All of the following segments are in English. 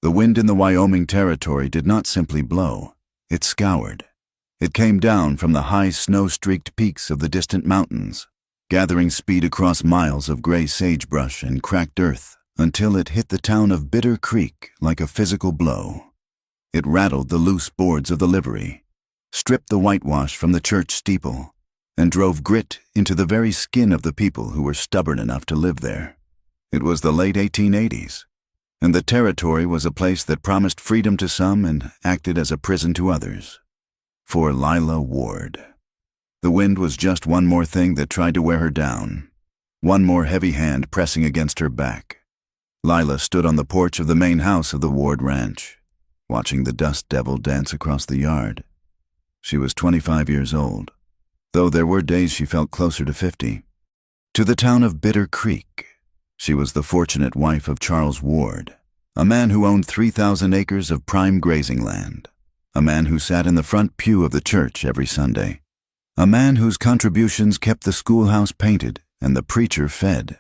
The wind in the Wyoming Territory did not simply blow, it scoured. It came down from the high snow-streaked peaks of the distant mountains, gathering speed across miles of gray sagebrush and cracked earth until it hit the town of Bitter Creek like a physical blow. It rattled the loose boards of the livery, stripped the whitewash from the church steeple, and drove grit into the very skin of the people who were stubborn enough to live there. It was the late 1880s, and the territory was a place that promised freedom to some and acted as a prison to others. For Lila Ward. The wind was just one more thing that tried to wear her down, one more heavy hand pressing against her back. Lila stood on the porch of the main house of the Ward Ranch, watching the dust devil dance across the yard. She was 25 years old, though there were days she felt closer to 50. To the town of Bitter Creek. She was the fortunate wife of Charles Ward, a man who owned 3,000 acres of prime grazing land, a man who sat in the front pew of the church every Sunday, a man whose contributions kept the schoolhouse painted and the preacher fed.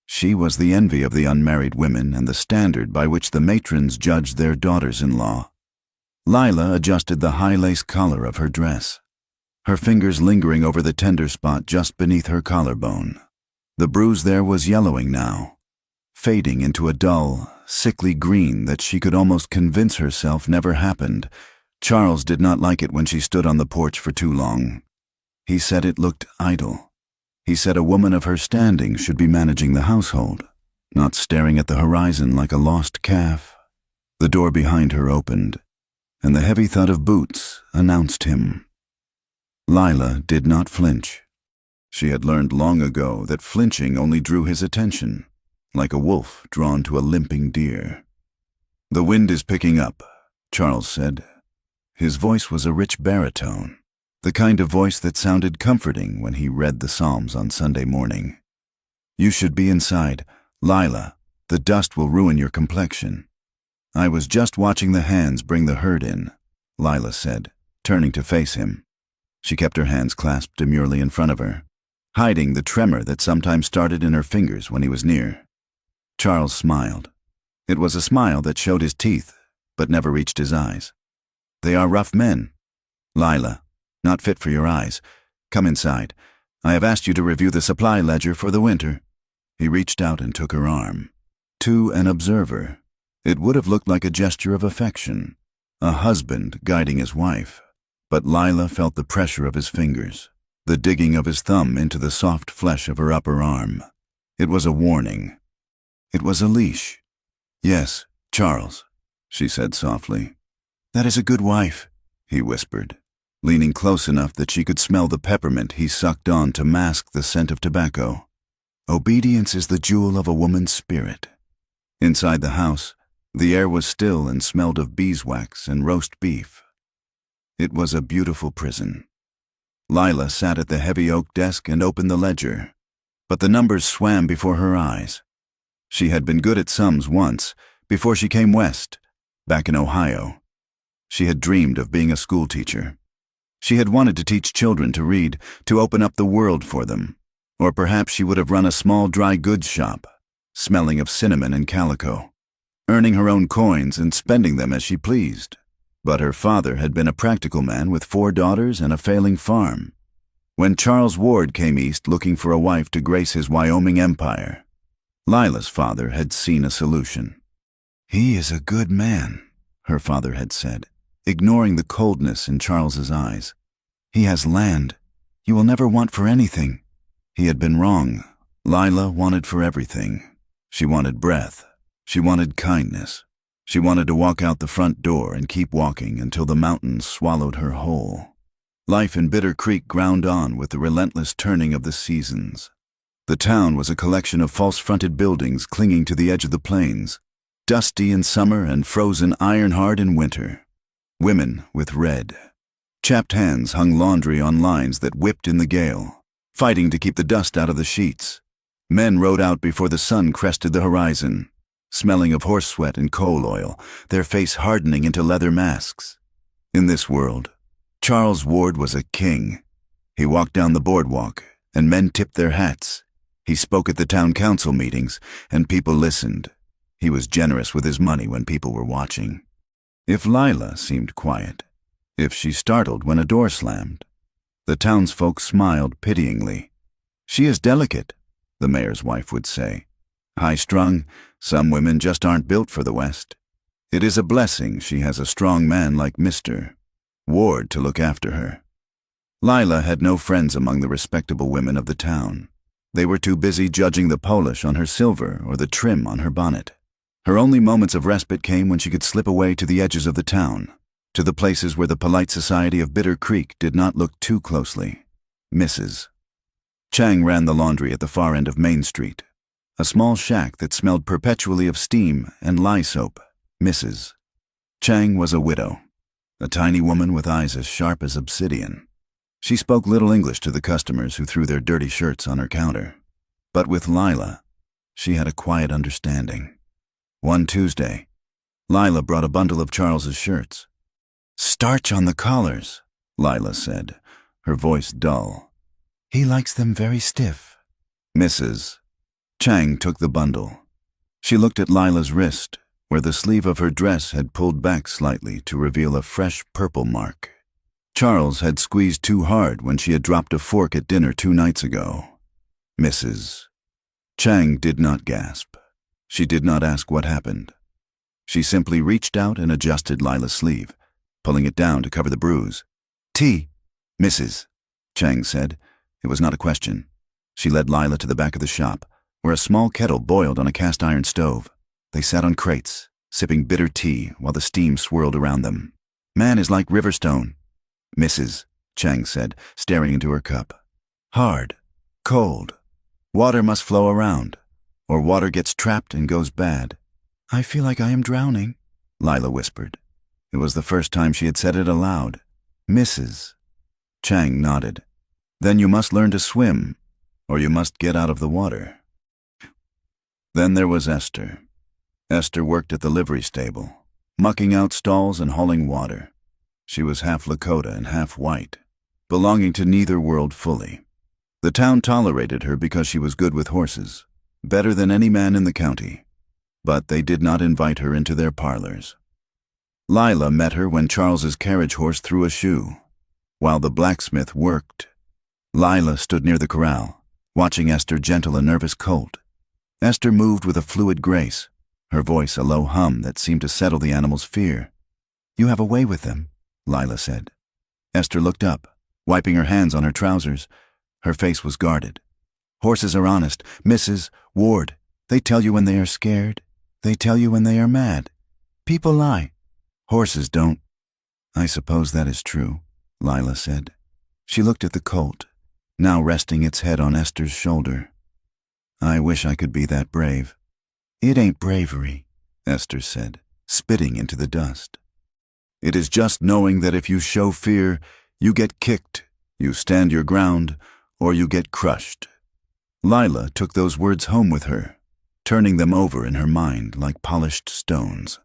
She was the envy of the unmarried women and the standard by which the matrons judged their daughters-in-law. Lila adjusted the high lace collar of her dress, her fingers lingering over the tender spot just beneath her collarbone. The bruise there was yellowing now, fading into a dull, sickly green that she could almost convince herself never happened. Charles did not like it when she stood on the porch for too long. He said it looked idle. He said a woman of her standing should be managing the household, not staring at the horizon like a lost calf. The door behind her opened, and the heavy thud of boots announced him. Lila did not flinch. She had learned long ago that flinching only drew his attention, like a wolf drawn to a limping deer. "The wind is picking up," Charles said. His voice was a rich baritone, the kind of voice that sounded comforting when he read the Psalms on Sunday morning. "You should be inside, Lila. The dust will ruin your complexion." "I was just watching the hands bring the herd in," Lila said, turning to face him. She kept her hands clasped demurely in front of her, hiding the tremor that sometimes started in her fingers when he was near. Charles smiled. It was a smile that showed his teeth, but never reached his eyes. "They are rough men. Lila, not fit for your eyes. Come inside. I have asked you to review the supply ledger for the winter." He reached out and took her arm. To an observer, it would have looked like a gesture of affection, a husband guiding his wife. But Lila felt the pressure of his fingers, the digging of his thumb into the soft flesh of her upper arm. It was a warning. It was a leash. "Yes, Charles," she said softly. "That is a good wife," he whispered, leaning close enough that she could smell the peppermint he sucked on to mask the scent of tobacco. "Obedience is the jewel of a woman's spirit." Inside the house, the air was still and smelled of beeswax and roast beef. It was a beautiful prison. Lila sat at the heavy oak desk and opened the ledger, but the numbers swam before her eyes. She had been good at sums once, before she came west, back in Ohio. She had dreamed of being a schoolteacher. She had wanted to teach children to read, to open up the world for them. Or perhaps she would have run a small dry goods shop, smelling of cinnamon and calico, earning her own coins and spending them as she pleased. But her father had been a practical man with 4 daughters and a failing farm. When Charles Ward came east looking for a wife to grace his Wyoming empire, Lila's father had seen a solution. "He is a good man," her father had said, ignoring the coldness in Charles's eyes. "He has land. You will never want for anything." He had been wrong. Lila wanted for everything. She wanted breath. She wanted kindness. She wanted to walk out the front door and keep walking until the mountains swallowed her whole. Life in Bitter Creek ground on with the relentless turning of the seasons. The town was a collection of false-fronted buildings clinging to the edge of the plains, dusty in summer and frozen iron-hard in winter. Women with red, chapped hands hung laundry on lines that whipped in the gale, fighting to keep the dust out of the sheets. Men rode out before the sun crested the horizon, smelling of horse sweat and coal oil, their face hardening into leather masks. In this world, Charles Ward was a king. He walked down the boardwalk, and men tipped their hats. He spoke at the town council meetings, and people listened. He was generous with his money when people were watching. If Lila seemed quiet, if she startled when a door slammed, the townsfolk smiled pityingly. "She is delicate," the mayor's wife would say. "High-strung, some women just aren't built for the West. It is a blessing she has a strong man like Mr. Ward to look after her." Lila had no friends among the respectable women of the town. They were too busy judging the polish on her silver or the trim on her bonnet. Her only moments of respite came when she could slip away to the edges of the town, to the places where the polite society of Bitter Creek did not look too closely. Mrs. Chang ran the laundry at the far end of Main Street, a small shack that smelled perpetually of steam and lye soap. Mrs. Chang was a widow, a tiny woman with eyes as sharp as obsidian. She spoke little English to the customers who threw their dirty shirts on her counter. But with Lila, she had a quiet understanding. One Tuesday, Lila brought a bundle of Charles's shirts. "Starch on the collars," Lila said, her voice dull. "He likes them very stiff." Mrs. Chang took the bundle. She looked at Lila's wrist, where the sleeve of her dress had pulled back slightly to reveal a fresh purple mark. Charles had squeezed too hard when she had dropped a fork at dinner 2 nights ago. Mrs. Chang did not gasp. She did not ask what happened. She simply reached out and adjusted Lila's sleeve, pulling it down to cover the bruise. "Tea, Mrs. Chang said. It was not a question. She led Lila to the back of the shop, where a small kettle boiled on a cast-iron stove. They sat on crates, sipping bitter tea while the steam swirled around them. "Man is like Riverstone," Mrs. Chang said, staring into her cup. "Hard, cold. Water must flow around, or water gets trapped and goes bad." "I feel like I am drowning," Lila whispered. It was the first time she had said it aloud. Mrs. Chang nodded. "Then you must learn to swim, or you must get out of the water." Then there was Esther. Esther worked at the livery stable, mucking out stalls and hauling water. She was half Lakota and half white, belonging to neither world fully. The town tolerated her because she was good with horses, better than any man in the county, but they did not invite her into their parlors. Lila met her when Charles's carriage horse threw a shoe. While the blacksmith worked, Lila stood near the corral, watching Esther gentle a nervous colt. Esther moved with a fluid grace, her voice a low hum that seemed to settle the animal's fear. "You have a way with them," Lila said. Esther looked up, wiping her hands on her trousers. Her face was guarded. "Horses are honest, Mrs. Ward. They tell you when they are scared. They tell you when they are mad. People lie. Horses don't." "I suppose that is true," Lila said. She looked at the colt, now resting its head on Esther's shoulder. "I wish I could be that brave." "It ain't bravery," Esther said, spitting into the dust. "It is just knowing that if you show fear, you get kicked, you stand your ground, or you get crushed." Lila took those words home with her, turning them over in her mind like polished stones.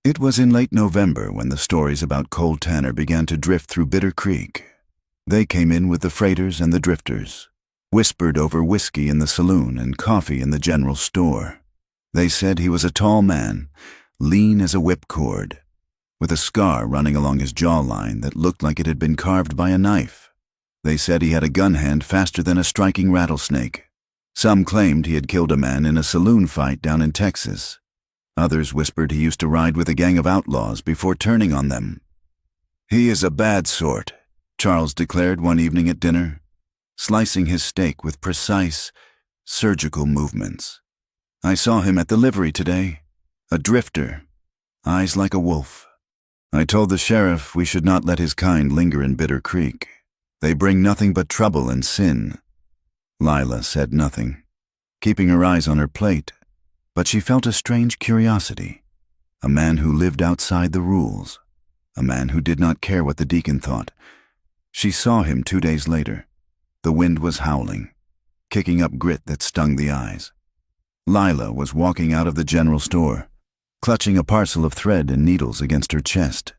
It was in late November when the stories about Cole Tanner began to drift through Bitter Creek. They came in with the freighters and the drifters, whispered over whiskey in the saloon and coffee in the general store. They said he was a tall man, lean as a whipcord, with a scar running along his jawline that looked like it had been carved by a knife. They said he had a gun hand faster than a striking rattlesnake. Some claimed he had killed a man in a saloon fight down in Texas. Others whispered he used to ride with a gang of outlaws before turning on them. "He is a bad sort," Charles declared one evening at dinner, slicing his steak with precise, surgical movements. "I saw him at the livery today. A drifter, eyes like a wolf. I told the sheriff we should not let his kind linger in Bitter Creek. They bring nothing but trouble and sin." Lila said nothing, keeping her eyes on her plate, but she felt a strange curiosity. A man who lived outside the rules, a man who did not care what the deacon thought. She saw him 2 days later. The wind was howling, kicking up grit that stung the eyes. Lila was walking out of the general store, clutching a parcel of thread and needles against her chest.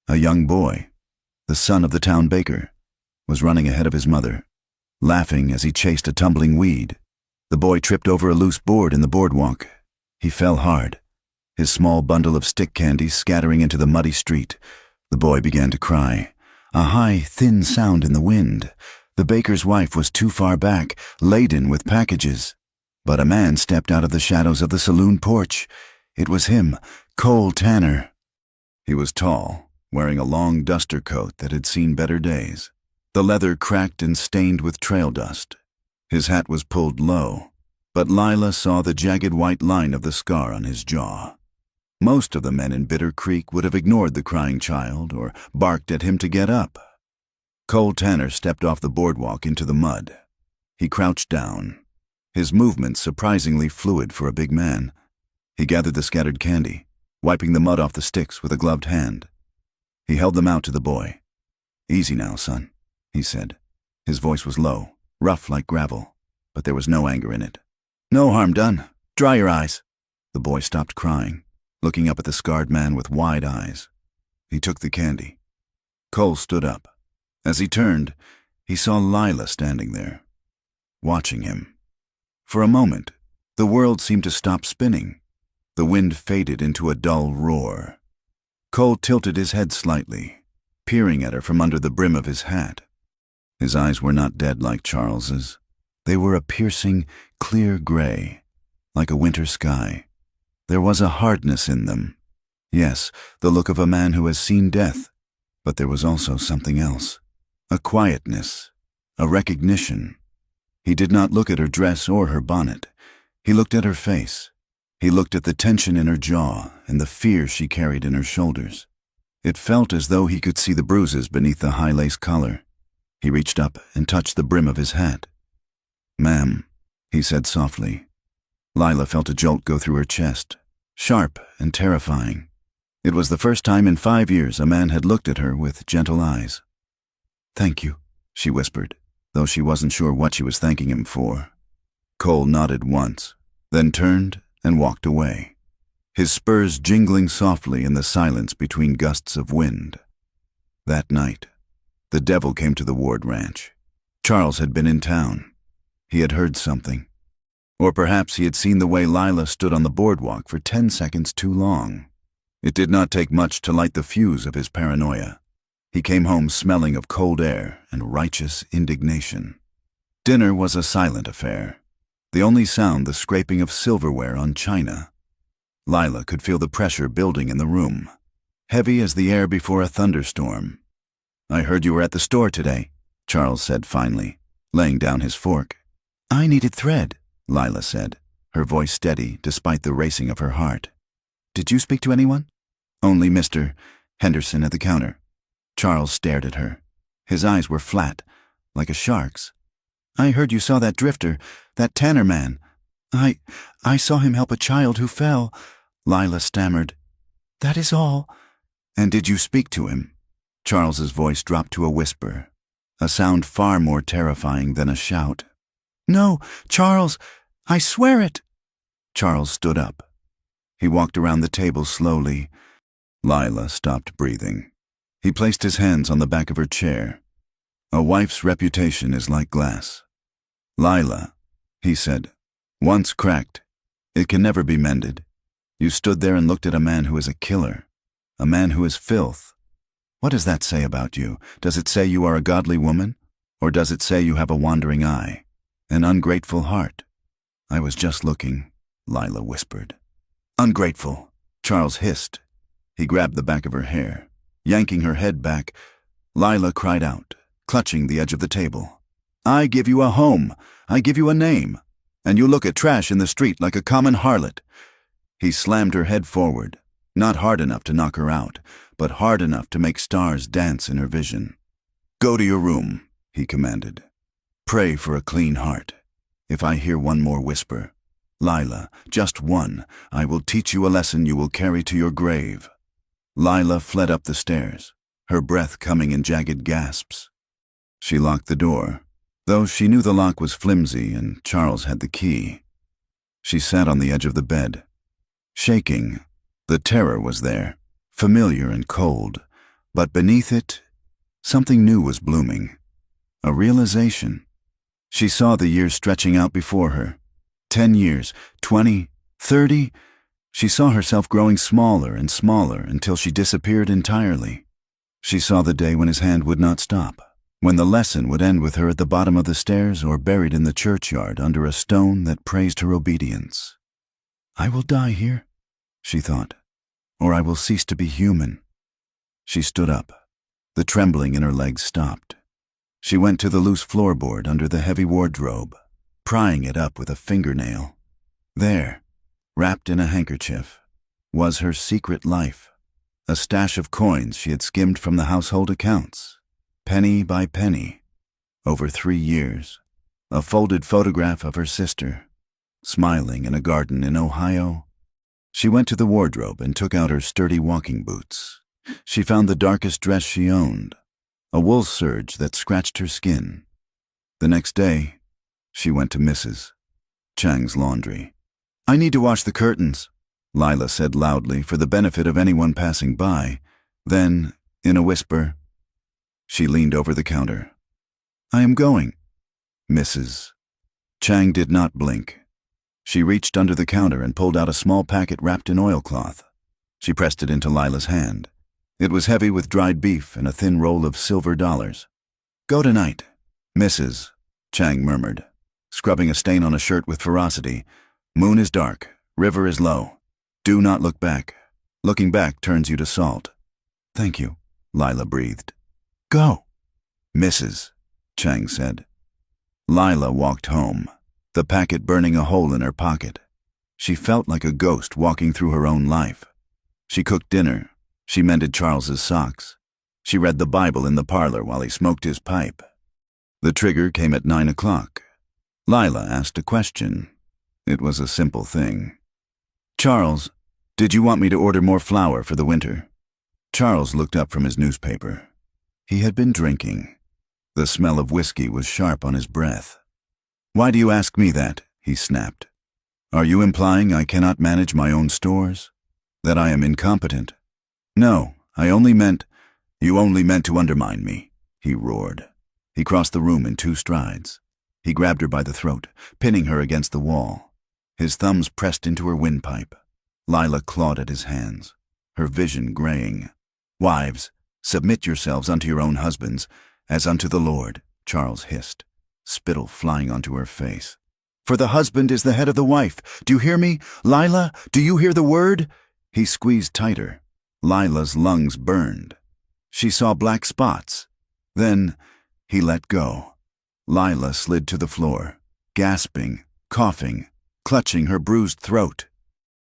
A young boy, the son of the town baker, was running ahead of his mother, laughing as he chased a tumbling weed. The boy tripped over a loose board in the boardwalk. He fell hard, his small bundle of stick candy scattering into the muddy street. The boy began to cry. A high, thin sound in the wind. The baker's wife was too far back, laden with packages. But a man stepped out of the shadows of the saloon porch. It was him, Cole Tanner. He was tall, wearing a long duster coat that had seen better days. The leather cracked and stained with trail dust. His hat was pulled low, but Lila saw the jagged white line of the scar on his jaw. Most of the men in Bitter Creek would have ignored the crying child or barked at him to get up. Cole Tanner stepped off the boardwalk into the mud. He crouched down, his movements surprisingly fluid for a big man. He gathered the scattered candy, wiping the mud off the sticks with a gloved hand. He held them out to the boy. "Easy now, son," he said. His voice was low, rough like gravel, but there was no anger in it. "No harm done. Dry your eyes." The boy stopped crying, looking up at the scarred man with wide eyes. He took the candy. Cole stood up. As he turned, he saw Lila standing there, watching him. For a moment, the world seemed to stop spinning. The wind faded into a dull roar. Cole tilted his head slightly, peering at her from under the brim of his hat. His eyes were not dead like Charles's. They were a piercing, clear gray, like a winter sky. There was a hardness in them. Yes, the look of a man who has seen death, but there was also something else. A quietness, a recognition. He did not look at her dress or her bonnet. He looked at her face. He looked at the tension in her jaw and the fear she carried in her shoulders. It felt as though he could see the bruises beneath the high lace collar. He reached up and touched the brim of his hat. "Ma'am," he said softly. Lila felt a jolt go through her chest, sharp and terrifying. It was the first time in 5 years a man had looked at her with gentle eyes. "Thank you," she whispered, though she wasn't sure what she was thanking him for. Cole nodded once, then turned and walked away, his spurs jingling softly in the silence between gusts of wind. That night, the devil came to the Ward Ranch. Charles had been in town. He had heard something. Or perhaps he had seen the way Lila stood on the boardwalk for 10 seconds too long. It did not take much to light the fuse of his paranoia. He came home smelling of cold air and righteous indignation. Dinner was a silent affair, the only sound the scraping of silverware on china. Lila could feel the pressure building in the room, heavy as the air before a thunderstorm. "I heard you were at the store today," Charles said finally, laying down his fork. "I needed thread," Lila said, her voice steady despite the racing of her heart. "Did you speak to anyone?" "Only Mr. Henderson at the counter." Charles stared at her. His eyes were flat, like a shark's. "I heard you saw that drifter, that Tanner man. I saw him help a child who fell," Lila stammered. "That is all." "And did you speak to him?" Charles's voice dropped to a whisper, a sound far more terrifying than a shout. "No, Charles, I swear it." Charles stood up. He walked around the table slowly. Lila stopped breathing. He placed his hands on the back of her chair. "A wife's reputation is like glass. Lila," he said, "once cracked, it can never be mended. You stood there and looked at a man who is a killer, a man who is filth. What does that say about you? Does it say you are a godly woman? Or does it say you have a wandering eye, an ungrateful heart?" "I was just looking," Lila whispered. "Ungrateful," Charles hissed. He grabbed the back of her hair. Yanking her head back, Lila cried out, clutching the edge of the table. "I give you a home, I give you a name, and you look at trash in the street like a common harlot." He slammed her head forward, not hard enough to knock her out, but hard enough to make stars dance in her vision. "Go to your room," he commanded. "Pray for a clean heart. If I hear one more whisper, Lila, just one, I will teach you a lesson you will carry to your grave." Lila fled up the stairs, her breath coming in jagged gasps. She locked the door, though she knew the lock was flimsy and Charles had the key. She sat on the edge of the bed, shaking. The terror was there, familiar and cold, but beneath it, something new was blooming. A realization. She saw the years stretching out before her. 10 years, 20, 30, She saw herself growing smaller and smaller until she disappeared entirely. She saw the day when his hand would not stop, when the lesson would end with her at the bottom of the stairs or buried in the churchyard under a stone that praised her obedience. I will die here, she thought, or I will cease to be human. She stood up. The trembling in her legs stopped. She went to the loose floorboard under the heavy wardrobe, prying it up with a fingernail. There, wrapped in a handkerchief, was her secret life, a stash of coins she had skimmed from the household accounts, penny by penny, over 3 years, a folded photograph of her sister, smiling in a garden in Ohio. She went to the wardrobe and took out her sturdy walking boots. She found the darkest dress she owned, a wool serge that scratched her skin. The next day, she went to Mrs. Chang's laundry. I need to wash the curtains, Lila said loudly for the benefit of anyone passing by. Then, in a whisper, she leaned over the counter. I am going. Mrs. Chang did not blink. She reached under the counter and pulled out a small packet wrapped in oilcloth. She pressed it into Lila's hand. It was heavy with dried beef and a thin roll of silver dollars. Go tonight, Mrs. Chang murmured, scrubbing a stain on a shirt with ferocity. Moon is dark, river is low. Do not look back. Looking back turns you to salt. Thank you, Lila breathed. Go, Mrs. Chang said. Lila walked home, the packet burning a hole in her pocket. She felt like a ghost walking through her own life. She cooked dinner. She mended Charles's socks. She read the Bible in the parlor while he smoked his pipe. The trigger came at 9 o'clock. Lila asked a question. It was a simple thing. Charles, did you want me to order more flour for the winter? Charles looked up from his newspaper. He had been drinking. The smell of whiskey was sharp on his breath. Why do you ask me that? He snapped. Are you implying I cannot manage my own stores? That I am incompetent? No, I only meant... You only meant to undermine me, he roared. He crossed the room in 2 strides. He grabbed her by the throat, pinning her against the wall. His thumbs pressed into her windpipe. Lila clawed at his hands, her vision graying. Wives, submit yourselves unto your own husbands, as unto the Lord, Charles hissed, spittle flying onto her face. For the husband is the head of the wife. Do you hear me? Lila, do you hear the word? He squeezed tighter. Lila's lungs burned. She saw black spots. Then he let go. Lila slid to the floor, gasping, coughing, clutching her bruised throat.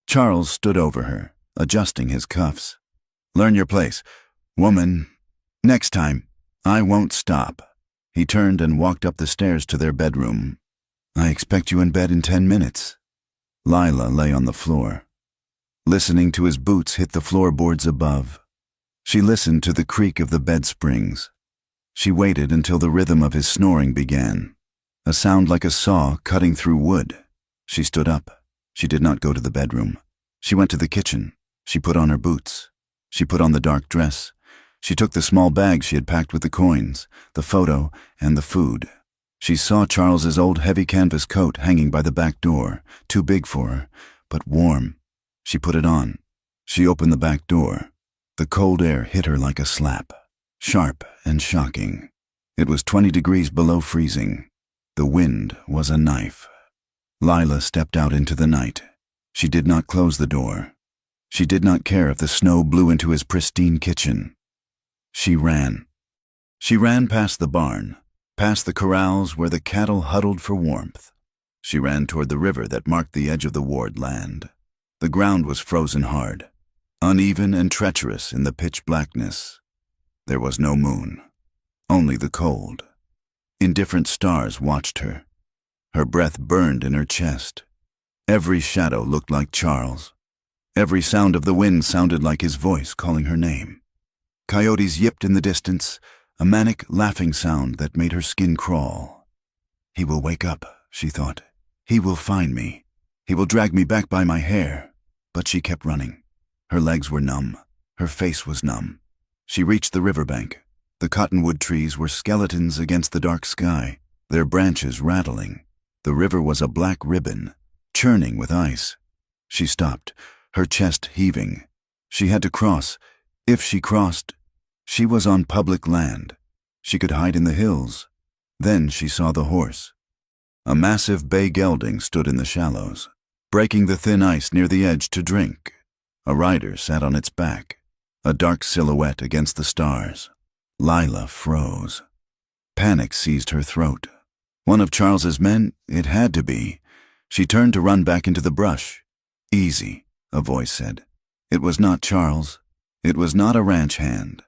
Charles stood over her, adjusting his cuffs. Learn your place. Woman, next time, I won't stop. He turned and walked up the stairs to their bedroom. I expect you in bed in 10 minutes. Lila lay on the floor, listening to his boots hit the floorboards above. She listened to the creak of the bed springs. She waited until the rhythm of his snoring began, a sound like a saw cutting through wood. She stood up. She did not go to the bedroom. She went to the kitchen. She put on her boots. She put on the dark dress. She took the small bag she had packed with the coins, the photo, and the food. She saw Charles's old heavy canvas coat hanging by the back door, too big for her, but warm. She put it on. She opened the back door. The cold air hit her like a slap, sharp and shocking. It was 20 degrees below freezing. The wind was a knife. Lila stepped out into the night. She did not close the door. She did not care if the snow blew into his pristine kitchen. She ran. She ran past the barn, past the corrals where the cattle huddled for warmth. She ran toward the river that marked the edge of the ward land. The ground was frozen hard, uneven and treacherous in the pitch blackness. There was no moon, only the cold. Indifferent stars watched her. Her breath burned in her chest. Every shadow looked like Charles. Every sound of the wind sounded like his voice calling her name. Coyotes yipped in the distance, a manic laughing sound that made her skin crawl. He will wake up, she thought. He will find me. He will drag me back by my hair. But she kept running. Her legs were numb. Her face was numb. She reached the riverbank. The cottonwood trees were skeletons against the dark sky, their branches rattling. The river was a black ribbon, churning with ice. She stopped, her chest heaving. She had to cross. If she crossed, she was on public land. She could hide in the hills. Then she saw the horse. A massive bay gelding stood in the shallows, breaking the thin ice near the edge to drink. A rider sat on its back, a dark silhouette against the stars. Lila froze. Panic seized her throat. One of Charles's men, it had to be. She turned to run back into the brush. "Easy," a voice said. It was not Charles. It was not a ranch hand.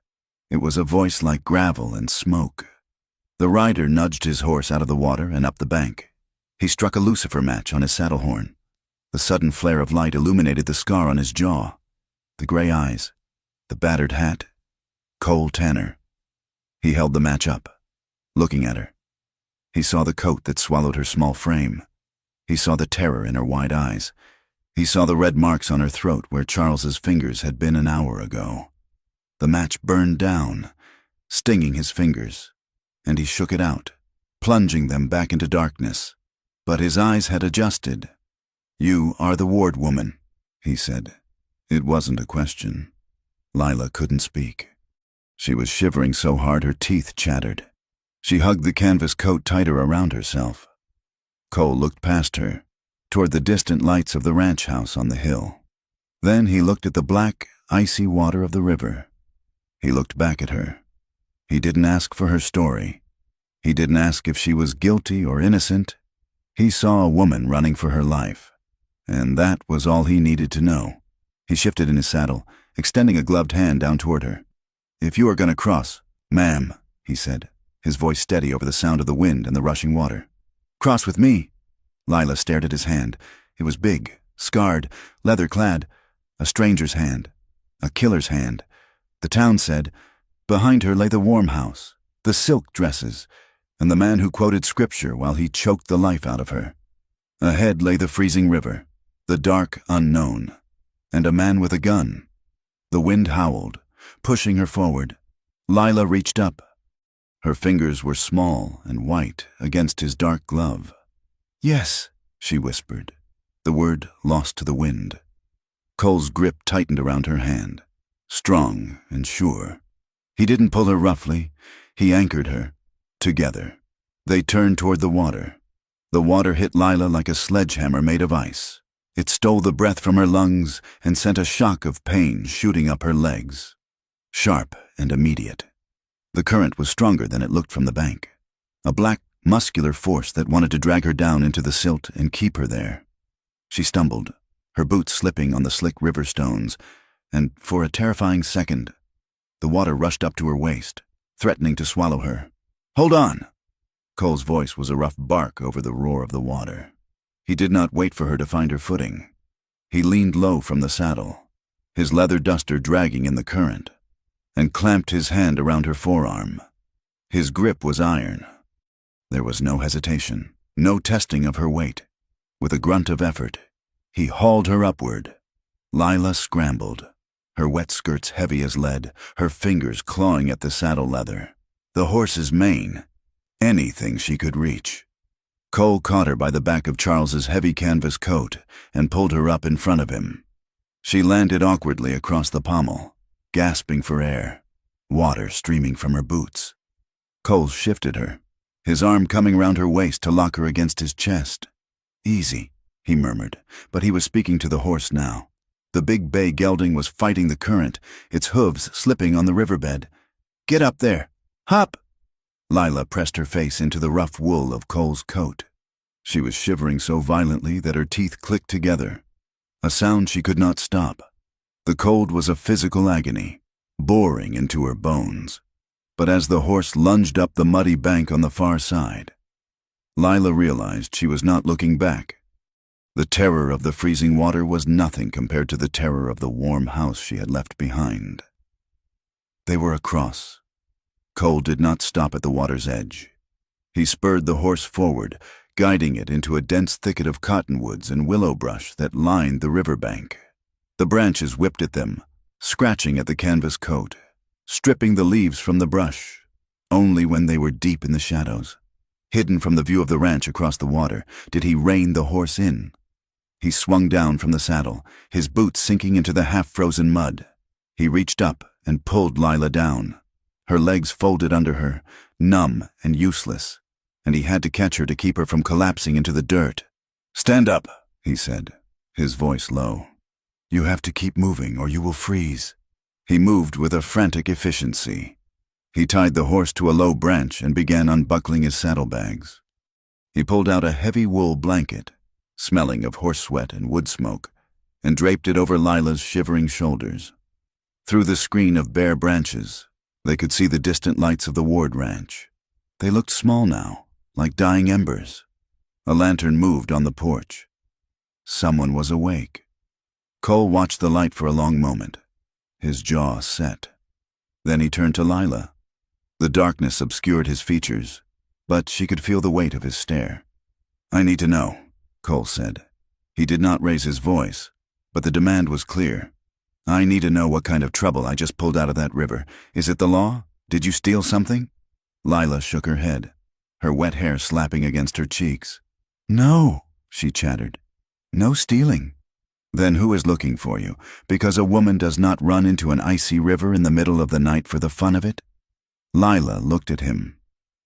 It was a voice like gravel and smoke. The rider nudged his horse out of the water and up the bank. He struck a lucifer match on his saddle horn. The sudden flare of light illuminated the scar on his jaw, the gray eyes, the battered hat. Cole Tanner. He held the match up, looking at her. He saw the coat that swallowed her small frame. He saw the terror in her wide eyes. He saw the red marks on her throat where Charles's fingers had been an hour ago. The match burned down, stinging his fingers, and he shook it out, plunging them back into darkness. But his eyes had adjusted. "You are the ward woman," he said. It wasn't a question. Lila couldn't speak. She was shivering so hard her teeth chattered. She hugged the canvas coat tighter around herself. Cole looked past her, toward the distant lights of the ranch house on the hill. Then he looked at the black, icy water of the river. He looked back at her. He didn't ask for her story. He didn't ask if she was guilty or innocent. He saw a woman running for her life, and that was all he needed to know. He shifted in his saddle, extending a gloved hand down toward her. "If you are going to cross, ma'am," he said, his voice steady over the sound of the wind and the rushing water. "Cross with me." Lila stared at his hand. It was big, scarred, leather-clad, a stranger's hand, a killer's hand. The town said. Behind her lay the warm house, the silk dresses, and the man who quoted scripture while he choked the life out of her. Ahead lay the freezing river, the dark unknown, and a man with a gun. The wind howled, pushing her forward. Lila reached up. Her fingers were small and white against his dark glove. "Yes," she whispered, the word lost to the wind. Cole's grip tightened around her hand, strong and sure. He didn't pull her roughly. He anchored her. Together, they turned toward the water. The water hit Lila like a sledgehammer made of ice. It stole the breath from her lungs and sent a shock of pain shooting up her legs. Sharp and immediate. The current was stronger than it looked from the bank. A black, muscular force that wanted to drag her down into the silt and keep her there. She stumbled, her boots slipping on the slick river stones, and for a terrifying second, the water rushed up to her waist, threatening to swallow her. "Hold on!" Cole's voice was a rough bark over the roar of the water. He did not wait for her to find her footing. He leaned low from the saddle, his leather duster dragging in the current, and clamped his hand around her forearm. His grip was iron. There was no hesitation, no testing of her weight. With a grunt of effort, he hauled her upward. Lila scrambled, her wet skirts heavy as lead, her fingers clawing at the saddle leather. The horse's mane, anything she could reach. Cole caught her by the back of Charles's heavy canvas coat and pulled her up in front of him. She landed awkwardly across the pommel, gasping for air, water streaming from her boots. Cole shifted her, his arm coming round her waist to lock her against his chest. "Easy," he murmured, but he was speaking to the horse now. The big bay gelding was fighting the current, its hooves slipping on the riverbed. "Get up there! Hop!" Lila pressed her face into the rough wool of Cole's coat. She was shivering so violently that her teeth clicked together, a sound she could not stop. The cold was a physical agony, boring into her bones. But as the horse lunged up the muddy bank on the far side, Lila realized she was not looking back. The terror of the freezing water was nothing compared to the terror of the warm house she had left behind. They were across. Cole did not stop at the water's edge. He spurred the horse forward, guiding it into a dense thicket of cottonwoods and willow brush that lined the riverbank. The branches whipped at them, scratching at the canvas coat, stripping the leaves from the brush. Only when they were deep in the shadows, hidden from the view of the ranch across the water, did he rein the horse in. He swung down from the saddle, his boots sinking into the half-frozen mud. He reached up and pulled Lila down. Her legs folded under her, numb and useless, and he had to catch her to keep her from collapsing into the dirt. "Stand up," he said, his voice low. "You have to keep moving or you will freeze." He moved with a frantic efficiency. He tied the horse to a low branch and began unbuckling his saddlebags. He pulled out a heavy wool blanket, smelling of horse sweat and wood smoke, and draped it over Lila's shivering shoulders. Through the screen of bare branches, they could see the distant lights of the Ward Ranch. They looked small now, like dying embers. A lantern moved on the porch. Someone was awake. Cole watched the light for a long moment, his jaw set. Then he turned to Lila. The darkness obscured his features, but she could feel the weight of his stare. "I need to know," Cole said. He did not raise his voice, but the demand was clear. "I need to know what kind of trouble I just pulled out of that river. Is it the law? Did you steal something?" Lila shook her head, her wet hair slapping against her cheeks. "No," she chattered. "No stealing." "Then who is looking for you? Because a woman does not run into an icy river in the middle of the night for the fun of it?" Lila looked at him.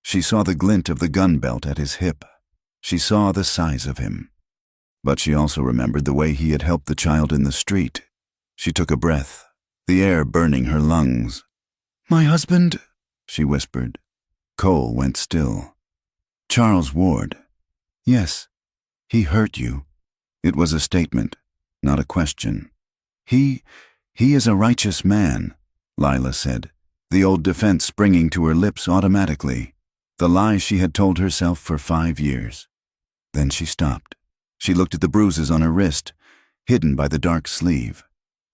She saw the glint of the gun belt at his hip. She saw the size of him. But she also remembered the way he had helped the child in the street. She took a breath, the air burning her lungs. "My husband," she whispered. Cole went still. "Charles Ward." "Yes, he hurt you." It was a statement, not a question. He is a righteous man," Lila said, the old defense springing to her lips automatically, the lie she had told herself for 5 years. Then she stopped. She looked at the bruises on her wrist, hidden by the dark sleeve.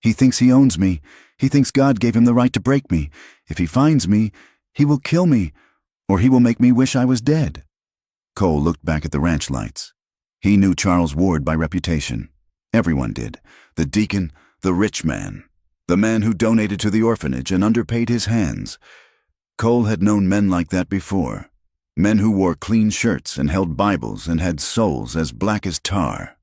"He thinks he owns me. He thinks God gave him the right to break me. If he finds me, he will kill me, or he will make me wish I was dead." Cole looked back at the ranch lights. He knew Charles Ward by reputation. Everyone did. The deacon, the rich man, the man who donated to the orphanage and underpaid his hands. Cole had known men like that before. Men who wore clean shirts and held Bibles and had souls as black as tar.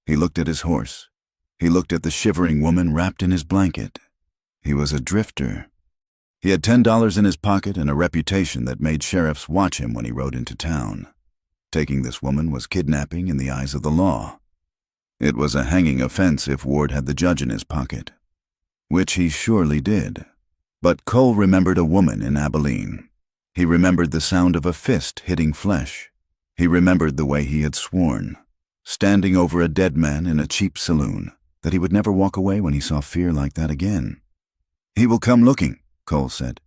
He looked at his horse. He looked at the shivering woman wrapped in his blanket. He was a drifter. He had $10 in his pocket and a reputation that made sheriffs watch him when he rode into town. Taking this woman was kidnapping in the eyes of the law. It was a hanging offense if Ward had the judge in his pocket, which he surely did. But Cole remembered a woman in Abilene. He remembered the sound of a fist hitting flesh. He remembered the way he had sworn, standing over a dead man in a cheap saloon, that he would never walk away when he saw fear like that again. "He will come looking," Cole said.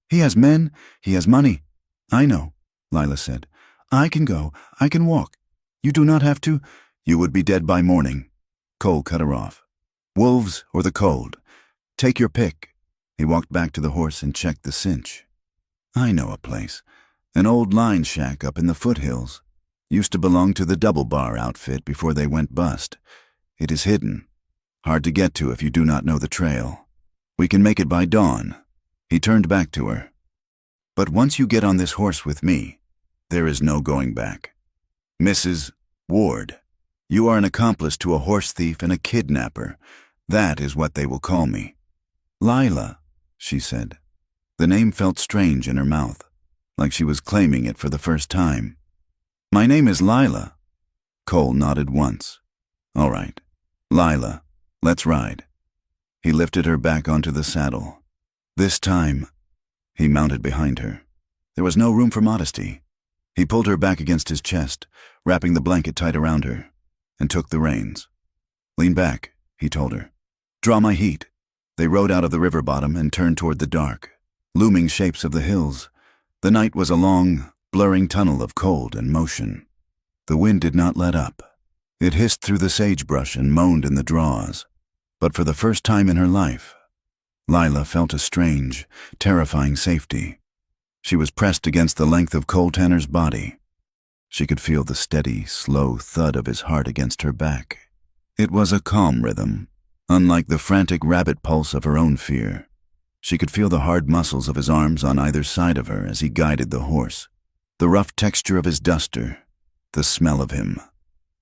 "He has men, he has money." "I know," Lila said. "I can go, I can walk. You do not have to." "You would be dead by morning." Cole cut her off. "Wolves or the cold? Take your pick." He walked back to the horse and checked the cinch. "I know a place. An old line shack up in the foothills. Used to belong to the Double Bar outfit before they went bust. It is hidden. Hard to get to if you do not know the trail. We can make it by dawn." He turned back to her. "But once you get on this horse with me, there is no going back. Mrs. Ward, you are an accomplice to a horse thief and a kidnapper. That is what they will call me." "Lila," she said. The name felt strange in her mouth, like she was claiming it for the first time. "My name is Lila." Cole nodded once. "All right, Lila, let's ride." He lifted her back onto the saddle. This time, he mounted behind her. There was no room for modesty. He pulled her back against his chest, wrapping the blanket tight around her, and took the reins. "Lean back," he told her. "Draw my heat." They rode out of the river bottom and turned toward the dark, looming shapes of the hills. The night was a long, blurring tunnel of cold and motion. The wind did not let up. It hissed through the sagebrush and moaned in the draws. But for the first time in her life, Lila felt a strange, terrifying safety. She was pressed against the length of Cole Tanner's body. She could feel the steady, slow thud of his heart against her back. It was a calm rhythm, unlike the frantic rabbit pulse of her own fear. She could feel the hard muscles of his arms on either side of her as he guided the horse, the rough texture of his duster, the smell of him.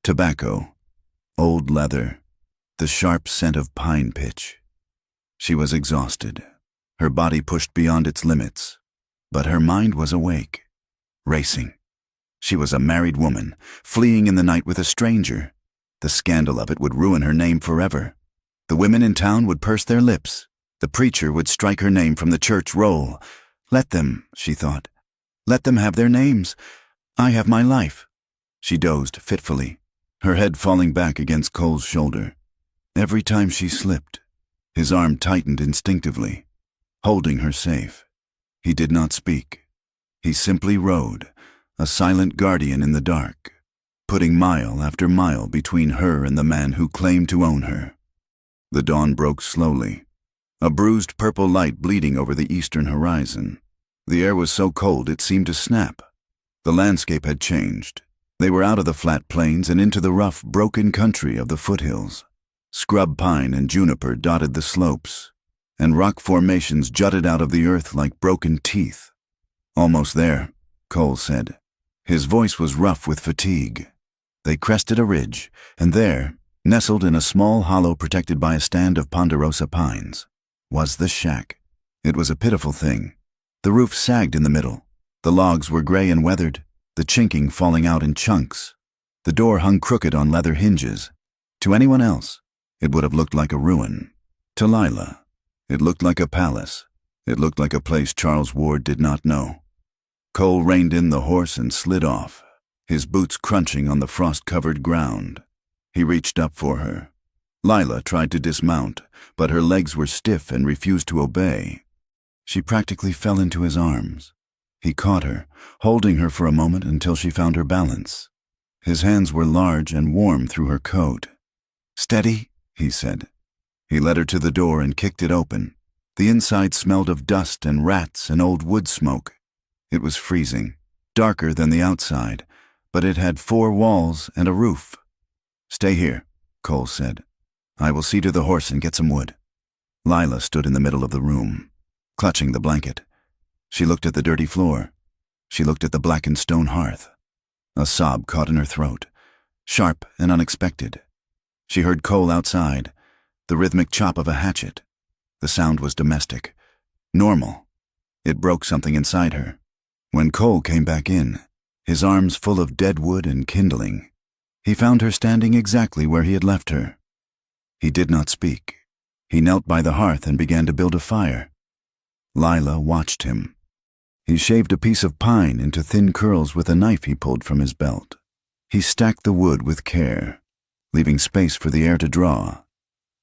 Tobacco. old leather, the sharp scent of pine pitch. She was exhausted, her body pushed beyond its limits, but her mind was awake, racing. She was a married woman, fleeing in the night with a stranger. The scandal of it would ruin her name forever. The women in town would purse their lips. The preacher would strike her name from the church roll. Let them, she thought. Let them have their names. I have my life. She dozed fitfully, her head falling back against Cole's shoulder. Every time she slipped, his arm tightened instinctively, holding her safe. He did not speak. He simply rode, a silent guardian in the dark, putting mile after mile between her and the man who claimed to own her. The dawn broke slowly, a bruised purple light bleeding over the eastern horizon. The air was so cold it seemed to snap. The landscape had changed. They were out of the flat plains and into the rough, broken country of the foothills. Scrub pine and juniper dotted the slopes, and rock formations jutted out of the earth like broken teeth. Almost there, Cole said. His voice was rough with fatigue. They crested a ridge, and there, nestled in a small hollow protected by a stand of ponderosa pines, was the shack. It was a pitiful thing. The roof sagged in the middle. The logs were gray and weathered, the chinking falling out in chunks. The door hung crooked on leather hinges. To anyone else, it would have looked like a ruin. To Lila, it looked like a palace. It looked like a place Charles Ward did not know. Cole reined in the horse and slid off, his boots crunching on the frost-covered ground. He reached up for her. Lila tried to dismount, but her legs were stiff and refused to obey. She practically fell into his arms. He caught her, holding her for a moment until she found her balance. His hands were large and warm through her coat. "Steady," he said. He led her to the door and kicked it open. The inside smelled of dust and rats and old wood smoke. It was freezing, darker than the outside, but it had 4 walls and a roof. "Stay here," Cole said. "I will see to the horse and get some wood." Lila stood in the middle of the room, clutching the blanket. She looked at the dirty floor. She looked at the blackened stone hearth. A sob caught in her throat, sharp and unexpected. She heard Cole outside, the rhythmic chop of a hatchet. The sound was domestic, normal. It broke something inside her. When Cole came back in, his arms full of dead wood and kindling, he found her standing exactly where he had left her. He did not speak. He knelt by the hearth and began to build a fire. Lila watched him. He shaved a piece of pine into thin curls with a knife he pulled from his belt. He stacked the wood with care, leaving space for the air to draw.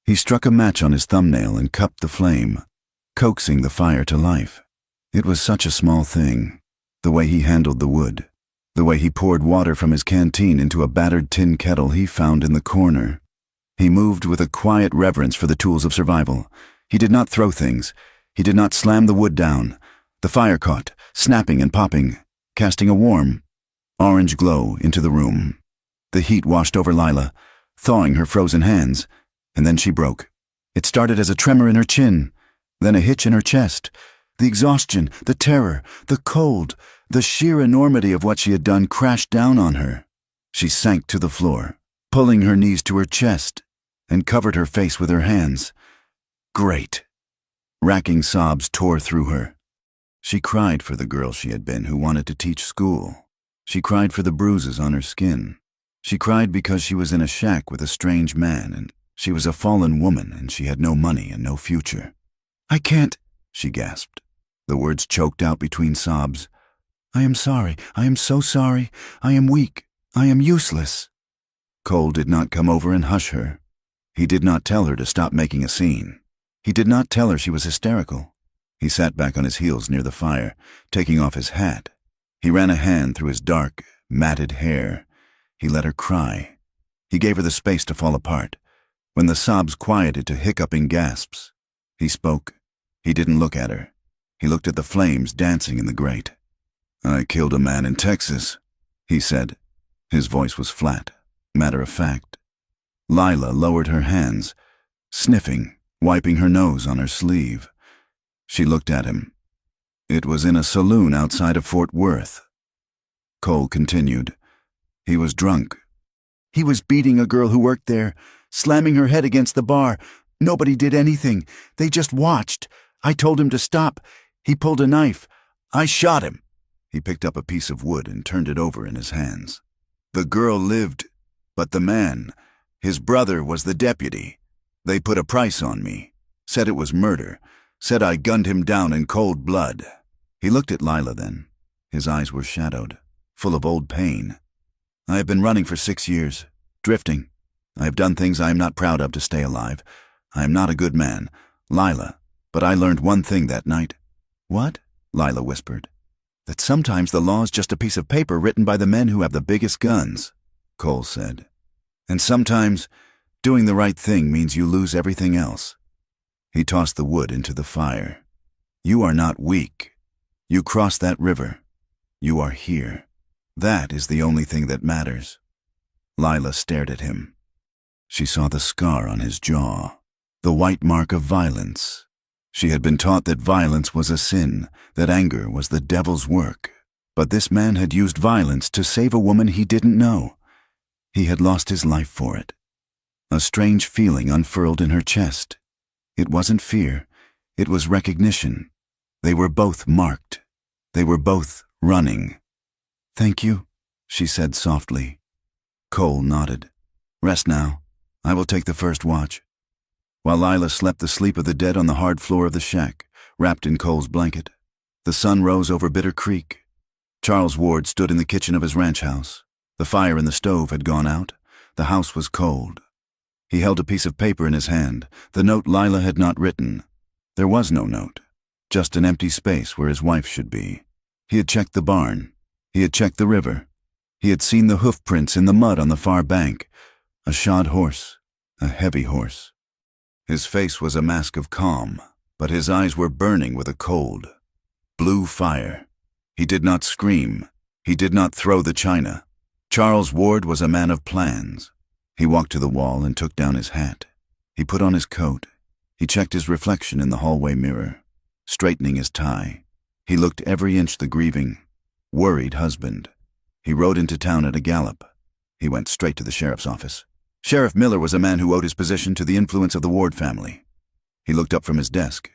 He struck a match on his thumbnail and cupped the flame, coaxing the fire to life. It was such a small thing, the way he handled the wood, the way he poured water from his canteen into a battered tin kettle he found in the corner. He moved with a quiet reverence for the tools of survival. He did not throw things. He did not slam the wood down. The fire caught, snapping and popping, casting a warm, orange glow into the room. The heat washed over Lila, thawing her frozen hands, and then she broke. It started as a tremor in her chin, then a hitch in her chest. The exhaustion, the terror, the cold, the sheer enormity of what she had done crashed down on her. She sank to the floor, pulling her knees to her chest, and covered her face with her hands. Great. Racking sobs tore through her. She cried for the girl she had been who wanted to teach school. She cried for the bruises on her skin. She cried because she was in a shack with a strange man, and she was a fallen woman, and she had no money and no future. "I can't," she gasped. The words choked out between sobs. "I am sorry. I am so sorry. I am weak. I am useless." Cole did not come over and hush her. He did not tell her to stop making a scene. He did not tell her she was hysterical. He sat back on his heels near the fire, taking off his hat. He ran a hand through his dark, matted hair. He let her cry. He gave her the space to fall apart. When the sobs quieted to hiccuping gasps, he spoke. He didn't look at her. He looked at the flames dancing in the grate. "I killed a man in Texas," he said. His voice was flat, matter-of-fact. Lila lowered her hands, sniffing, wiping her nose on her sleeve. She looked at him. "It was in a saloon outside of Fort Worth." Cole continued. "He was drunk. He was beating a girl who worked there, slamming her head against the bar. Nobody did anything. They just watched. I told him to stop. He pulled a knife. I shot him." He picked up a piece of wood and turned it over in his hands. "The girl lived, but the man, his brother, was the deputy. They put a price on me. Said it was murder. Said I gunned him down in cold blood." He looked at Lila then. His eyes were shadowed, full of old pain. "I have been running for 6 years, drifting. I have done things I am not proud of to stay alive. I am not a good man, Lila, but I learned one thing that night." "What?" Lila whispered. "That sometimes the law is just a piece of paper written by the men who have the biggest guns," Cole said. "And sometimes doing the right thing means you lose everything else." He tossed the wood into the fire. "You are not weak. You crossed that river. You are here. That is the only thing that matters." Lila stared at him. She saw the scar on his jaw, the white mark of violence. She had been taught that violence was a sin, that anger was the devil's work. But this man had used violence to save a woman he didn't know. He had lost his life for it. A strange feeling unfurled in her chest. It wasn't fear, it was recognition. They were both marked. They were both running. "Thank you," she said softly. Cole nodded. "Rest now. I will take the first watch." While Lila slept the sleep of the dead on the hard floor of the shack, wrapped in Cole's blanket, the sun rose over Bitter Creek. Charles Ward stood in the kitchen of his ranch house. The fire in the stove had gone out. The house was cold. He held a piece of paper in his hand, the note Lila had not written. There was no note, just an empty space where his wife should be. He had checked the barn. He had checked the river. He had seen the hoof prints in the mud on the far bank. A shod horse, a heavy horse. His face was a mask of calm, but his eyes were burning with a cold, blue fire. He did not scream. He did not throw the china. Charles Ward was a man of plans. He walked to the wall and took down his hat. He put on his coat. He checked his reflection in the hallway mirror, straightening his tie. He looked every inch the grieving, worried husband. He rode into town at a gallop. He went straight to the sheriff's office. Sheriff Miller was a man who owed his position to the influence of the Ward family. He looked up from his desk,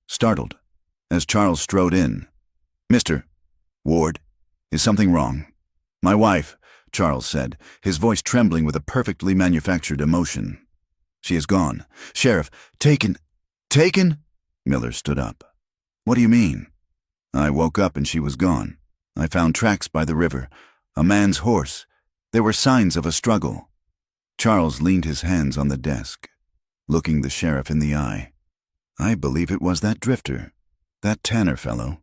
startled, as Charles strode in. "Mr. Ward, is something wrong?" "My wife," Charles said, his voice trembling with a perfectly manufactured emotion. "She is gone. Sheriff, taken." "Taken?" Miller stood up. "What do you mean?" "I woke up and she was gone. I found tracks by the river, a man's horse. There were signs of a struggle." Charles leaned his hands on the desk, looking the sheriff in the eye. "I believe it was that drifter, that Tanner fellow.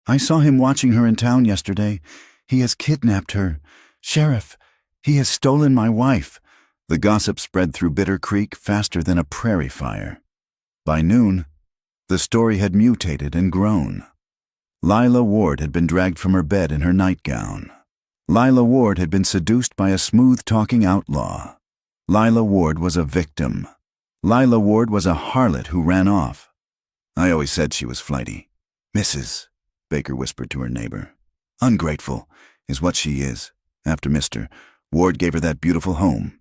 I saw him watching her in town yesterday. He has kidnapped her. Sheriff, he has stolen my wife." The gossip spread through Bitter Creek faster than a prairie fire. By noon, the story had mutated and grown. Lila Ward had been dragged from her bed in her nightgown. Lila Ward had been seduced by a smooth-talking outlaw. Lila Ward was a victim. Lila Ward was a harlot who ran off. "I always said she was flighty." "Mrs." Baker whispered to her neighbor. "Ungrateful is what she is. After Mr. Ward gave her that beautiful home.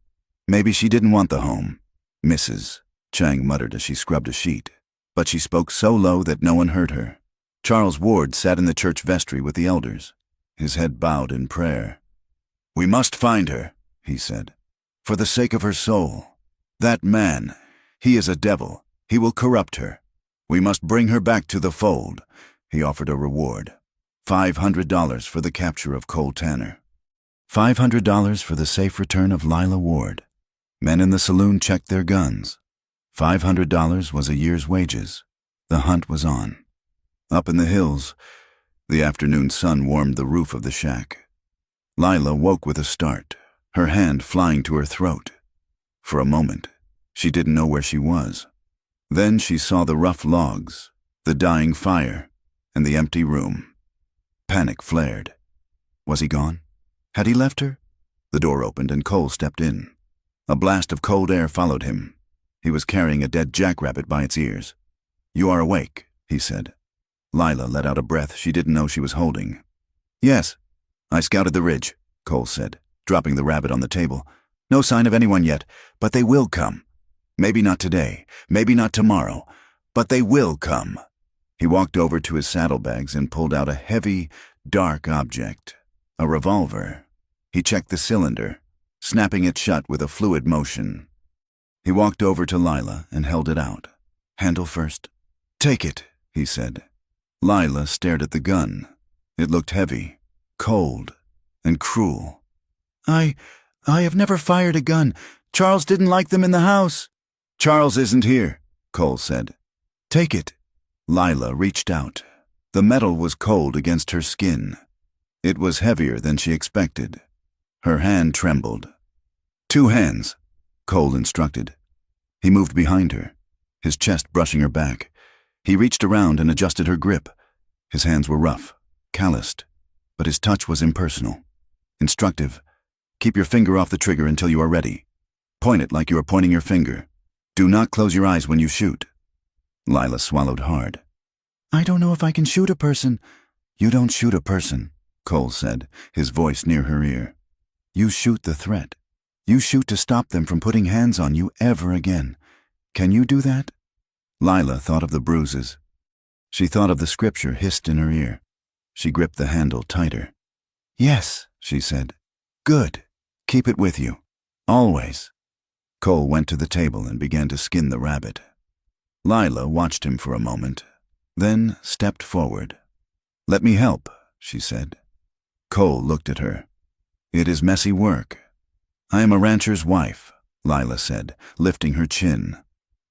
Maybe she didn't want the home." "Mrs." Chang muttered as she scrubbed a sheet, but she spoke so low that no one heard her. Charles Ward sat in the church vestry with the elders, his head bowed in prayer. "We must find her," he said, "for the sake of her soul. That man, he is a devil. He will corrupt her. We must bring her back to the fold." He offered a reward, $500 for the capture of Cole Tanner. $500 for the safe return of Lila Ward. Men in the saloon checked their guns. $500 was a year's wages. The hunt was on. Up in the hills, the afternoon sun warmed the roof of the shack. Lila woke with a start, her hand flying to her throat. For a moment, she didn't know where she was. Then she saw the rough logs, the dying fire, and the empty room. Panic flared. Was he gone? Had he left her? The door opened and Cole stepped in. A blast of cold air followed him. He was carrying a dead jackrabbit by its ears. "You are awake," he said. Lila let out a breath she didn't know she was holding. "Yes, I scouted the ridge," Cole said, dropping the rabbit on the table. No sign of anyone yet, but they will come. Maybe not today, maybe not tomorrow, but they will come. He walked over to his saddlebags and pulled out a heavy, dark object, a revolver. He checked the cylinder, snapping it shut with a fluid motion. He walked over to Lila and held it out. Handle first. Take it, he said. Lila stared at the gun. It looked heavy, cold, and cruel. I have never fired a gun. Charles didn't like them in the house. Charles isn't here, Cole said. Take it. Lila reached out. The metal was cold against her skin. It was heavier than she expected. Her hand trembled. 2 hands, Cole instructed. He moved behind her, his chest brushing her back. He reached around and adjusted her grip. His hands were rough, calloused, but his touch was impersonal. Instructive. Keep your finger off the trigger until you are ready. Point it like you are pointing your finger. Do not close your eyes when you shoot. Lila swallowed hard. I don't know if I can shoot a person. You don't shoot a person, Cole said, his voice near her ear. You shoot the threat. You shoot to stop them from putting hands on you ever again. Can you do that? Lila thought of the bruises. She thought of the scripture hissed in her ear. She gripped the handle tighter. Yes, she said. Good. Keep it with you. Always. Cole went to the table and began to skin the rabbit. Lila watched him for a moment, then stepped forward. Let me help, she said. Cole looked at her. It is messy work. I am a rancher's wife, Lila said, lifting her chin.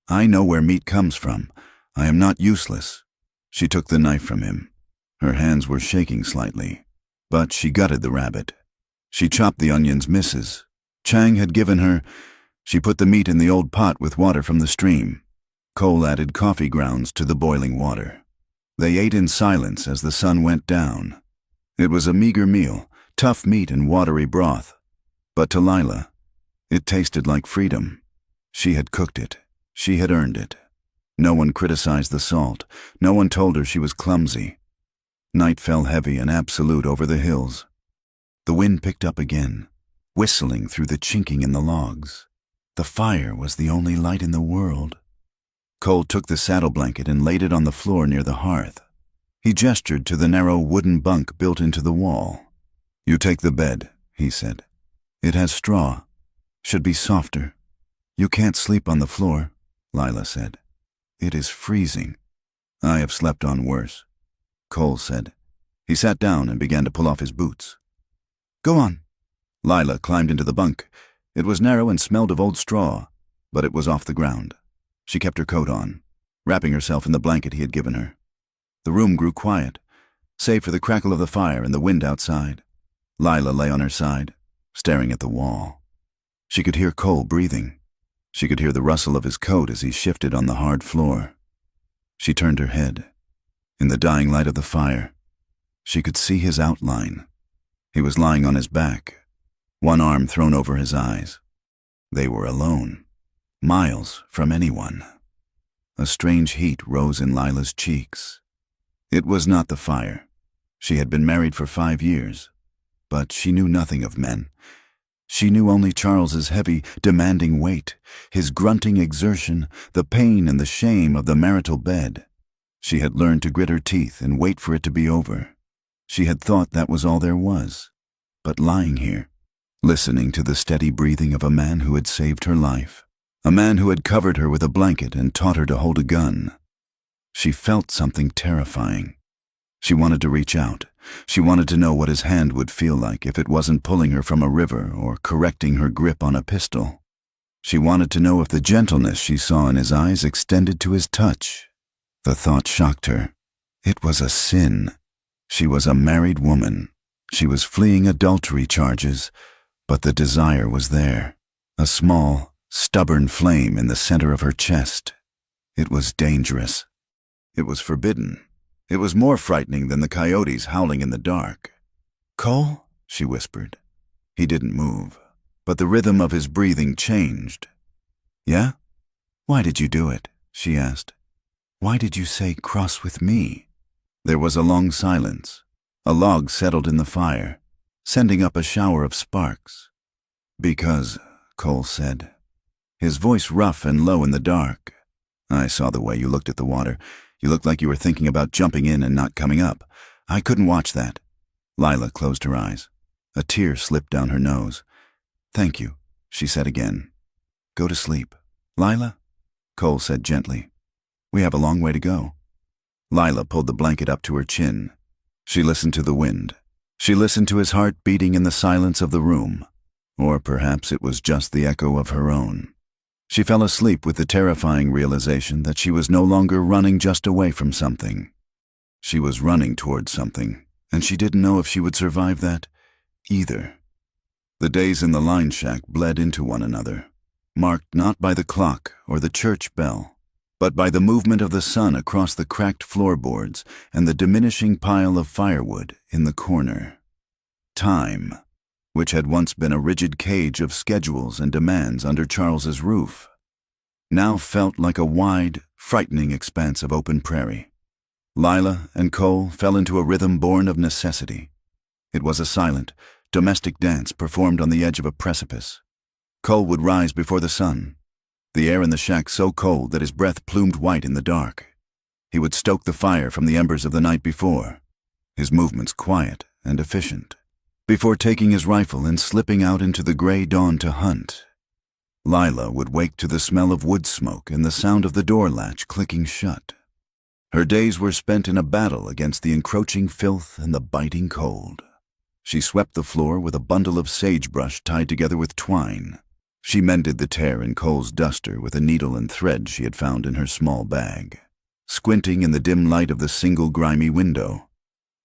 I know where meat comes from. I am not useless. She took the knife from him. Her hands were shaking slightly, but she gutted the rabbit. She chopped the onions misses. Chang had given her. She put the meat in the old pot with water from the stream. Cole added coffee grounds to the boiling water. They ate in silence as the sun went down. It was a meager meal, tough meat and watery broth. But to Lila, it tasted like freedom. She had cooked it. She had earned it. No one criticized the salt. No one told her she was clumsy. Night fell heavy and absolute over the hills. The wind picked up again, whistling through the chinking in the logs. The fire was the only light in the world. Cole took the saddle blanket and laid it on the floor near the hearth. He gestured to the narrow wooden bunk built into the wall. You take the bed, he said. It has straw. Should be softer. You can't sleep on the floor, Lila said. It is freezing. I have slept on worse, Cole said. He sat down and began to pull off his boots. Go on. Lila climbed into the bunk. It was narrow and smelled of old straw, but it was off the ground. She kept her coat on, wrapping herself in the blanket he had given her. The room grew quiet, save for the crackle of the fire and the wind outside. Lila lay on her side, staring at the wall. She could hear Cole breathing. She could hear the rustle of his coat as he shifted on the hard floor. She turned her head. In the dying light of the fire, she could see his outline. He was lying on his back, one arm thrown over his eyes. They were alone, miles from anyone. A strange heat rose in Lila's cheeks. It was not the fire. She had been married for 5 years, but she knew nothing of men. She knew only Charles's heavy, demanding weight, his grunting exertion, the pain and the shame of the marital bed. She had learned to grit her teeth and wait for it to be over. She had thought that was all there was. But lying here, listening to the steady breathing of a man who had saved her life, a man who had covered her with a blanket and taught her to hold a gun, she felt something terrifying. She wanted to reach out. She wanted to know what his hand would feel like if it wasn't pulling her from a river or correcting her grip on a pistol. She wanted to know if the gentleness she saw in his eyes extended to his touch. The thought shocked her. It was a sin. She was a married woman. She was fleeing adultery charges, but the desire was there, a small, stubborn flame in the center of her chest. It was dangerous. It was forbidden. It was more frightening than the coyotes howling in the dark. Cole, she whispered. He didn't move, but the rhythm of his breathing changed. Yeah? Why did you do it? She asked. Why did you say cross with me? There was a long silence. A log settled in the fire, sending up a shower of sparks. Because, Cole said, his voice rough and low in the dark. "I saw the way you looked at the water. You looked like you were thinking about jumping in and not coming up. I couldn't watch that." Lila closed her eyes. A tear slipped down her nose. "Thank you," she said again. "Go to sleep." "Lila?" Cole said gently. "We have a long way to go." Lila pulled the blanket up to her chin. She listened to the wind. She listened to his heart beating in the silence of the room. Or perhaps it was just the echo of her own. She fell asleep with the terrifying realization that she was no longer running just away from something. She was running towards something, and she didn't know if she would survive that either. The days in the line shack bled into one another, marked not by the clock or the church bell, but by the movement of the sun across the cracked floorboards and the diminishing pile of firewood in the corner. Time, which had once been a rigid cage of schedules and demands under Charles's roof, now felt like a wide, frightening expanse of open prairie. Lila and Cole fell into a rhythm born of necessity. It was a silent, domestic dance performed on the edge of a precipice. Cole would rise before the sun, the air in the shack so cold that his breath plumed white in the dark. He would stoke the fire from the embers of the night before, his movements quiet and efficient, before taking his rifle and slipping out into the gray dawn to hunt. Lila would wake to the smell of wood smoke and the sound of the door latch clicking shut. Her days were spent in a battle against the encroaching filth and the biting cold. She swept the floor with a bundle of sagebrush tied together with twine. She mended the tear in Cole's duster with a needle and thread she had found in her small bag. Squinting in the dim light of the single grimy window,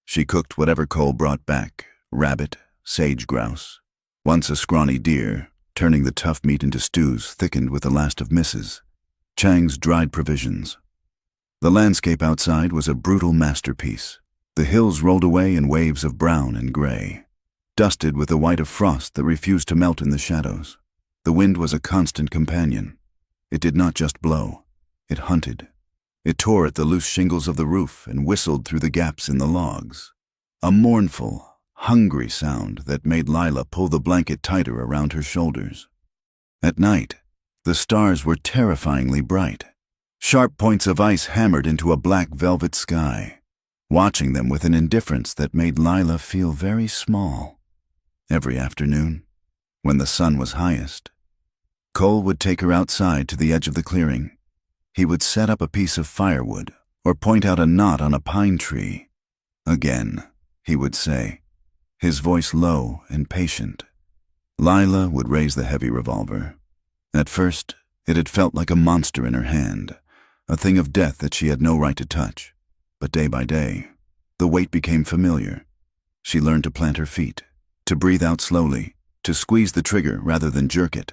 she cooked whatever Cole brought back: rabbit, sage grouse, once a scrawny deer, turning the tough meat into stews thickened with the last of Mrs. Chang's dried provisions. The landscape outside was a brutal masterpiece. The hills rolled away in waves of brown and gray, dusted with the white of frost that refused to melt in the shadows. The wind was a constant companion. It did not just blow, it hunted. It tore at the loose shingles of the roof and whistled through the gaps in the logs. A mournful, hungry sound that made Lila pull the blanket tighter around her shoulders. At night, the stars were terrifyingly bright. Sharp points of ice hammered into a black velvet sky, watching them with an indifference that made Lila feel very small. Every afternoon, when the sun was highest, Cole would take her outside to the edge of the clearing. He would set up a piece of firewood or point out a knot on a pine tree. "Again," he would say, his voice low and patient. Lila would raise the heavy revolver. At first, it had felt like a monster in her hand, a thing of death that she had no right to touch. But day by day, the weight became familiar. She learned to plant her feet, to breathe out slowly, to squeeze the trigger rather than jerk it.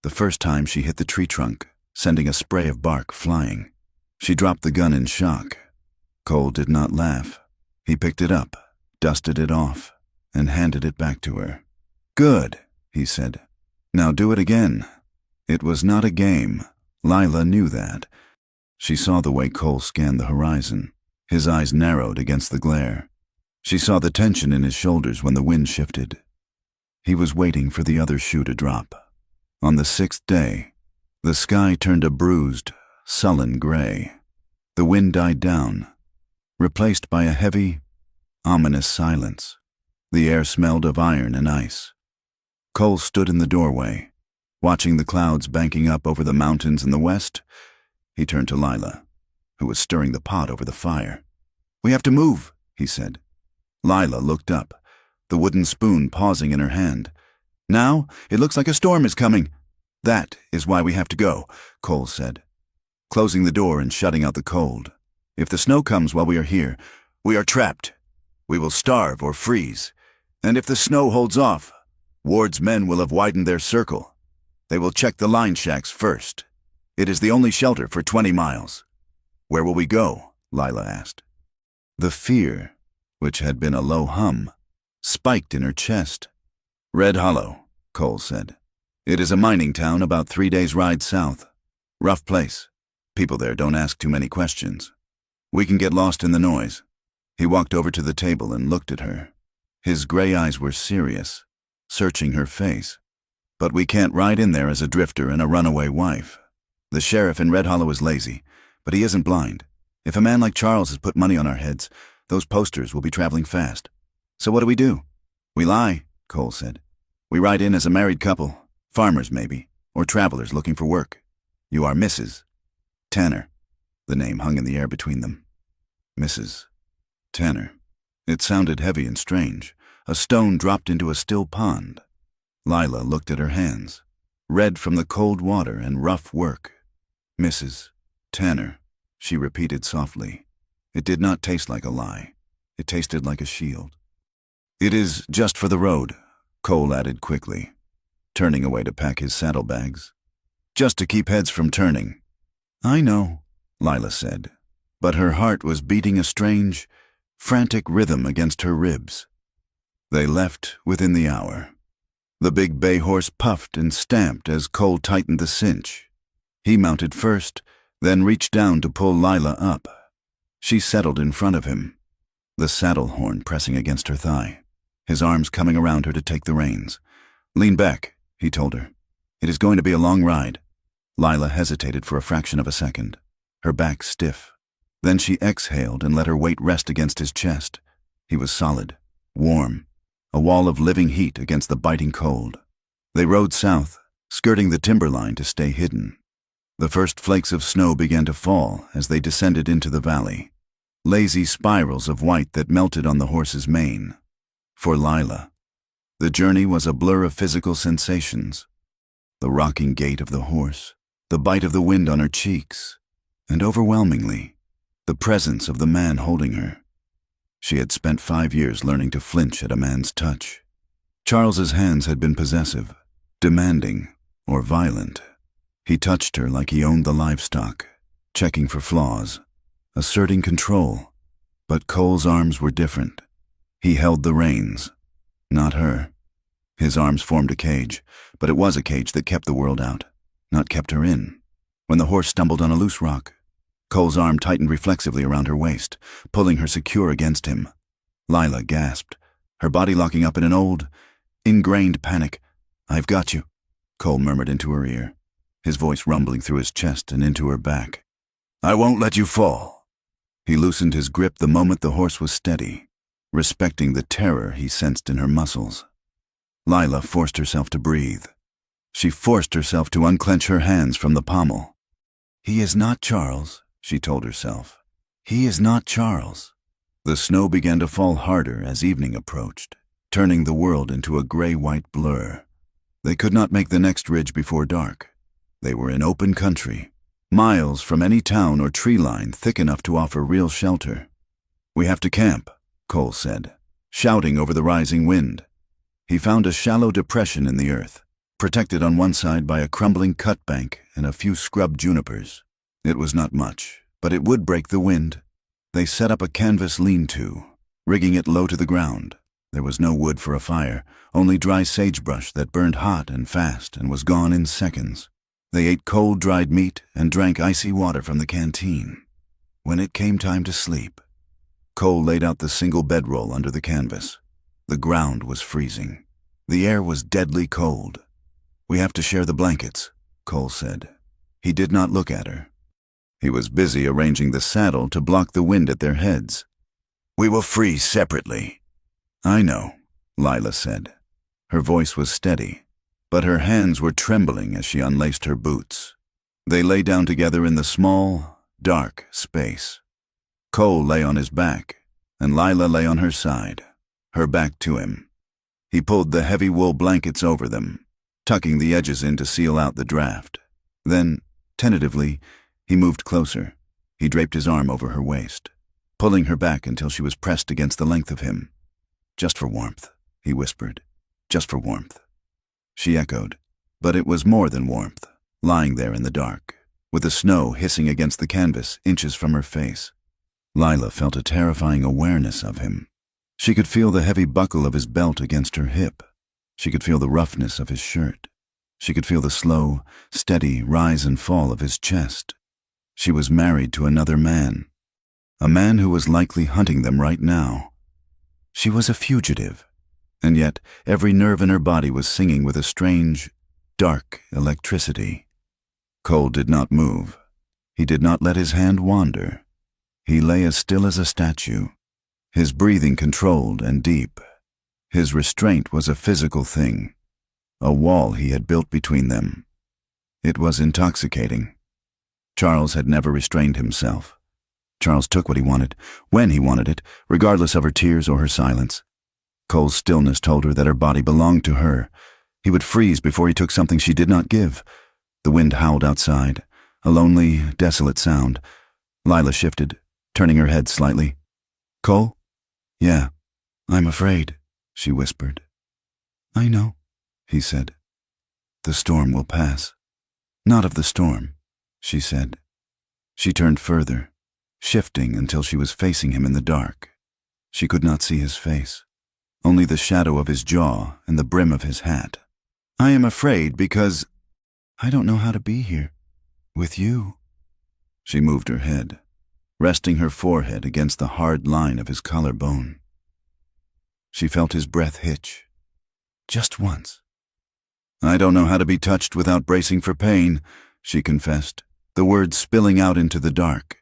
The first time she hit the tree trunk, sending a spray of bark flying. She dropped the gun in shock. Cole did not laugh. He picked it up, dusted it off, and handed it back to her. "Good," he said. "Now do it again." It was not a game. Lila knew that. She saw the way Cole scanned the horizon. His eyes narrowed against the glare. She saw the tension in his shoulders when the wind shifted. He was waiting for the other shoe to drop. On the 6th day, the sky turned a bruised, sullen gray. The wind died down, replaced by a heavy, ominous silence. The air smelled of iron and ice. Cole stood in the doorway, watching the clouds banking up over the mountains in the west. He turned to Lila, who was stirring the pot over the fire. "We have to move," he said. Lila looked up, the wooden spoon pausing in her hand. "Now, it looks like a storm is coming." "That is why we have to go," Cole said, closing the door and shutting out the cold. "If the snow comes while we are here, we are trapped. We will starve or freeze. And if the snow holds off, Ward's men will have widened their circle. They will check the line shacks first. It is the only shelter for 20 miles. "Where will we go?" Lila asked. The fear, which had been a low hum, spiked in her chest. "Red Hollow," Cole said. "It is a mining town about 3 days' ride south. Rough place. People there don't ask too many questions. We can get lost in the noise." He walked over to the table and looked at her. His gray eyes were serious, searching her face. But we can't ride in there as a drifter and a runaway wife. The sheriff in Red Hollow is lazy, but he isn't blind. If a man like Charles has put money on our heads, those posters will be traveling fast. So what do? We lie, Cole said. We ride in as a married couple, farmers maybe, or travelers looking for work. You are Mrs. Tanner. The name hung in the air between them. Mrs. Tanner. It sounded heavy and strange. A stone dropped into a still pond. Lila looked at her hands, red from the cold water and rough work. Mrs. Tanner, she repeated softly. It did not taste like a lie. It tasted like a shield. It is just for the road, Cole added quickly, turning away to pack his saddlebags. Just to keep heads from turning. I know, Lila said, but her heart was beating a strange, frantic rhythm against her ribs. They left within the hour. The big bay horse puffed and stamped as Cole tightened the cinch. He mounted first, then reached down to pull Lila up. She settled in front of him, the saddle horn pressing against her thigh, his arms coming around her to take the reins. Lean back, he told her. It is going to be a long ride. Lila hesitated for a fraction of a second, her back stiff. Then she exhaled and let her weight rest against his chest. He was solid, warm, a wall of living heat against the biting cold. They rode south, skirting the timberline to stay hidden. The first flakes of snow began to fall as they descended into the valley, lazy spirals of white that melted on the horse's mane. For Lila, the journey was a blur of physical sensations. The rocking gait of the horse, the bite of the wind on her cheeks, and overwhelmingly, the presence of the man holding her. She had spent 5 years learning to flinch at a man's touch. Charles's hands had been possessive, demanding, or violent. He touched her like he owned the livestock, checking for flaws, asserting control. But Cole's arms were different. He held the reins, not her. His arms formed a cage, but it was a cage that kept the world out, not kept her in. When the horse stumbled on a loose rock, Cole's arm tightened reflexively around her waist, pulling her secure against him. Lila gasped, her body locking up in an old, ingrained panic. I've got you, Cole murmured into her ear, his voice rumbling through his chest and into her back. I won't let you fall. He loosened his grip the moment the horse was steady, respecting the terror he sensed in her muscles. Lila forced herself to breathe. She forced herself to unclench her hands from the pommel. He is not Charles, she told herself. He is not Charles. The snow began to fall harder as evening approached, turning the world into a gray-white blur. They could not make the next ridge before dark. They were in open country, miles from any town or tree line thick enough to offer real shelter. We have to camp, Cole said, shouting over the rising wind. He found a shallow depression in the earth, protected on one side by a crumbling cut bank and a few scrub junipers. It was not much, but it would break the wind. They set up a canvas lean-to, rigging it low to the ground. There was no wood for a fire, only dry sagebrush that burned hot and fast and was gone in seconds. They ate cold, dried meat and drank icy water from the canteen. When it came time to sleep, Cole laid out the single bedroll under the canvas. The ground was freezing. The air was deadly cold. We have to share the blankets, Cole said. He did not look at her. He was busy arranging the saddle to block the wind at their heads. We will freeze separately. I know, Lila said. Her voice was steady, but her hands were trembling as she unlaced her boots. They lay down together in the small, dark space. Cole lay on his back, and Lila lay on her side, her back to him. He pulled the heavy wool blankets over them, tucking the edges in to seal out the draft. Then, tentatively, he moved closer. He draped his arm over her waist, pulling her back until she was pressed against the length of him. Just for warmth, he whispered. Just for warmth. She echoed, but it was more than warmth, lying there in the dark, with the snow hissing against the canvas inches from her face. Lila felt a terrifying awareness of him. She could feel the heavy buckle of his belt against her hip. She could feel the roughness of his shirt. She could feel the slow, steady rise and fall of his chest. She was married to another man, a man who was likely hunting them right now. She was a fugitive, and yet every nerve in her body was singing with a strange, dark electricity. Cole did not move. He did not let his hand wander. He lay as still as a statue, his breathing controlled and deep. His restraint was a physical thing, a wall he had built between them. It was intoxicating. Charles had never restrained himself. Charles took what he wanted, when he wanted it, regardless of her tears or her silence. Cole's stillness told her that her body belonged to her. He would freeze before he took something she did not give. The wind howled outside, a lonely, desolate sound. Lila shifted, turning her head slightly. "Cole?" "Yeah, I'm afraid," she whispered. "I know," he said. "The storm will pass." "Not of the storm," she said. She turned further, shifting until she was facing him in the dark. She could not see his face, only the shadow of his jaw and the brim of his hat. "I am afraid because I don't know how to be here, with you." She moved her head, resting her forehead against the hard line of his collarbone. She felt his breath hitch. "Just once." "I don't know how to be touched without bracing for pain," she confessed, the words spilling out into the dark.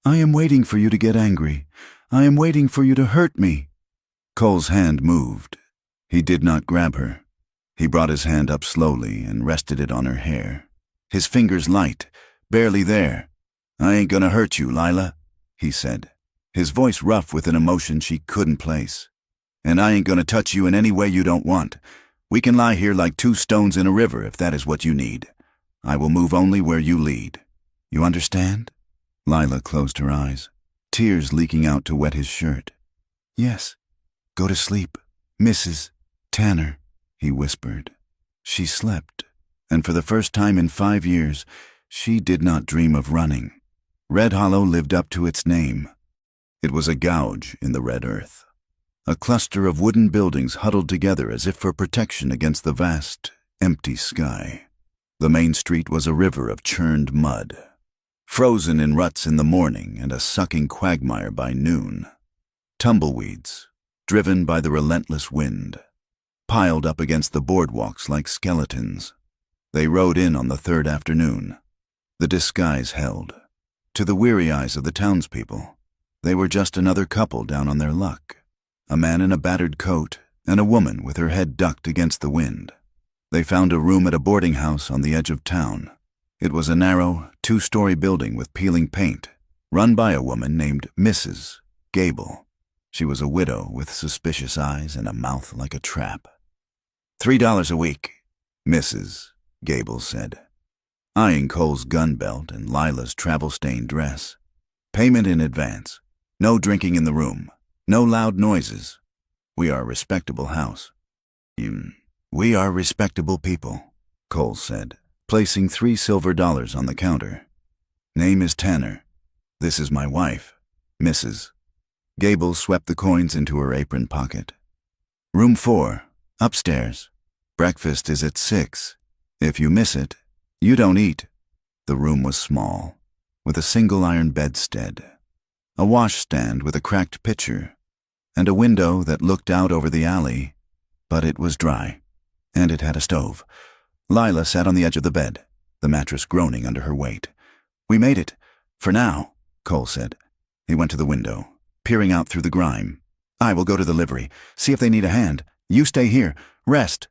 "I am waiting for you to get angry. I am waiting for you to hurt me." Cole's hand moved. He did not grab her. He brought his hand up slowly and rested it on her hair. His fingers light, barely there. "I ain't gonna hurt you, Lila," he said, his voice rough with an emotion she couldn't place. "And I ain't gonna touch you in any way you don't want. We can lie here like two stones in a river if that is what you need. I will move only where you lead. You understand?" Lila closed her eyes, tears leaking out to wet his shirt. "Yes. Go to sleep, Mrs. Tanner," he whispered. She slept, and for the first time in 5 years, she did not dream of running. Red Hollow lived up to its name. It was a gouge in the red earth, a cluster of wooden buildings huddled together as if for protection against the vast, empty sky. The main street was a river of churned mud, frozen in ruts in the morning and a sucking quagmire by noon. Tumbleweeds, driven by the relentless wind, piled up against the boardwalks like skeletons. They rode in on the third afternoon. The disguise held. To the weary eyes of the townspeople, they were just another couple down on their luck, a man in a battered coat and a woman with her head ducked against the wind. They found a room at a boarding house on the edge of town. It was a narrow, 2-story building with peeling paint, run by a woman named Mrs. Gable. She was a widow with suspicious eyes and a mouth like a trap. $3 a week, Mrs. Gable said, eyeing Cole's gun belt and Lila's travel-stained dress. "Payment in advance. No drinking in the room. No loud noises. We are a respectable house." "We are respectable people," Cole said, placing $3 silver on the counter. "Name is Tanner. This is my wife, Mrs." Gable swept the coins into her apron pocket. "Room 4, upstairs. Breakfast is at 6. If you miss it, you don't eat." The room was small, with a single iron bedstead, a washstand with a cracked pitcher, and a window that looked out over the alley, but it was dry, and it had a stove. Lila sat on the edge of the bed, the mattress groaning under her weight. "We made it, for now," Cole said. He went to the window, peering out through the grime. "I will go to the livery, see if they need a hand. You stay here, rest."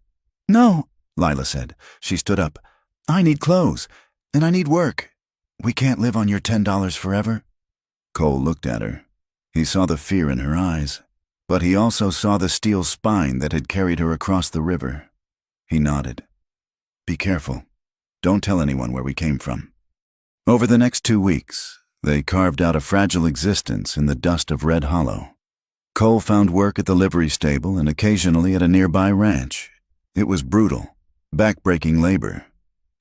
"No," Lila said. She stood up. "I need clothes, and I need work. We can't live on your $10 forever." Cole looked at her. He saw the fear in her eyes, but he also saw the steel spine that had carried her across the river. He nodded. "Be careful. Don't tell anyone where we came from." Over the next 2 weeks, they carved out a fragile existence in the dust of Red Hollow. Cole found work at the livery stable and occasionally at a nearby ranch. It was brutal, back-breaking labor.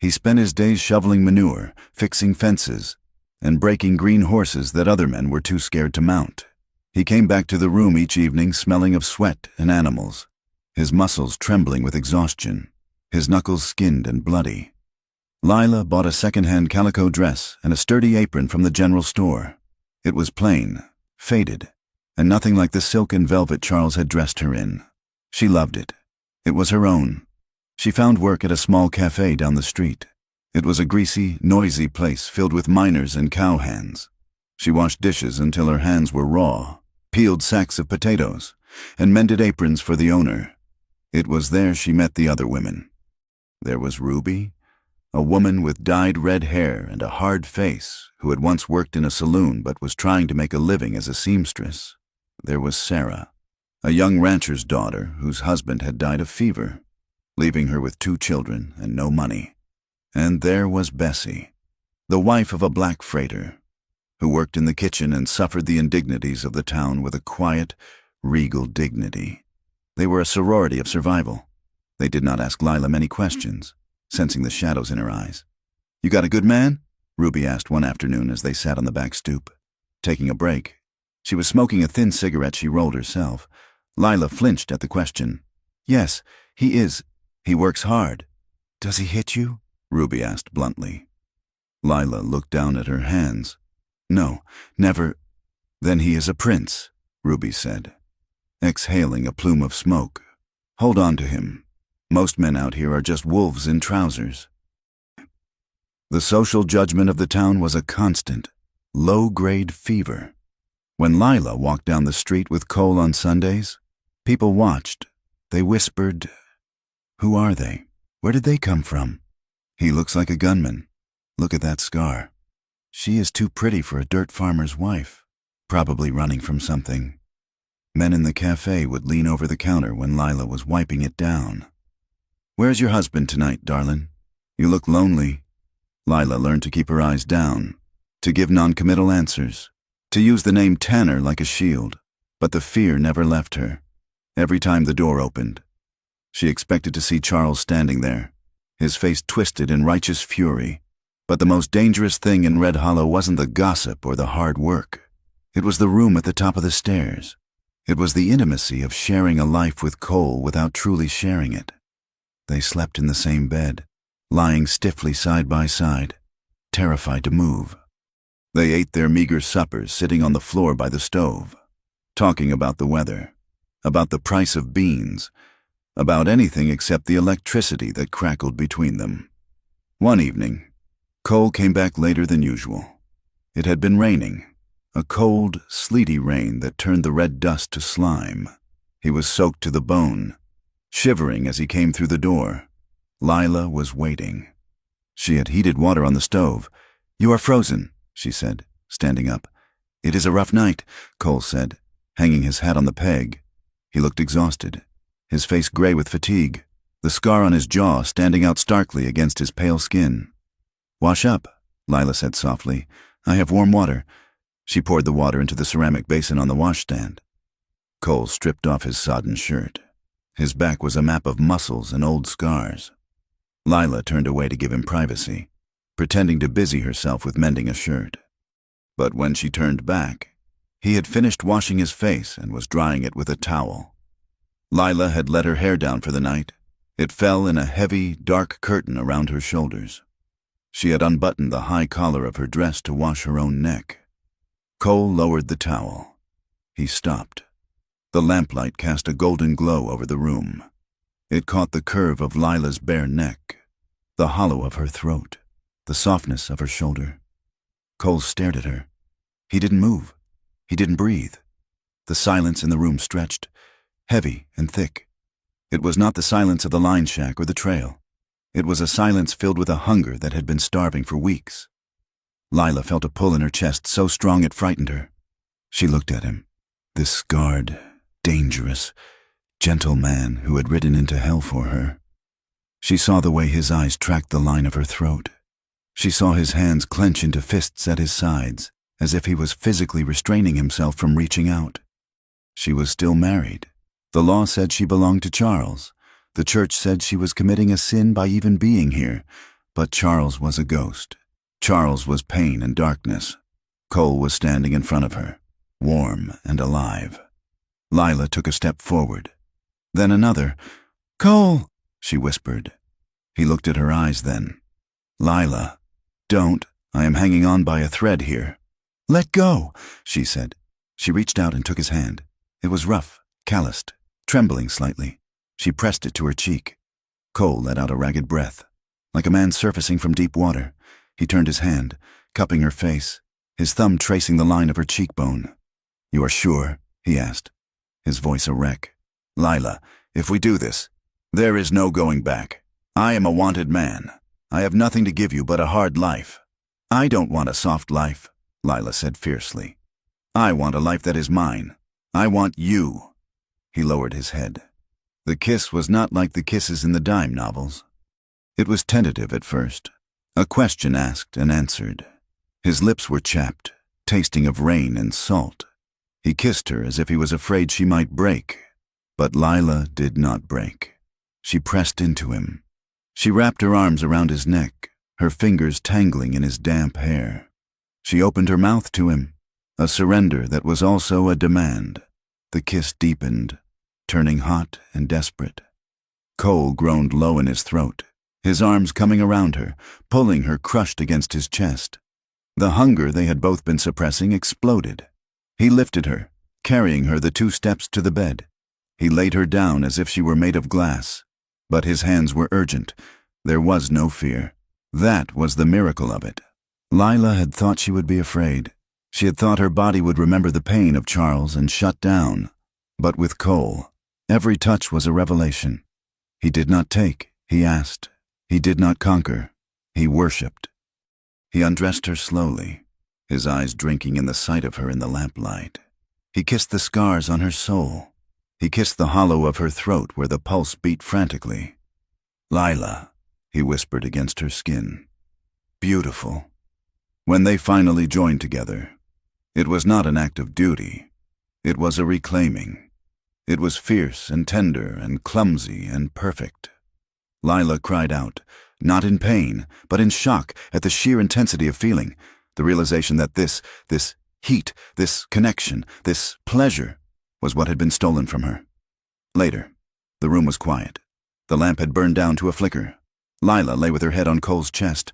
He spent his days shoveling manure, fixing fences, and breaking green horses that other men were too scared to mount. He came back to the room each evening smelling of sweat and animals, his muscles trembling with exhaustion, his knuckles skinned and bloody. Lila bought a second-hand calico dress and a sturdy apron from the general store. It was plain, faded, and nothing like the silk and velvet Charles had dressed her in. She loved it. It was her own. She found work at a small cafe down the street. It was a greasy, noisy place filled with miners and cowhands. She washed dishes until her hands were raw, peeled sacks of potatoes, and mended aprons for the owner. It was there she met the other women. There was Ruby, a woman with dyed red hair and a hard face who had once worked in a saloon but was trying to make a living as a seamstress. There was Sarah, a young rancher's daughter whose husband had died of fever, leaving her with 2 children and no money. And there was Bessie, the wife of a black freighter, who worked in the kitchen and suffered the indignities of the town with a quiet, regal dignity. They were a sorority of survival. They did not ask Lila many questions, sensing the shadows in her eyes. "You got a good man?" Ruby asked one afternoon as they sat on the back stoop, taking a break. She was smoking a thin cigarette she rolled herself. Lila flinched at the question. "Yes, he is. He works hard." "Does he hit you?" Ruby asked bluntly. Lila looked down at her hands. "No, never." "Then he is a prince," Ruby said, exhaling a plume of smoke. "Hold on to him. Most men out here are just wolves in trousers." The social judgment of the town was a constant, low-grade fever. When Lila walked down the street with Cole on Sundays, people watched. They whispered, "Who are they? Where did they come from? He looks like a gunman. Look at that scar. She is too pretty for a dirt farmer's wife, probably running from something." Men in the cafe would lean over the counter when Lila was wiping it down. "Where's your husband tonight, darling? You look lonely." Lila learned to keep her eyes down, to give non-committal answers, to use the name Tanner like a shield, but the fear never left her. Every time the door opened, she expected to see Charles standing there, his face twisted in righteous fury. But the most dangerous thing in Red Hollow wasn't the gossip or the hard work. It was the room at the top of the stairs. It was the intimacy of sharing a life with Cole without truly sharing it. They slept in the same bed, lying stiffly side by side, terrified to move. They ate their meager suppers sitting on the floor by the stove, talking about the weather, about the price of beans, about anything except the electricity that crackled between them. One evening, Cole came back later than usual. It had been raining, a cold, sleety rain that turned the red dust to slime. He was soaked to the bone, shivering as he came through the door. Lila was waiting. She had heated water on the stove. "You are frozen," she said, standing up. "It is a rough night," Cole said, hanging his hat on the peg. He looked exhausted, his face gray with fatigue, the scar on his jaw standing out starkly against his pale skin. "Wash up," Lila said softly. "I have warm water." She poured the water into the ceramic basin on the washstand. Cole stripped off his sodden shirt. His back was a map of muscles and old scars. Lila turned away to give him privacy, pretending to busy herself with mending a shirt. But when she turned back, he had finished washing his face and was drying it with a towel. Lila had let her hair down for the night. It fell in a heavy, dark curtain around her shoulders. She had unbuttoned the high collar of her dress to wash her own neck. Cole lowered the towel. He stopped. The lamplight cast a golden glow over the room. It caught the curve of Lila's bare neck, the hollow of her throat, the softness of her shoulder. Cole stared at her. He didn't move. He didn't breathe. The silence in the room stretched, heavy and thick. It was not the silence of the line shack or the trail. It was a silence filled with a hunger that had been starving for weeks. Lila felt a pull in her chest so strong it frightened her. She looked at him, this scarred, dangerous, gentle man who had ridden into hell for her. She saw the way his eyes tracked the line of her throat. She saw his hands clench into fists at his sides, as if he was physically restraining himself from reaching out. She was still married. The law said she belonged to Charles. The church said she was committing a sin by even being here, but Charles was a ghost. Charles was pain and darkness. Cole was standing in front of her, warm and alive. Lila took a step forward. Then another. "Cole," she whispered. He looked at her eyes then. "Lila, don't. I am hanging on by a thread here." "Let go," she said. She reached out and took his hand. It was rough, calloused, trembling slightly. She pressed it to her cheek. Cole let out a ragged breath. Like a man surfacing from deep water, he turned his hand, cupping her face, his thumb tracing the line of her cheekbone. "You are sure?" he asked, his voice a wreck. "Lila, if we do this, there is no going back. I am a wanted man. I have nothing to give you but a hard life." "I don't want a soft life," Lila said fiercely. "I want a life that is mine. I want you." He lowered his head. The kiss was not like the kisses in the dime novels. It was tentative at first, a question asked and answered. His lips were chapped, tasting of rain and salt. He kissed her as if he was afraid she might break. But Lila did not break. She pressed into him. She wrapped her arms around his neck, her fingers tangling in his damp hair. She opened her mouth to him, a surrender that was also a demand. The kiss deepened, turning hot and desperate. Cole groaned low in his throat, his arms coming around her, pulling her crushed against his chest. The hunger they had both been suppressing exploded. He lifted her, carrying her the 2 steps to the bed. He laid her down as if she were made of glass. But his hands were urgent. There was no fear. That was the miracle of it. Lila had thought she would be afraid. She had thought her body would remember the pain of Charles and shut down. But with Cole, every touch was a revelation. He did not take, he asked. He did not conquer, he worshipped. He undressed her slowly, his eyes drinking in the sight of her in the lamplight. He kissed the scars on her soul. He kissed the hollow of her throat where the pulse beat frantically. "Lila," he whispered against her skin. "Beautiful." When they finally joined together, it was not an act of duty. It was a reclaiming. It was fierce and tender and clumsy and perfect. Lila cried out, not in pain, but in shock at the sheer intensity of feeling, the realization that this heat, this connection, this pleasure was what had been stolen from her. Later, the room was quiet. The lamp had burned down to a flicker. Lila lay with her head on Cole's chest,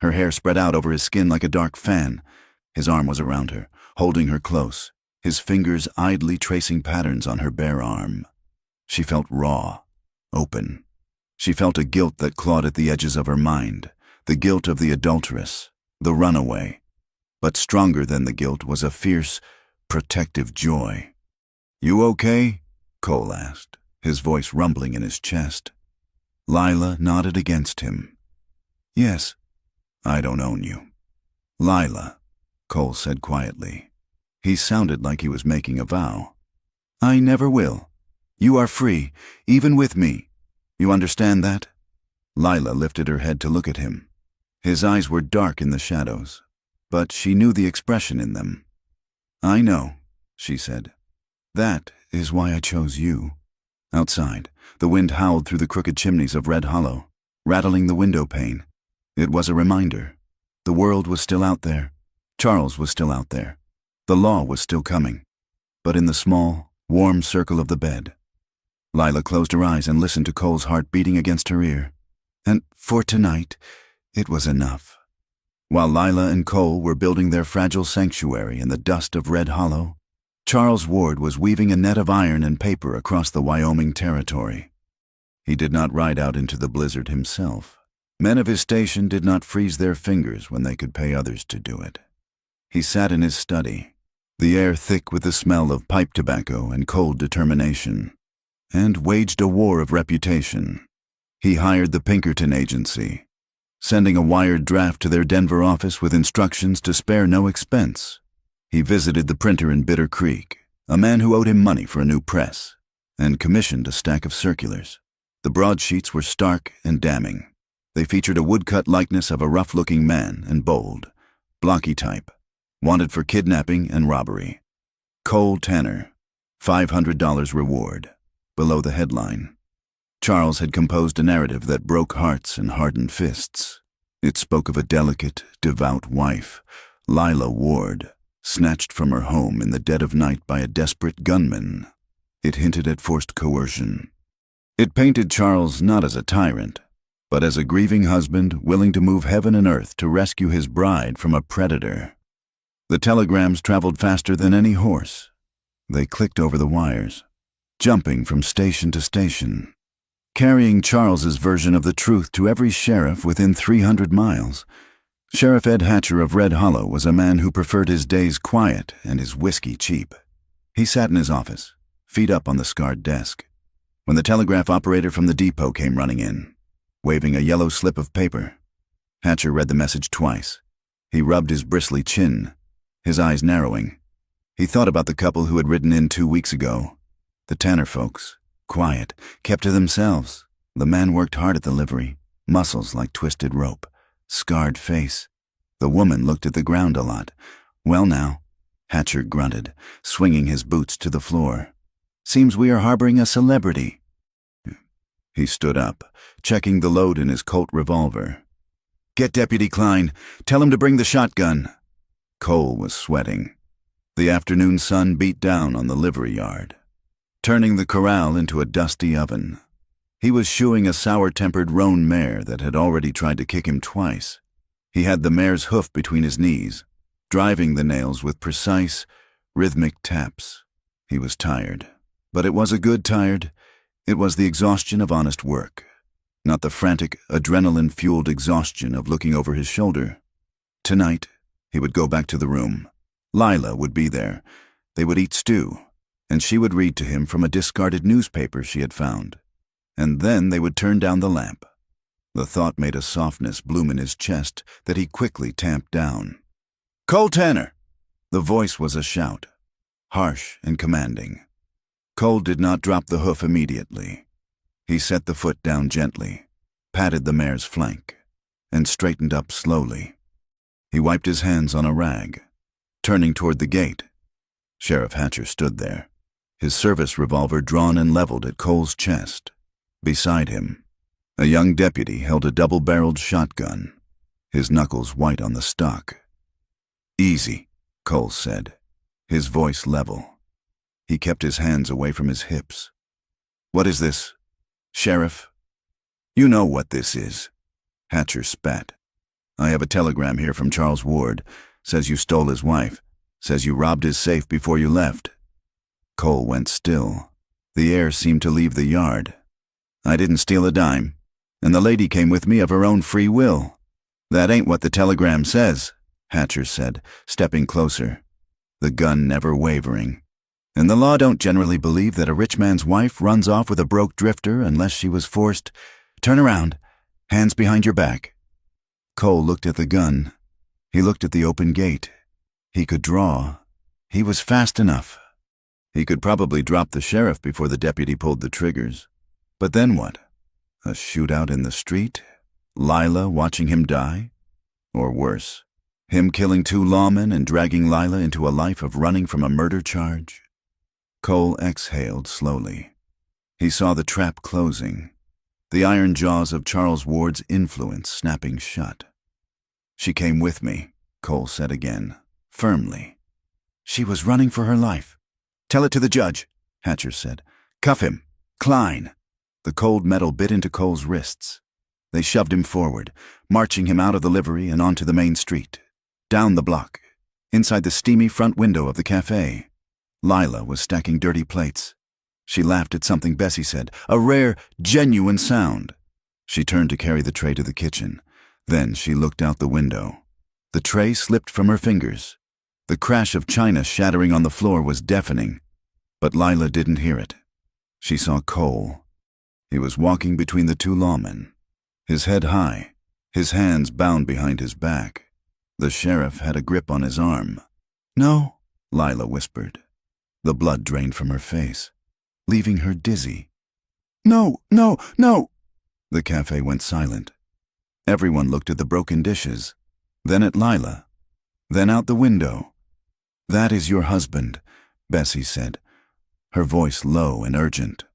her hair spread out over his skin like a dark fan. His arm was around her, holding her close, his fingers idly tracing patterns on her bare arm. She felt raw, open. She felt a guilt that clawed at the edges of her mind, the guilt of the adulteress, the runaway. But stronger than the guilt was a fierce, protective joy. "You okay?" Cole asked, his voice rumbling in his chest. Lila nodded against him. "Yes." "I don't own you." "Lila," Cole said quietly. He sounded like he was making a vow. "I never will. You are free, even with me. You understand that?" Lila lifted her head to look at him. His eyes were dark in the shadows, but she knew the expression in them. "I know," she said. "That is why I chose you." Outside, the wind howled through the crooked chimneys of Red Hollow, rattling the window pane. It was a reminder. The world was still out there. Charles was still out there. The law was still coming. But in the small, warm circle of the bed, Lila closed her eyes and listened to Cole's heart beating against her ear. And for tonight, it was enough. While Lila and Cole were building their fragile sanctuary in the dust of Red Hollow, Charles Ward was weaving a net of iron and paper across the Wyoming territory. He did not ride out into the blizzard himself. Men of his station did not freeze their fingers when they could pay others to do it. He sat in his study, the air thick with the smell of pipe tobacco and cold determination, and waged a war of reputation. He hired the Pinkerton Agency, sending a wired draft to their Denver office with instructions to spare no expense. He visited the printer in Bitter Creek, a man who owed him money for a new press, and commissioned a stack of circulars. The broadsheets were stark and damning. They featured a woodcut likeness of a rough-looking man and bold, blocky type, wanted for kidnapping and robbery. Cole Tanner, $500 reward, below the headline. Charles had composed a narrative that broke hearts and hardened fists. It spoke of a delicate, devout wife, Lila Ward, snatched from her home in the dead of night by a desperate gunman. It hinted at forced coercion. It painted Charles not as a tyrant, but as a grieving husband willing to move heaven and earth to rescue his bride from a predator. The telegrams traveled faster than any horse. They clicked over the wires, jumping from station to station. carrying Charles's version of the truth to every sheriff within 300 miles. Sheriff Ed Hatcher of Red Hollow was a man who preferred his days quiet and his whiskey cheap. He sat in his office, feet up on the scarred desk, when the telegraph operator from the depot came running in, waving a yellow slip of paper. Hatcher read the message twice. He rubbed his bristly chin, his eyes narrowing. He thought about the couple who had ridden in 2 weeks ago. The Tanner folks, quiet, kept to themselves. The man worked hard at the livery, muscles like twisted rope, scarred face. The woman looked at the ground a lot. Well now, Hatcher grunted, swinging his boots to the floor. Seems we are harboring a celebrity. He stood up, checking the load in his Colt revolver. Get Deputy Klein. Tell him to bring the shotgun. Cole was sweating. The afternoon sun beat down on the livery yard, turning the corral into a dusty oven. He was shoeing a sour-tempered roan mare that had already tried to kick him twice. He had the mare's hoof between his knees, driving the nails with precise, rhythmic taps. He was tired. But it was a good tired. It was the exhaustion of honest work, not the frantic, adrenaline-fueled exhaustion of looking over his shoulder. Tonight, he would go back to the room. Lila would be there. They would eat stew, and she would read to him from a discarded newspaper she had found. And then they would turn down the lamp. The thought made a softness bloom in his chest that he quickly tamped down. Cole Tanner! The voice was a shout, harsh and commanding. Cole did not drop the hoof immediately. He set the foot down gently, patted the mare's flank, and straightened up slowly. He wiped his hands on a rag, turning toward the gate. Sheriff Hatcher stood there, his service revolver drawn and leveled at Cole's chest. Beside him, a young deputy held a double-barreled shotgun, his knuckles white on the stock. Easy, Cole said, his voice level. He kept his hands away from his hips. What is this, Sheriff? You know what this is. Hatcher spat. I have a telegram here from Charles Ward. Says you stole his wife. Says you robbed his safe before you left. Cole went still. The air seemed to leave the yard. I didn't steal a dime, and the lady came with me of her own free will. That ain't what the telegram says, Hatcher said, stepping closer, the gun never wavering. And the law don't generally believe that a rich man's wife runs off with a broke drifter unless she was forced. Turn around, hands behind your back. Cole looked at the gun. He looked at the open gate. He could draw. He was fast enough. He could probably drop the sheriff before the deputy pulled the triggers. But then what? A shootout in the street? Lila watching him die? Or worse, him killing 2 lawmen and dragging Lila into a life of running from a murder charge? Cole exhaled slowly. He saw the trap closing, the iron jaws of Charles Ward's influence snapping shut. She came with me, Cole said again, firmly. She was running for her life. Tell it to the judge, Hatcher said. Cuff him. Klein. The cold metal bit into Cole's wrists. They shoved him forward, marching him out of the livery and onto the main street, down the block, inside the steamy front window of the cafe. Lila was stacking dirty plates. She laughed at something Bessie said, a rare, genuine sound. She turned to carry the tray to the kitchen. Then she looked out the window. The tray slipped from her fingers. The crash of china shattering on the floor was deafening, but Lila didn't hear it. She saw Cole. He was walking between the 2 lawmen, his head high, his hands bound behind his back. The sheriff had a grip on his arm. No, Lila whispered. The blood drained from her face, leaving her dizzy. No, no, no! The cafe went silent. Everyone looked at the broken dishes, then at Lila, then out the window. That is your husband, Bessie said, her voice low and urgent.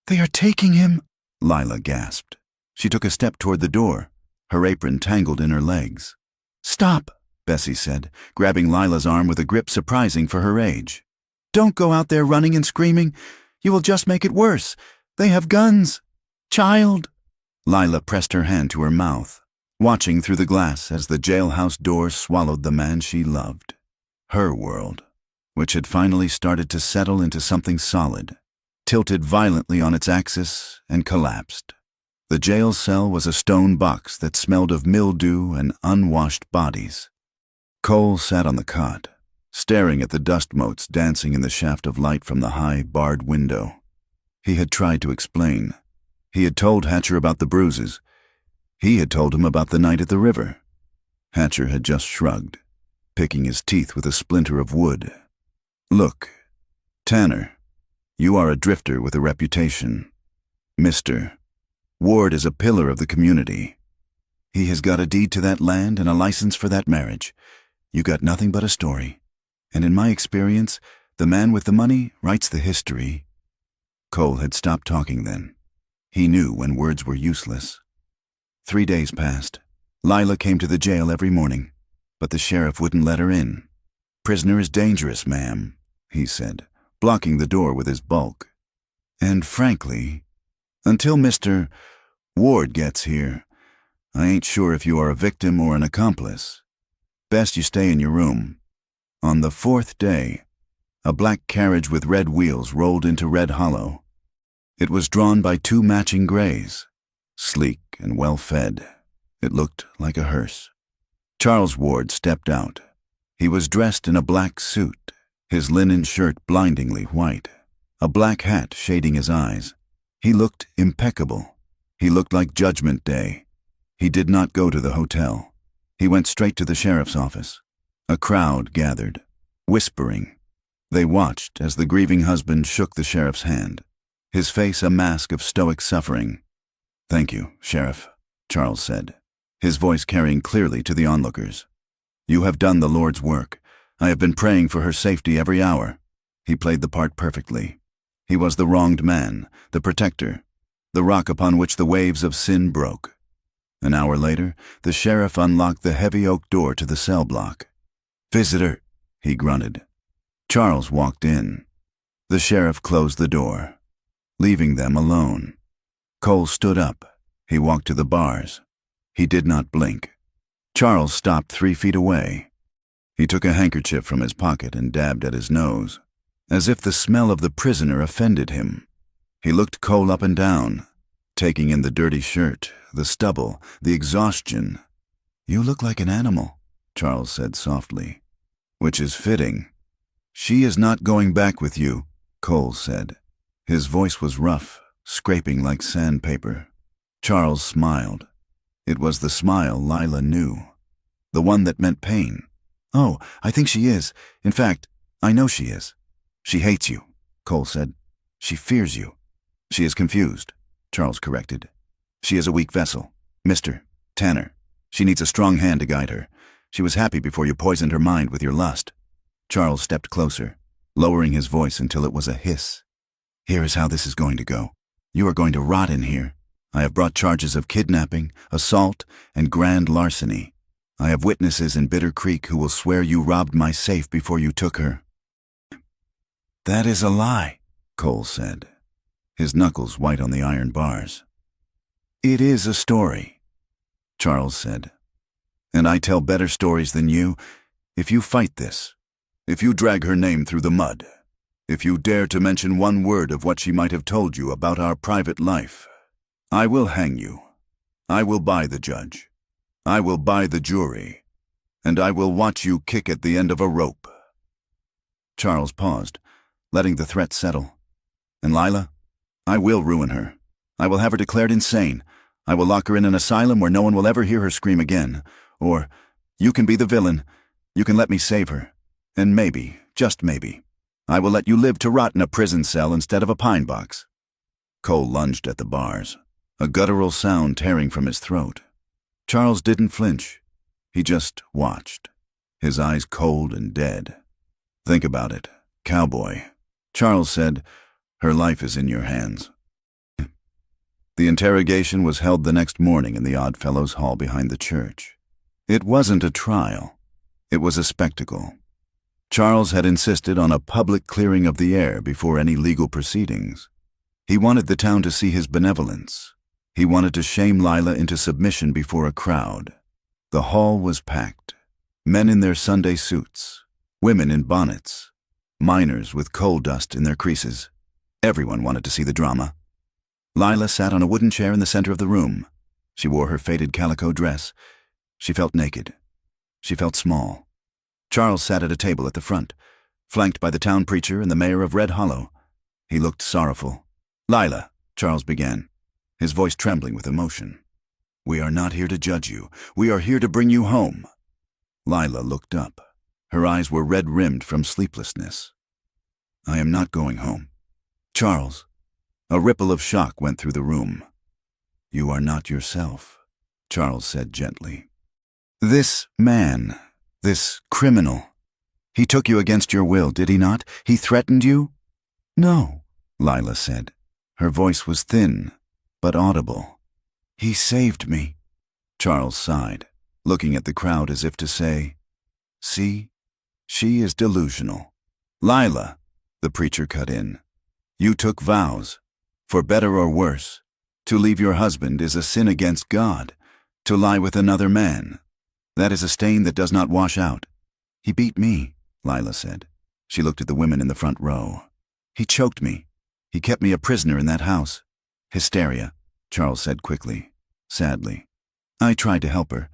They are taking him, Lila gasped. She took a step toward the door, her apron tangled in her legs. Stop, Bessie said, grabbing Lila's arm with a grip surprising for her age. Don't go out there running and screaming. You will just make it worse. They have guns. Child. Lila pressed her hand to her mouth, watching through the glass as the jailhouse door swallowed the man she loved. Her world, which had finally started to settle into something solid. tilted violently on its axis, and collapsed. The jail cell was a stone box that smelled of mildew and unwashed bodies. Cole sat on the cot, staring at the dust motes dancing in the shaft of light from the high, barred window. He had tried to explain. He had told Hatcher about the bruises. He had told him about the night at the river. Hatcher had just shrugged, picking his teeth with a splinter of wood. "Look, Tanner, you are a drifter with a reputation. Mister, Ward is a pillar of the community. He has got a deed to that land and a license for that marriage. You got nothing but a story. And in my experience, the man with the money writes the history." Cole had stopped talking then. He knew when words were useless. 3 days passed. Lila came to the jail every morning, but the sheriff wouldn't let her in. "Prisoner is dangerous, ma'am," he said, blocking the door with his bulk. "And frankly, until Mr. Ward gets here, I ain't sure if you are a victim or an accomplice. Best you stay in your room." On the 4th day, a black carriage with red wheels rolled into Red Hollow. It was drawn by 2 matching grays, sleek and well-fed. It looked like a hearse. Charles Ward stepped out. He was dressed in a black suit, his linen shirt blindingly white, a black hat shading his eyes. He looked impeccable. He looked like Judgment Day. He did not go to the hotel. He went straight to the sheriff's office. A crowd gathered, whispering. They watched as the grieving husband shook the sheriff's hand, his face a mask of stoic suffering. "Thank you, Sheriff," Charles said, his voice carrying clearly to the onlookers. "You have done the Lord's work. I have been praying for her safety every hour." He played the part perfectly. He was the wronged man, the protector, the rock upon which the waves of sin broke. An hour later, the sheriff unlocked the heavy oak door to the cell block. "Visitor," he grunted. Charles walked in. The sheriff closed the door, leaving them alone. Cole stood up. He walked to the bars. He did not blink. Charles stopped 3 feet away. He took a handkerchief from his pocket and dabbed at his nose, as if the smell of the prisoner offended him. He looked Cole up and down, taking in the dirty shirt, the stubble, the exhaustion. "You look like an animal," Charles said softly. "Which is fitting." "She is not going back with you," Cole said. His voice was rough, scraping like sandpaper. Charles smiled. It was the smile Lila knew, the one that meant pain. "Oh, I think she is. In fact, I know she is." "She hates you," Cole said. "She fears you." "She is confused," Charles corrected. "She is a weak vessel. Mr. Tanner, she needs a strong hand to guide her. She was happy before you poisoned her mind with your lust." Charles stepped closer, lowering his voice until it was a hiss. "Here is how this is going to go. You are going to rot in here. I have brought charges of kidnapping, assault, and grand larceny. I have witnesses in Bitter Creek who will swear you robbed my safe before you took her." "That is a lie," Cole said, his knuckles white on the iron bars. "It is a story," Charles said. "And I tell better stories than you. If you fight this, if you drag her name through the mud, if you dare to mention one word of what she might have told you about our private life, I will hang you. I will buy the judge. I will buy the jury. And I will watch you kick at the end of a rope." Charles paused, letting the threat settle. "And Lila, I will ruin her. I will have her declared insane. I will lock her in an asylum where no one will ever hear her scream again. Or, you can be the villain. You can let me save her. And maybe, just maybe, I will let you live to rot in a prison cell instead of a pine box." Cole lunged at the bars, a guttural sound tearing from his throat. Charles didn't flinch. He just watched, his eyes cold and dead. "Think about it, Cowboy," Charles said. "Her life is in your hands." The interrogation was held the next morning in the Oddfellows' Hall behind the church. It wasn't a trial. It was a spectacle. Charles had insisted on a public clearing of the air before any legal proceedings. He wanted the town to see his benevolence. He wanted to shame Lila into submission before a crowd. The hall was packed. Men in their Sunday suits, women in bonnets, miners with coal dust in their creases. Everyone wanted to see the drama. Lila sat on a wooden chair in the center of the room. She wore her faded calico dress. She felt naked. She felt small. Charles sat at a table at the front, flanked by the town preacher and the mayor of Red Hollow. He looked sorrowful. "Lila," Charles began, his voice trembling with emotion. "We are not here to judge you. We are here to bring you home." Lila looked up. Her eyes were red-rimmed from sleeplessness. "I am not going home." "Charles." A ripple of shock went through the room. "You are not yourself," Charles said gently. "This man, this criminal, he took you against your will, did he not? He threatened you?" "No," Lila said. Her voice was thin, but audible. "He saved me." Charles sighed, looking at the crowd as if to say, "See, she is delusional." "Lila," the preacher cut in, "you took vows, for better or worse. To leave your husband is a sin against God. To lie with another man, that is a stain that does not wash out." "He beat me," Lila said. She looked at the women in the front row. "He choked me. He kept me a prisoner in that house." "Hysteria," Charles said quickly, sadly. "I tried to help her.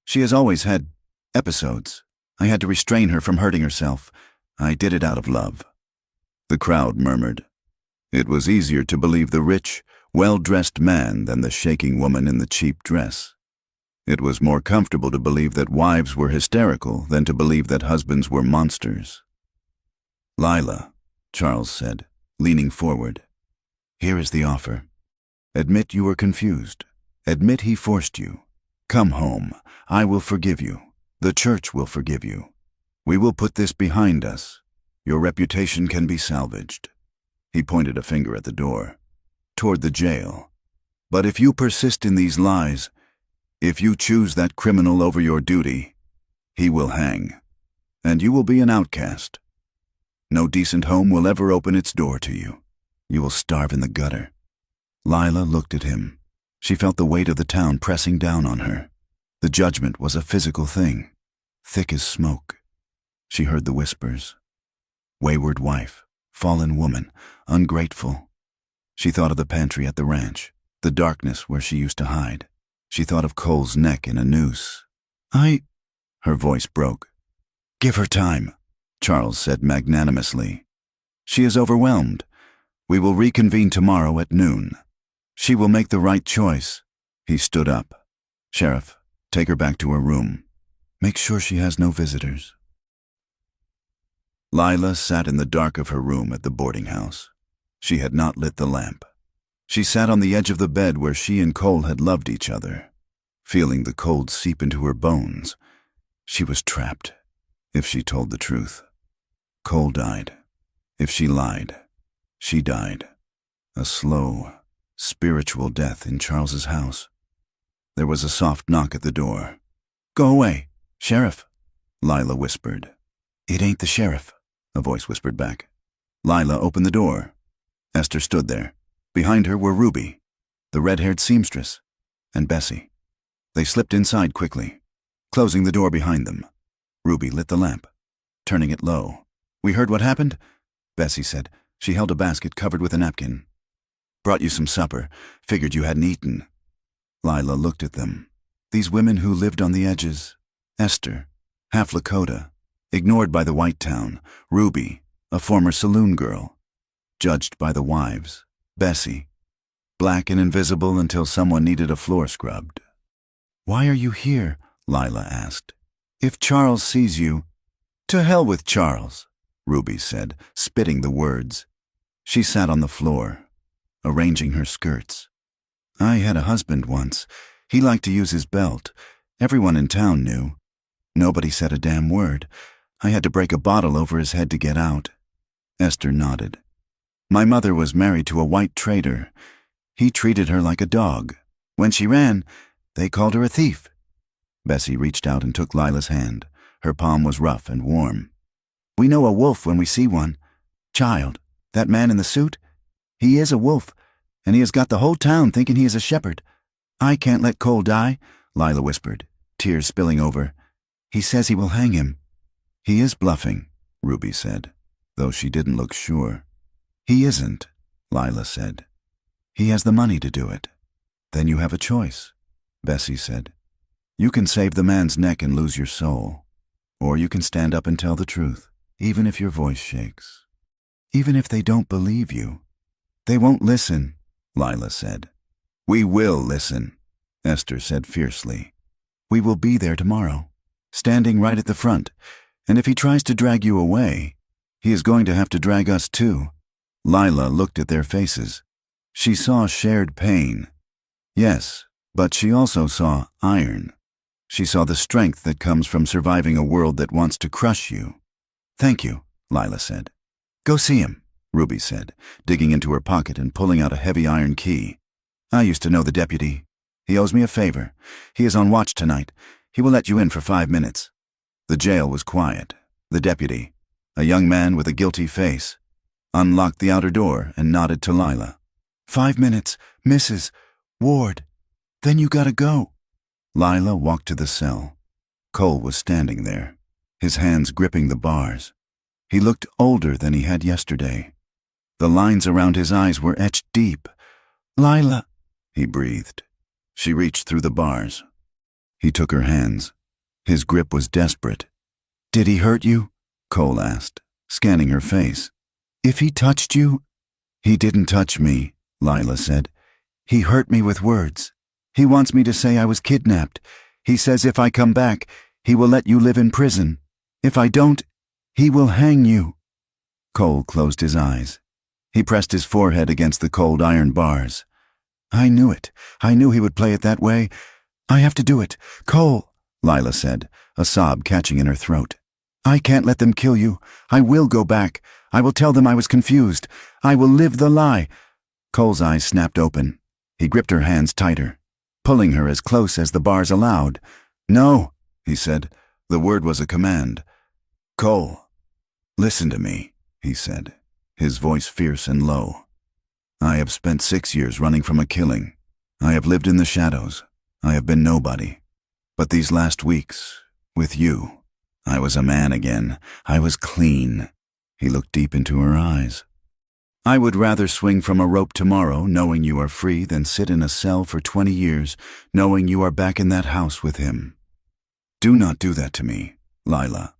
She has always had episodes. I had to restrain her from hurting herself. I did it out of love." The crowd murmured. It was easier to believe the rich, well-dressed man than the shaking woman in the cheap dress. It was more comfortable to believe that wives were hysterical than to believe that husbands were monsters. "Lila," Charles said, leaning forward, "here is the offer. Admit you were confused. Admit he forced you. Come home. I will forgive you. The church will forgive you. We will put this behind us. Your reputation can be salvaged." He pointed a finger at the door, toward the jail. "But if you persist in these lies, if you choose that criminal over your duty, he will hang, and you will be an outcast. No decent home will ever open its door to you. You will starve in the gutter." Lila looked at him. She felt the weight of the town pressing down on her. The judgment was a physical thing, thick as smoke. She heard the whispers. Wayward wife, fallen woman, ungrateful. She thought of the pantry at the ranch, the darkness where she used to hide. She thought of Cole's neck in a noose. Her voice broke. "Give her time," Charles said magnanimously. "She is overwhelmed. We will reconvene tomorrow at noon. She will make the right choice." He stood up. "Sheriff, take her back to her room. Make sure she has no visitors." Lila sat in the dark of her room at the boarding house. She had not lit the lamp. She sat on the edge of the bed where she and Cole had loved each other, feeling the cold seep into her bones. She was trapped. If she told the truth, Cole died. If she lied, she died. A slow, spiritual death in Charles's house. There was a soft knock at the door. "Go away, Sheriff," Lila whispered. "It ain't the sheriff," a voice whispered back. Lila opened the door. Esther stood there. Behind her were Ruby, the red-haired seamstress, and Bessie. They slipped inside quickly, closing the door behind them. Ruby lit the lamp, turning it low. "We heard what happened?" Bessie said. She held a basket covered with a napkin. "Brought you some supper. Figured you hadn't eaten." Lila looked at them. These women who lived on the edges. Esther, half Lakota, ignored by the white town. Ruby, a former saloon girl, judged by the wives. Bessie, black and invisible until someone needed a floor scrubbed. "Why are you here?" Lila asked. "If Charles sees you—" "To hell with Charles," Ruby said, spitting the words. She sat on the floor, arranging her skirts. "I had a husband once. He liked to use his belt. Everyone in town knew. Nobody said a damn word. I had to break a bottle over his head to get out." Esther nodded. "My mother was married to a white trader. He treated her like a dog. When she ran, they called her a thief." Bessie reached out and took Lila's hand. Her palm was rough and warm. "We know a wolf when we see one. Child, that man in the suit, he is a wolf, and he has got the whole town thinking he is a shepherd. I can't let Cole die," Lila whispered, tears spilling over. "He says he will hang him." "He is bluffing," Ruby said, though she didn't look sure. "He isn't," Lila said. He has the money to do it. Then you have a choice, Bessie said. You can save the man's neck and lose your soul. Or you can stand up and tell the truth, even if your voice shakes. Even if they don't believe you. They won't listen, Lila said. We will listen, Esther said fiercely. We will be there tomorrow, standing right at the front, and if he tries to drag you away, he is going to have to drag us too. Lila looked at their faces. She saw shared pain. Yes, but she also saw iron. She saw the strength that comes from surviving a world that wants to crush you. Thank you, Lila said. Go see him, Ruby said, digging into her pocket and pulling out a heavy iron key. I used to know the deputy. He owes me a favor. He is on watch tonight. He will let you in for 5 minutes. The jail was quiet. The deputy, a young man with a guilty face, unlocked the outer door and nodded to Lila. 5 minutes, Mrs. Ward. Then you gotta go. Lila walked to the cell. Cole was standing there, his hands gripping the bars. He looked older than he had yesterday. The lines around his eyes were etched deep. Lila, he breathed. She reached through the bars. He took her hands. His grip was desperate. Did he hurt you? Cole asked, scanning her face. If he touched you? He didn't touch me, Lila said. He hurt me with words. He wants me to say I was kidnapped. He says if I come back, he will let you live in prison. If I don't, he will hang you. Cole closed his eyes. He pressed his forehead against the cold iron bars. I knew it. I knew he would play it that way. I have to do it. Cole, Lila said, a sob catching in her throat. I can't let them kill you. I will go back. I will tell them I was confused. I will live the lie. Cole's eyes snapped open. He gripped her hands tighter, pulling her as close as the bars allowed. No, he said. The word was a command. Cole, listen to me, he said, his voice fierce and low. I have spent 6 years running from a killing. I have lived in the shadows. I have been nobody. But these last weeks, with you, I was a man again. I was clean. He looked deep into her eyes. I would rather swing from a rope tomorrow knowing you are free than sit in a cell for 20 years knowing you are back in that house with him. Do not do that to me, Lila.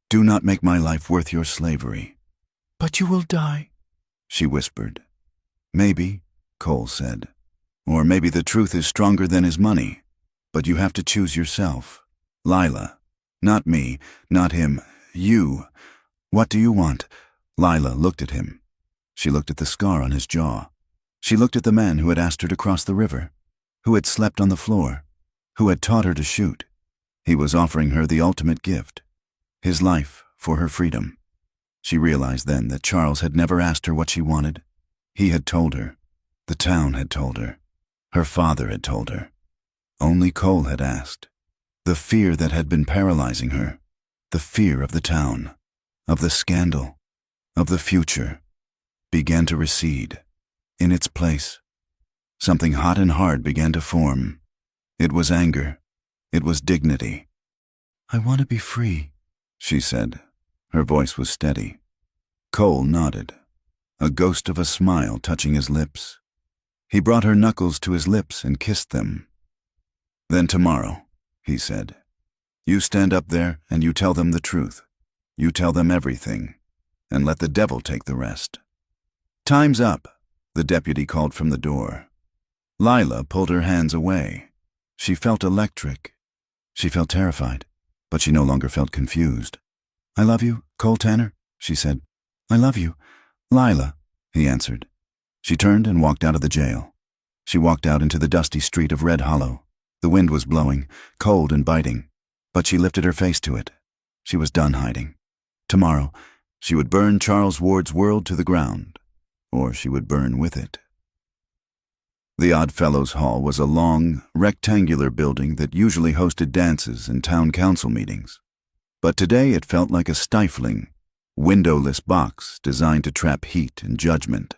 Do not make my life worth your slavery. But you will die, she whispered. Maybe, Cole said. Or maybe the truth is stronger than his money. But you have to choose yourself. Lila. Not me, not him. You. What do you want? Lila looked at him. She looked at the scar on his jaw. She looked at the man who had asked her to cross the river, who had slept on the floor, who had taught her to shoot. He was offering her the ultimate gift, his life for her freedom. She realized then that Charles had never asked her what she wanted. He had told her. The town had told her. Her father had told her. Only Cole had asked. The fear that had been paralyzing her, the fear of the town, of the scandal, of the future, began to recede. In its place, something hot and hard began to form. It was anger. It was dignity. I want to be free, she said. Her voice was steady. Cole nodded, a ghost of a smile touching his lips. He brought her knuckles to his lips and kissed them. Then tomorrow, he said, you stand up there and you tell them the truth. You tell them everything, and let the devil take the rest. Time's up, the deputy called from the door. Lila pulled her hands away. She felt electric. She felt terrified, but she no longer felt confused. I love you, Cole Tanner, she said. I love you, Lila, he answered. She turned and walked out of the jail. She walked out into the dusty street of Red Hollow. The wind was blowing, cold and biting, but she lifted her face to it. She was done hiding. Tomorrow, she would burn Charles Ward's world to the ground, or she would burn with it. The Oddfellows Hall was a long, rectangular building that usually hosted dances and town council meetings. But today it felt like a stifling, windowless box designed to trap heat and judgment.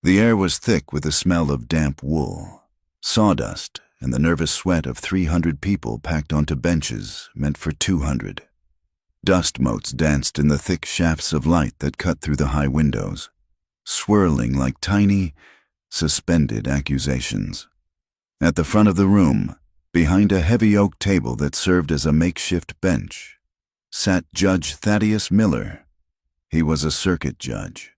The air was thick with the smell of damp wool, sawdust, and the nervous sweat of 300 people packed onto benches meant for 200. Dust motes danced in the thick shafts of light that cut through the high windows. swirling like tiny, suspended accusations. At the front of the room, behind a heavy oak table that served as a makeshift bench, sat Judge Thaddeus Miller. He was a circuit judge,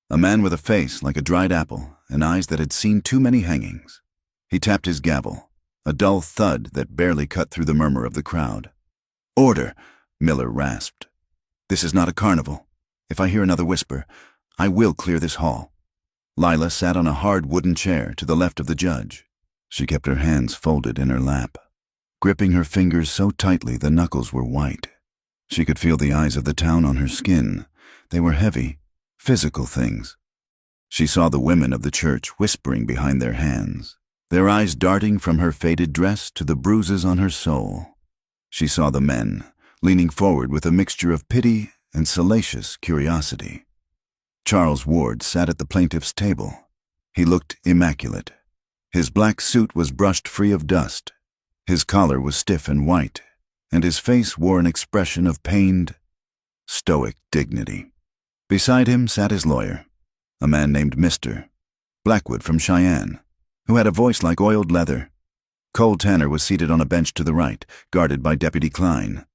a man with a face like a dried apple and eyes that had seen too many hangings. He tapped his gavel, a dull thud that barely cut through the murmur of the crowd. "Order," Miller rasped. "This is not a carnival. If I hear another whisper, I will clear this hall." Lila sat on a hard wooden chair to the left of the judge. She kept her hands folded in her lap, gripping her fingers so tightly the knuckles were white. She could feel the eyes of the town on her skin. They were heavy, physical things. She saw the women of the church whispering behind their hands, their eyes darting from her faded dress to the bruises on her soul. She saw the men, leaning forward with a mixture of pity and salacious curiosity. Charles Ward sat at the plaintiff's table. He looked immaculate. His black suit was brushed free of dust. His collar was stiff and white, and his face wore an expression of pained, stoic dignity. Beside him sat his lawyer, a man named Mr. Blackwood from Cheyenne, who had a voice like oiled leather. Cole Tanner was seated on a bench to the right, guarded by Deputy Klein.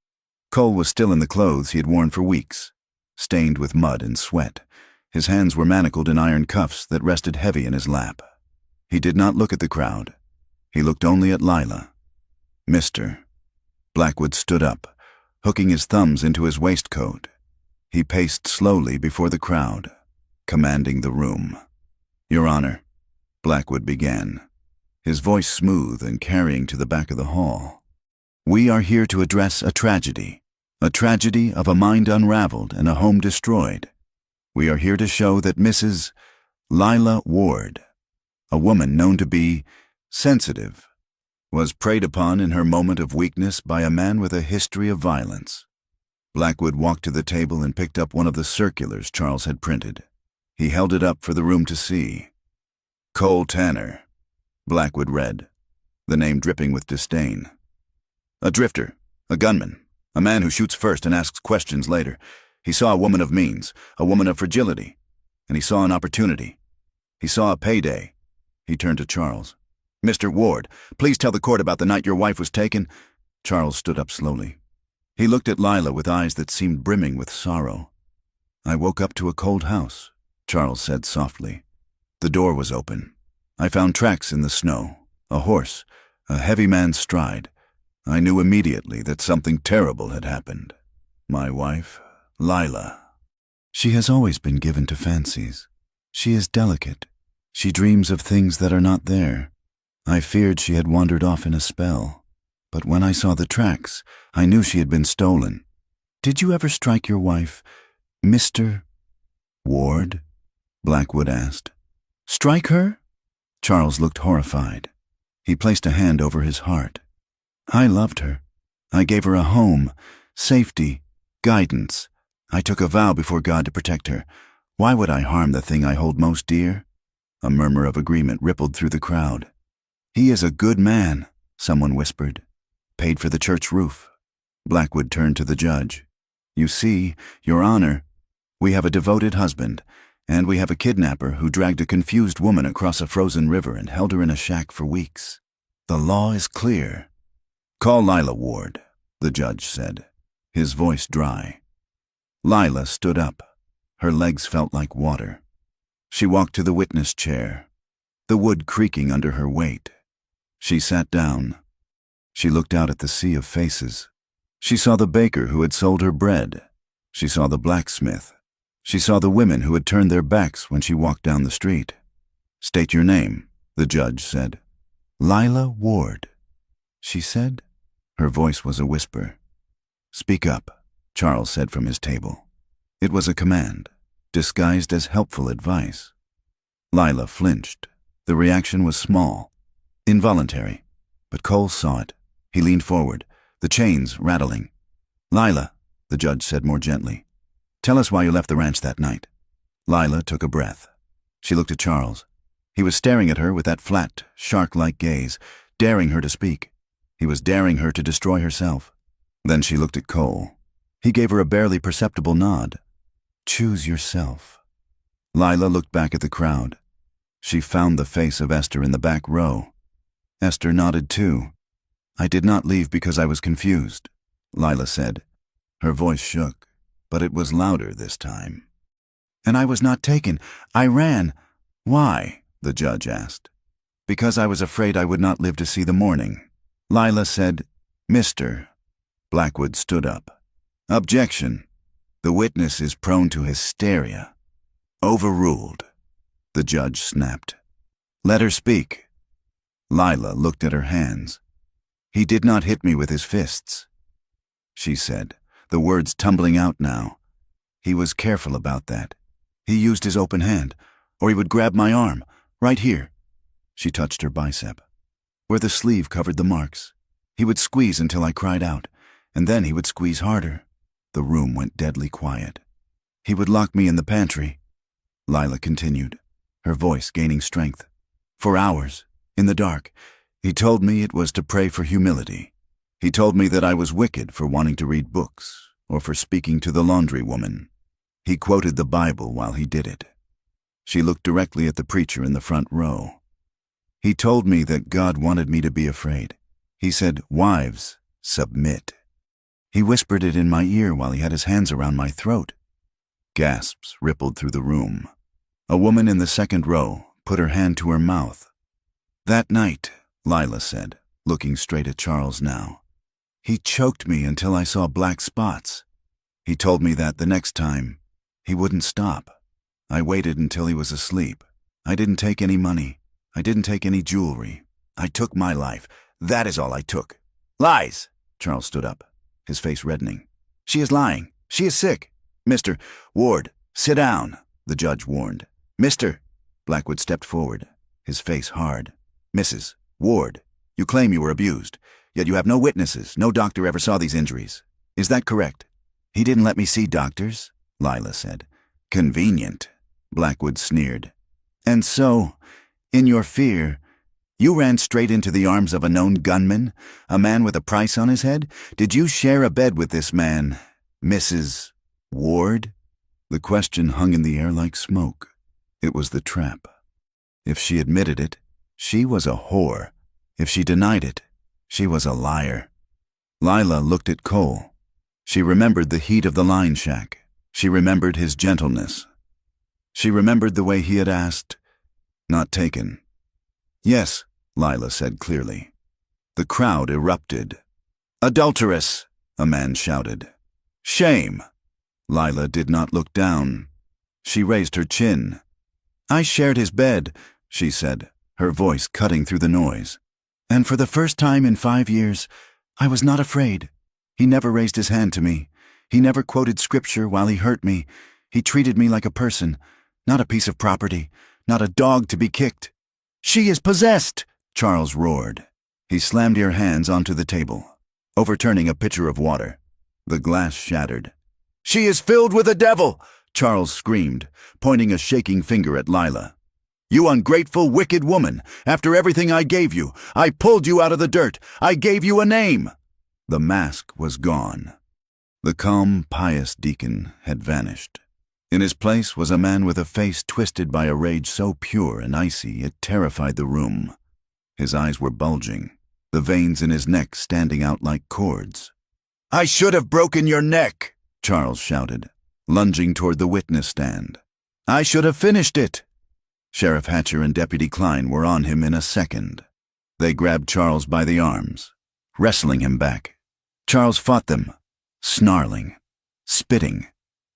Cole was still in the clothes he had worn for weeks, stained with mud and sweat. His hands were manacled in iron cuffs that rested heavy in his lap. He did not look at the crowd. He looked only at Lila. "Mr." Blackwood stood up, hooking his thumbs into his waistcoat. He paced slowly before the crowd, commanding the room. "Your Honor," Blackwood began, his voice smooth and carrying to the back of the hall. "We are here to address a tragedy of a mind unraveled and a home destroyed. We are here to show that Mrs. Lila Ward, a woman known to be sensitive, was preyed upon in her moment of weakness by a man with a history of violence." Blackwood walked to the table and picked up one of the circulars Charles had printed. He held it up for the room to see. "Cole Tanner," Blackwood read, the name dripping with disdain. "A drifter, a gunman, a man who shoots first and asks questions later. He saw a woman of means, a woman of fragility, and he saw an opportunity. He saw a payday." He turned to Charles. "Mr. Ward, please tell the court about the night your wife was taken." Charles stood up slowly. He looked at Lila with eyes that seemed brimming with sorrow. "I woke up to a cold house," Charles said softly. "The door was open. I found tracks in the snow, a horse, a heavy man's stride. I knew immediately that something terrible had happened. My wife, Lila. She has always been given to fancies. She is delicate. She dreams of things that are not there. I feared she had wandered off in a spell. But when I saw the tracks, I knew she had been stolen. Did you ever strike your wife, Mr. Ward?" Blackwood asked. "Strike her?" Charles looked horrified. He placed a hand over his heart. "I loved her. I gave her a home, safety, guidance. I took a vow before God to protect her. Why would I harm the thing I hold most dear?" A murmur of agreement rippled through the crowd. "He is a good man," someone whispered. "Paid for the church roof." Blackwood turned to the judge. "You see, Your Honor, we have a devoted husband, and we have a kidnapper who dragged a confused woman across a frozen river and held her in a shack for weeks. The law is clear." "Call Lila Ward," the judge said, his voice dry. Lila stood up. Her legs felt like water. She walked to the witness chair, the wood creaking under her weight. She sat down. She looked out at the sea of faces. She saw the baker who had sold her bread. She saw the blacksmith. She saw the women who had turned their backs when she walked down the street. "State your name," the judge said. "Lila Ward," she said. Her voice was a whisper. "Speak up," Charles said from his table. It was a command, disguised as helpful advice. Lila flinched. The reaction was small, involuntary, but Cole saw it. He leaned forward, the chains rattling. "Lila," the judge said more gently, "tell us why you left the ranch that night." Lila took a breath. She looked at Charles. He was staring at her with that flat, shark-like gaze, daring her to speak. He was daring her to destroy herself. Then she looked at Cole. He gave her a barely perceptible nod. "Choose yourself." Lila looked back at the crowd. She found the face of Esther in the back row. Esther nodded too. "I did not leave because I was confused," Lila said. Her voice shook, but it was louder this time. "And I was not taken. I ran." "Why?" the judge asked. "Because I was afraid I would not live to see the morning." Lila said, "Mr." Blackwood stood up. "Objection. The witness is prone to hysteria." "Overruled," the judge snapped. "Let her speak." Lila looked at her hands. "He did not hit me with his fists," she said, the words tumbling out now. "He was careful about that. He used his open hand, or he would grab my arm, right here." She touched her bicep, where the sleeve covered the marks. "He would squeeze until I cried out, and then he would squeeze harder." The room went deadly quiet. "He would lock me in the pantry," Lila continued, her voice gaining strength. "For hours, in the dark. He told me it was to pray for humility. He told me that I was wicked for wanting to read books, or for speaking to the laundry woman. He quoted the Bible while he did it." She looked directly at the preacher in the front row. "He told me that God wanted me to be afraid. He said, 'Wives, submit.' He whispered it in my ear while he had his hands around my throat." Gasps rippled through the room. A woman in the second row put her hand to her mouth. "That night," Lila said, looking straight at Charles now, "he choked me until I saw black spots. He told me that the next time, he wouldn't stop. I waited until he was asleep. I didn't take any money. I didn't take any jewelry. I took my life. That is all I took." "Lies!" Charles stood up, his face reddening. "She is lying. She is sick." "Mr. Ward, sit down," the judge warned. "Mr." Blackwood stepped forward, his face hard. "Mrs. Ward, you claim you were abused, yet you have no witnesses. No doctor ever saw these injuries. Is that correct?" "He didn't let me see doctors," Lila said. "Convenient," Blackwood sneered. "And so, in your fear, you ran straight into the arms of a known gunman, a man with a price on his head? Did you share a bed with this man, Mrs. Ward?" The question hung in the air like smoke. It was the trap. If she admitted it, she was a whore. If she denied it, she was a liar. Lila looked at Cole. She remembered the heat of the line shack. She remembered his gentleness. She remembered the way he had asked, "Not taken." "Yes," Lila said clearly. The crowd erupted. "Adulteress!" a man shouted. "Shame!" Lila did not look down. She raised her chin. "I shared his bed," she said, her voice cutting through the noise. "And for the first time in 5 years, I was not afraid. He never raised his hand to me. He never quoted scripture while he hurt me. He treated me like a person, not a piece of property, not a dog to be kicked." "She is possessed!" Charles roared. He slammed her hands onto the table, overturning a pitcher of water. The glass shattered. "She is filled with the devil!" Charles screamed, pointing a shaking finger at Lila. "You ungrateful, wicked woman! After everything I gave you, I pulled you out of the dirt. I gave you a name!" The mask was gone. The calm, pious deacon had vanished. In his place was a man with a face twisted by a rage so pure and icy it terrified the room. His eyes were bulging, the veins in his neck standing out like cords. "I should have broken your neck!" Charles shouted, lunging toward the witness stand. "I should have finished it!" Sheriff Hatcher and Deputy Klein were on him in a second. They grabbed Charles by the arms, wrestling him back. Charles fought them, snarling, spitting,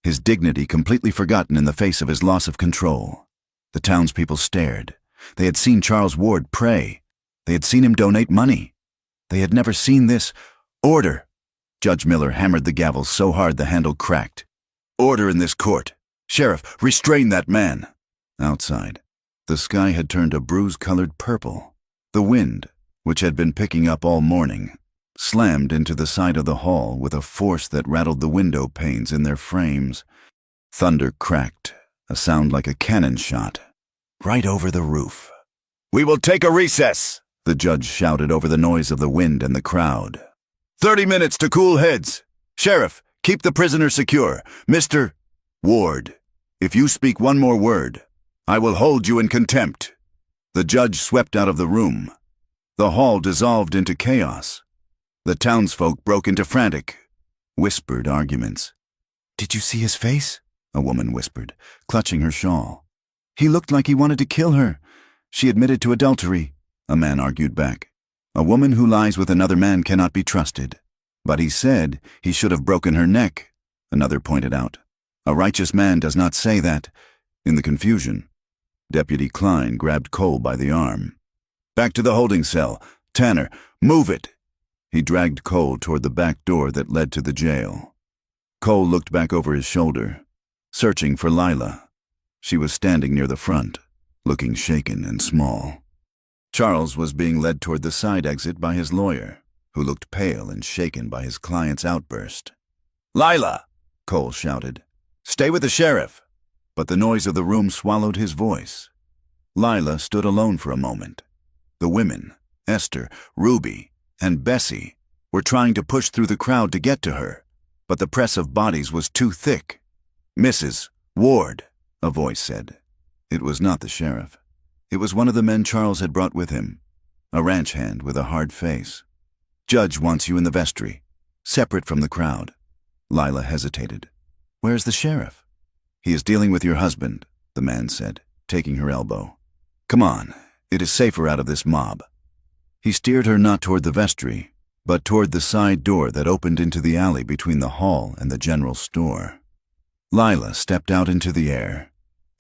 his dignity completely forgotten in the face of his loss of control. The townspeople stared. They had seen Charles Ward pray. They had seen him donate money. They had never seen this. "Order!" Judge Miller hammered the gavel so hard the handle cracked. "Order in this court! Sheriff, restrain that man!" Outside, the sky had turned a bruise-colored purple. The wind, which had been picking up all morning, slammed into the side of the hall with a force that rattled the window panes in their frames. Thunder cracked, a sound like a cannon shot, right over the roof. "We will take a recess!" the judge shouted over the noise of the wind and the crowd. 30 minutes to cool heads. Sheriff, keep the prisoner secure. Mr. Ward, If you speak one more word, I will hold you in contempt." The judge swept out of the room. The hall dissolved into chaos. The townsfolk broke into frantic, whispered arguments. "Did you see his face?" a woman whispered, clutching her shawl. "He looked like he wanted to kill her. She admitted to adultery," a man argued back. "A woman who lies with another man cannot be trusted." "But he said he should have broken her neck," another pointed out. "A righteous man does not say that." In the confusion, Deputy Klein grabbed Cole by the arm. "Back to the holding cell. Tanner, move it!" He dragged Cole toward the back door that led to the jail. Cole looked back over his shoulder, searching for Lila. She was standing near the front, looking shaken and small. Charles was being led toward the side exit by his lawyer, who looked pale and shaken by his client's outburst. "Lila!" Cole shouted. "Stay with the sheriff!" But the noise of the room swallowed his voice. Lila stood alone for a moment. The women, Esther, Ruby, and Bessie, were trying to push through the crowd to get to her, but the press of bodies was too thick. "Mrs. Ward," a voice said. It was not the sheriff. It was one of the men Charles had brought with him, a ranch hand with a hard face. "Judge wants you in the vestry, separate from the crowd." Lila hesitated. "Where's the sheriff?" "He is dealing with your husband," the man said, taking her elbow. "Come on, it is safer out of this mob." He steered her not toward the vestry, but toward the side door that opened into the alley between the hall and the general store. Lila stepped out into the air.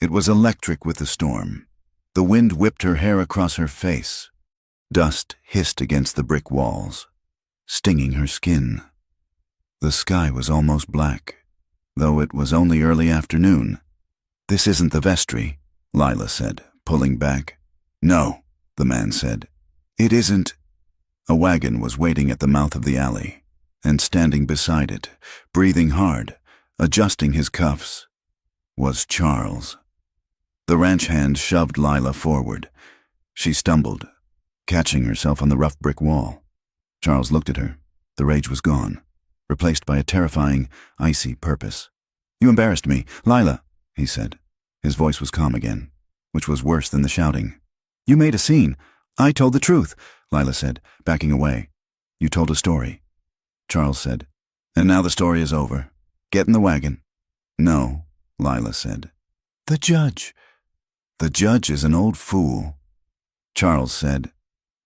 It was electric with the storm. The wind whipped her hair across her face. Dust hissed against the brick walls, stinging her skin. The sky was almost black, though it was only early afternoon. "This isn't the vestry," Lila said, pulling back. "No," the man said. "It isn't." A wagon was waiting at the mouth of the alley, and standing beside it, breathing hard, adjusting his cuffs, was Charles. The ranch hand shoved Lila forward. She stumbled, catching herself on the rough brick wall. Charles looked at her. The rage was gone, replaced by a terrifying, icy purpose. "You embarrassed me, Lila," he said. His voice was calm again, which was worse than the shouting. "You made a scene. I told the truth," Lila said, backing away. "You told a story," Charles said. "And now the story is over. Get in the wagon." "No," Lila said. "The judge." "The judge is an old fool," Charles said.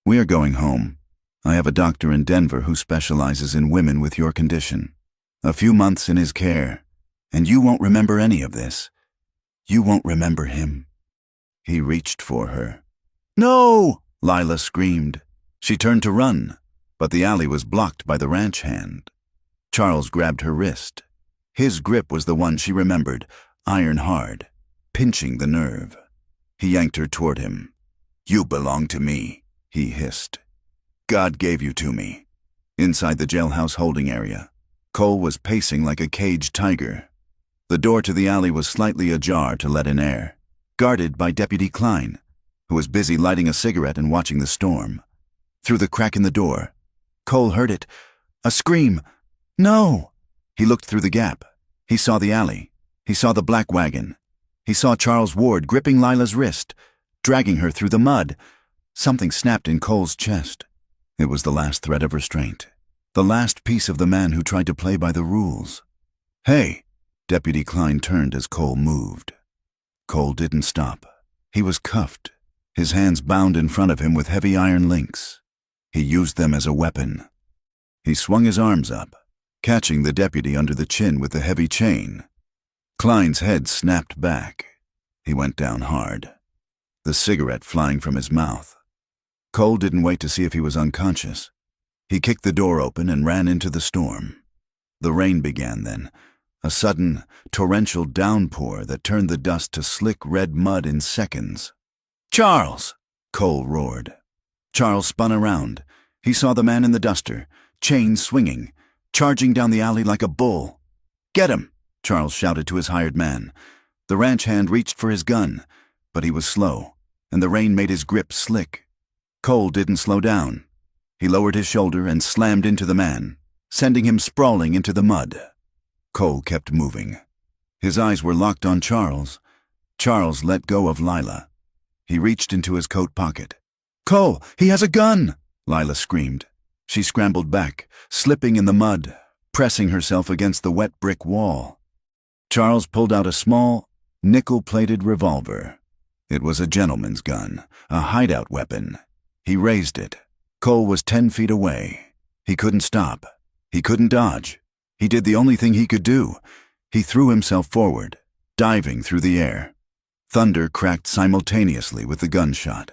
"We are going home. I have a doctor in Denver who specializes in women with your condition. A few months in his care, and you won't remember any of this. You won't remember him." He reached for her. "No!" Lila screamed. She turned to run, but the alley was blocked by the ranch hand. Charles grabbed her wrist. His grip was the one she remembered, iron hard, pinching the nerve. He yanked her toward him. "You belong to me," he hissed. "God gave you to me." Inside the jailhouse holding area, Cole was pacing like a caged tiger. The door to the alley was slightly ajar to let in air, guarded by Deputy Klein, who was busy lighting a cigarette and watching the storm. Through the crack in the door, Cole heard it. A scream. "No!" He looked through the gap. He saw the alley. He saw the black wagon. He saw Charles Ward gripping Lila's wrist, dragging her through the mud. Something snapped in Cole's chest. It was the last thread of restraint, the last piece of the man who tried to play by the rules. "Hey!" Deputy Klein turned as Cole moved. Cole didn't stop. He was cuffed, his hands bound in front of him with heavy iron links. He used them as a weapon. He swung his arms up, catching the deputy under the chin with the heavy chain. Klein's head snapped back. He went down hard, the cigarette flying from his mouth. Cole didn't wait to see if he was unconscious. He kicked the door open and ran into the storm. The rain began then, a sudden, torrential downpour that turned the dust to slick red mud in seconds. "Charles!" Cole roared. Charles spun around. He saw the man in the duster, chains swinging, charging down the alley like a bull. "Get him!" Charles shouted to his hired man. The ranch hand reached for his gun, but he was slow, and the rain made his grip slick. Cole didn't slow down. He lowered his shoulder and slammed into the man, sending him sprawling into the mud. Cole kept moving. His eyes were locked on Charles. Charles let go of Lila. He reached into his coat pocket. "Cole, he has a gun!" Lila screamed. She scrambled back, slipping in the mud, pressing herself against the wet brick wall. Charles pulled out a small, nickel-plated revolver. It was a gentleman's gun, a hideout weapon. He raised it. Cole was 10 feet away. He couldn't stop. He couldn't dodge. He did the only thing he could do. He threw himself forward, diving through the air. Thunder cracked simultaneously with the gunshot.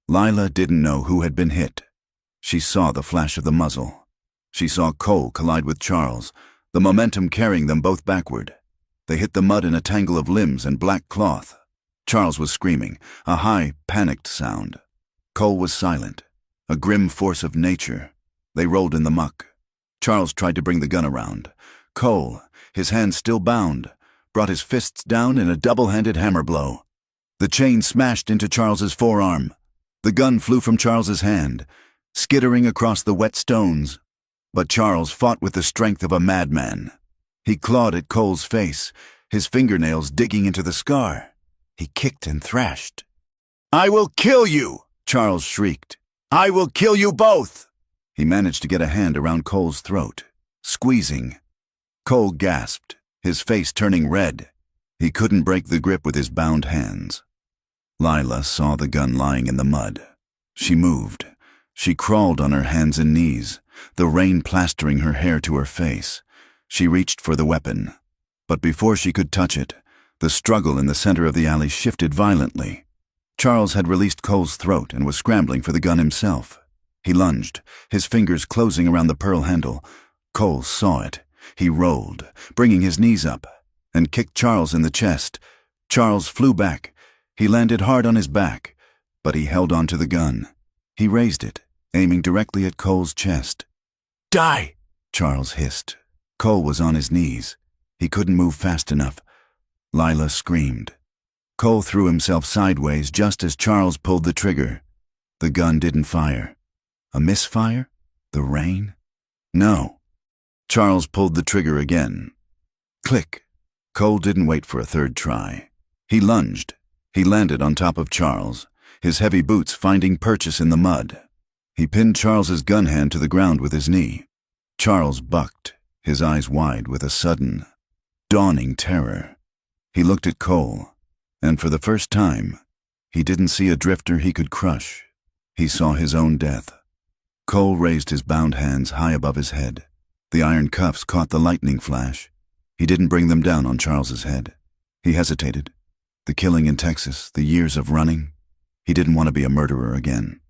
Lila didn't know who had been hit. She saw the flash of the muzzle. She saw Cole collide with Charles, the momentum carrying them both backward. They hit the mud in a tangle of limbs and black cloth. Charles was screaming, a high, panicked sound. Cole was silent, a grim force of nature. They rolled in the muck. Charles tried to bring the gun around. Cole, his hands still bound, brought his fists down in a double-handed hammer blow. The chain smashed into Charles's forearm. The gun flew from Charles's hand, skittering across the wet stones. But Charles fought with the strength of a madman. He clawed at Cole's face, his fingernails digging into the scar. He kicked and thrashed. "I will kill you!" Charles shrieked. "I will kill you both!" He managed to get a hand around Cole's throat, squeezing. Cole gasped, his face turning red. He couldn't break the grip with his bound hands. Lila saw the gun lying in the mud. She moved. She crawled on her hands and knees, the rain plastering her hair to her face. She reached for the weapon. But before she could touch it, the struggle in the center of the alley shifted violently. Charles had released Cole's throat and was scrambling for the gun himself. He lunged, his fingers closing around the pearl handle. Cole saw it. He rolled, bringing his knees up, and kicked Charles in the chest. Charles flew back. He landed hard on his back, but he held on to the gun. He raised it, aiming directly at Cole's chest. "Die!" Charles hissed. Cole was on his knees. He couldn't move fast enough. Lila screamed. Cole threw himself sideways just as Charles pulled the trigger. The gun didn't fire. A misfire? The rain? No. Charles pulled the trigger again. Click. Cole didn't wait for a third try. He lunged. He landed on top of Charles, his heavy boots finding purchase in the mud. He pinned Charles's gun hand to the ground with his knee. Charles bucked, his eyes wide with a sudden, dawning terror. He looked at Cole, and for the first time, he didn't see a drifter he could crush. He saw his own death. Cole raised his bound hands high above his head. The iron cuffs caught the lightning flash. He didn't bring them down on Charles's head. He hesitated. The killing in Texas, the years of running. He didn't want to be a murderer again.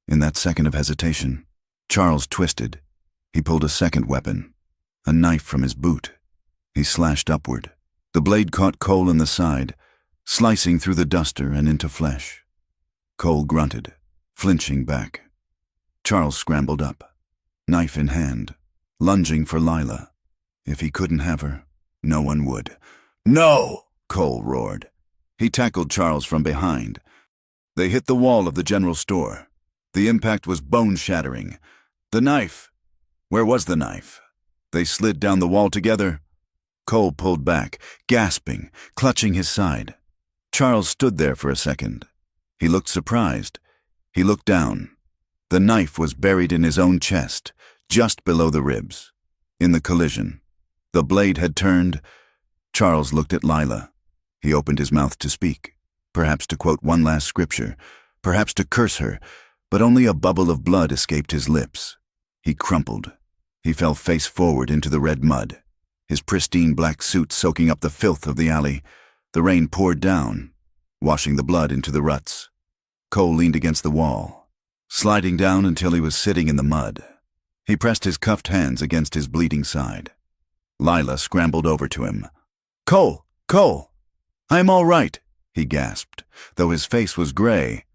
In that second of hesitation, Charles twisted. He pulled a second weapon, a knife from his boot. He slashed upward. The blade caught Cole in the side, slicing through the duster and into flesh. Cole grunted, flinching back. Charles scrambled up, knife in hand, lunging for Lila. If he couldn't have her, no one would. "No!" Cole roared. He tackled Charles from behind. They hit the wall of the general store. The impact was bone-shattering. The knife. Where was the knife? They slid down the wall together. Cole pulled back, gasping, clutching his side. Charles stood there for a second. He looked surprised. He looked down. The knife was buried in his own chest, just below the ribs. In the collision, the blade had turned. Charles looked at Lila. He opened his mouth to speak, perhaps to quote one last scripture, perhaps to curse her, but only a bubble of blood escaped his lips. He crumpled. He fell face forward into the red mud, his pristine black suit soaking up the filth of the alley. The rain poured down, washing the blood into the ruts. Cole leaned against the wall, sliding down until he was sitting in the mud. He pressed his cuffed hands against his bleeding side. Lila scrambled over to him. "Cole! Cole! I am all right," he gasped, though his face was gray.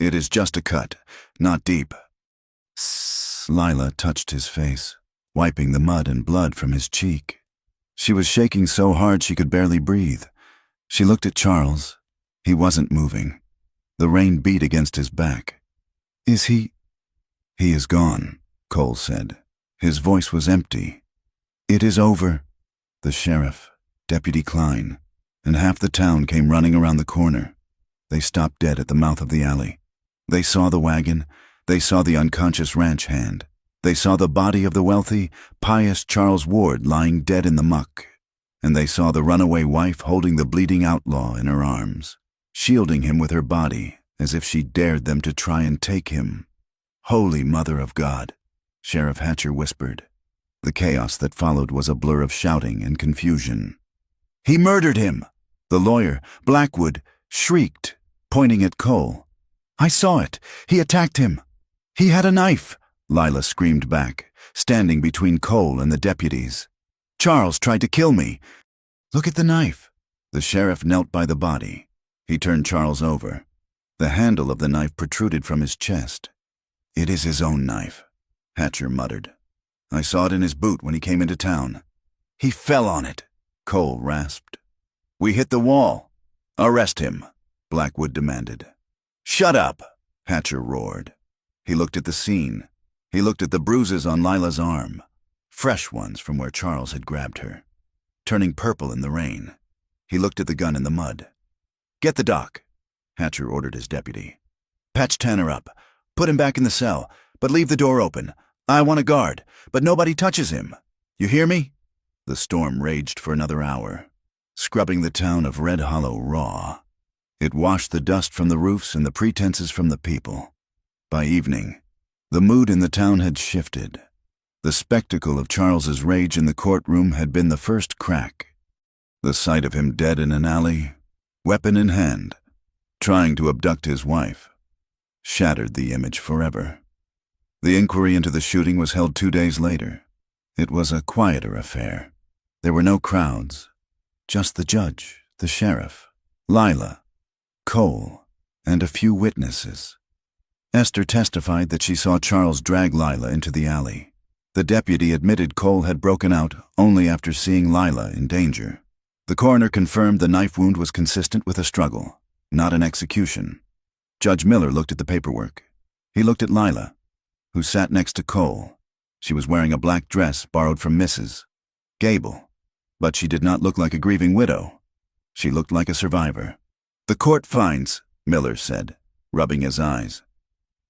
"It is just a cut, not deep." Lila touched his face, wiping the mud and blood from his cheek. She was shaking so hard she could barely breathe. She looked at Charles. He wasn't moving. The rain beat against his back. "Is he?" "He is gone," Cole said. His voice was empty. "It is over." The sheriff, Deputy Klein, and half the town came running around the corner. They stopped dead at the mouth of the alley. They saw the wagon. They saw the unconscious ranch hand. They saw the body of the wealthy, pious Charles Ward lying dead in the muck. And they saw the runaway wife holding the bleeding outlaw in her arms, shielding him with her body as if she dared them to try and take him. "Holy Mother of God," Sheriff Hatcher whispered. The chaos that followed was a blur of shouting and confusion. "He murdered him!" The lawyer, Blackwood, shrieked, pointing at Cole. "I saw it. He attacked him. He had a knife," Lila screamed back, standing between Cole and the deputies. "Charles tried to kill me. Look at the knife." The sheriff knelt by the body. He turned Charles over. The handle of the knife protruded from his chest. "It is his own knife," Hatcher muttered. "I saw it in his boot when he came into town." "He fell on it," Cole rasped. "We hit the wall." "Arrest him," Blackwood demanded. "Shut up," Hatcher roared. He looked at the scene. He looked at the bruises on Lila's arm, fresh ones from where Charles had grabbed her, turning purple in the rain. He looked at the gun in the mud. "Get the doc," Hatcher ordered his deputy. "Patch Tanner up. Put him back in the cell, but leave the door open. I want a guard, but nobody touches him. You hear me?" The storm raged for another hour, scrubbing the town of Red Hollow raw. It washed the dust from the roofs and the pretenses from the people. By evening, the mood in the town had shifted. The spectacle of Charles's rage in the courtroom had been the first crack. The sight of him dead in an alley, weapon in hand, trying to abduct his wife, shattered the image forever. The inquiry into the shooting was held 2 days later. It was a quieter affair. There were no crowds, just the judge, the sheriff, Lila, Cole, and a few witnesses. Esther testified that she saw Charles drag Lila into the alley. The deputy admitted Cole had broken out only after seeing Lila in danger. The coroner confirmed the knife wound was consistent with a struggle, not an execution. Judge Miller looked at the paperwork. He looked at Lila, who sat next to Cole. She was wearing a black dress borrowed from Mrs. Gable, but she did not look like a grieving widow. She looked like a survivor. "The court finds," Miller said, rubbing his eyes,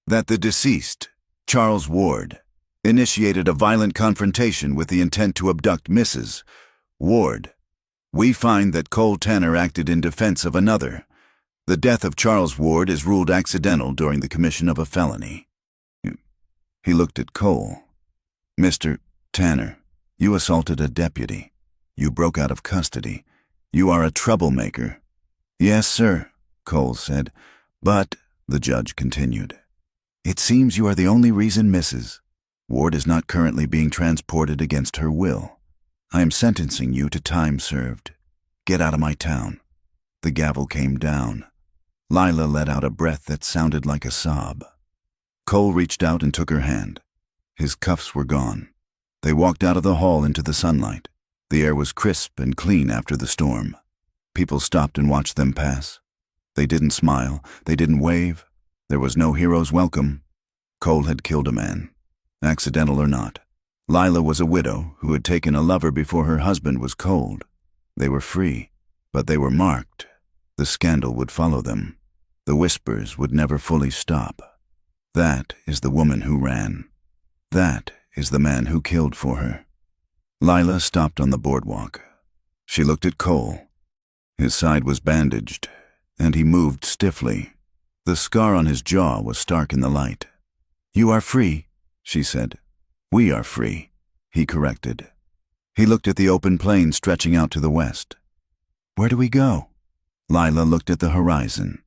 "that the deceased, Charles Ward, initiated a violent confrontation with the intent to abduct Mrs. Ward. We find that Cole Tanner acted in defense of another. The death of Charles Ward is ruled accidental during the commission of a felony." He looked at Cole. "Mr. Tanner, you assaulted a deputy. You broke out of custody. You are a troublemaker." "Yes, sir," Cole said. "But," the judge continued, "it seems you are the only reason Mrs. Ward is not currently being transported against her will. I am sentencing you to time served. Get out of my town." The gavel came down. Lila let out a breath that sounded like a sob. Cole reached out and took her hand. His cuffs were gone. They walked out of the hall into the sunlight. The air was crisp and clean after the storm. People stopped and watched them pass. They didn't smile. They didn't wave. There was no hero's welcome. Cole had killed a man, accidental or not. Lila was a widow who had taken a lover before her husband was cold. They were free, but they were marked. The scandal would follow them. The whispers would never fully stop. That is the woman who ran. That is the man who killed for her. Lila stopped on the boardwalk. She looked at Cole. His side was bandaged, and he moved stiffly. The scar on his jaw was stark in the light. "You are free," she said. "We are free," he corrected. He looked at the open plain stretching out to the west. "Where do we go?" Lila looked at the horizon.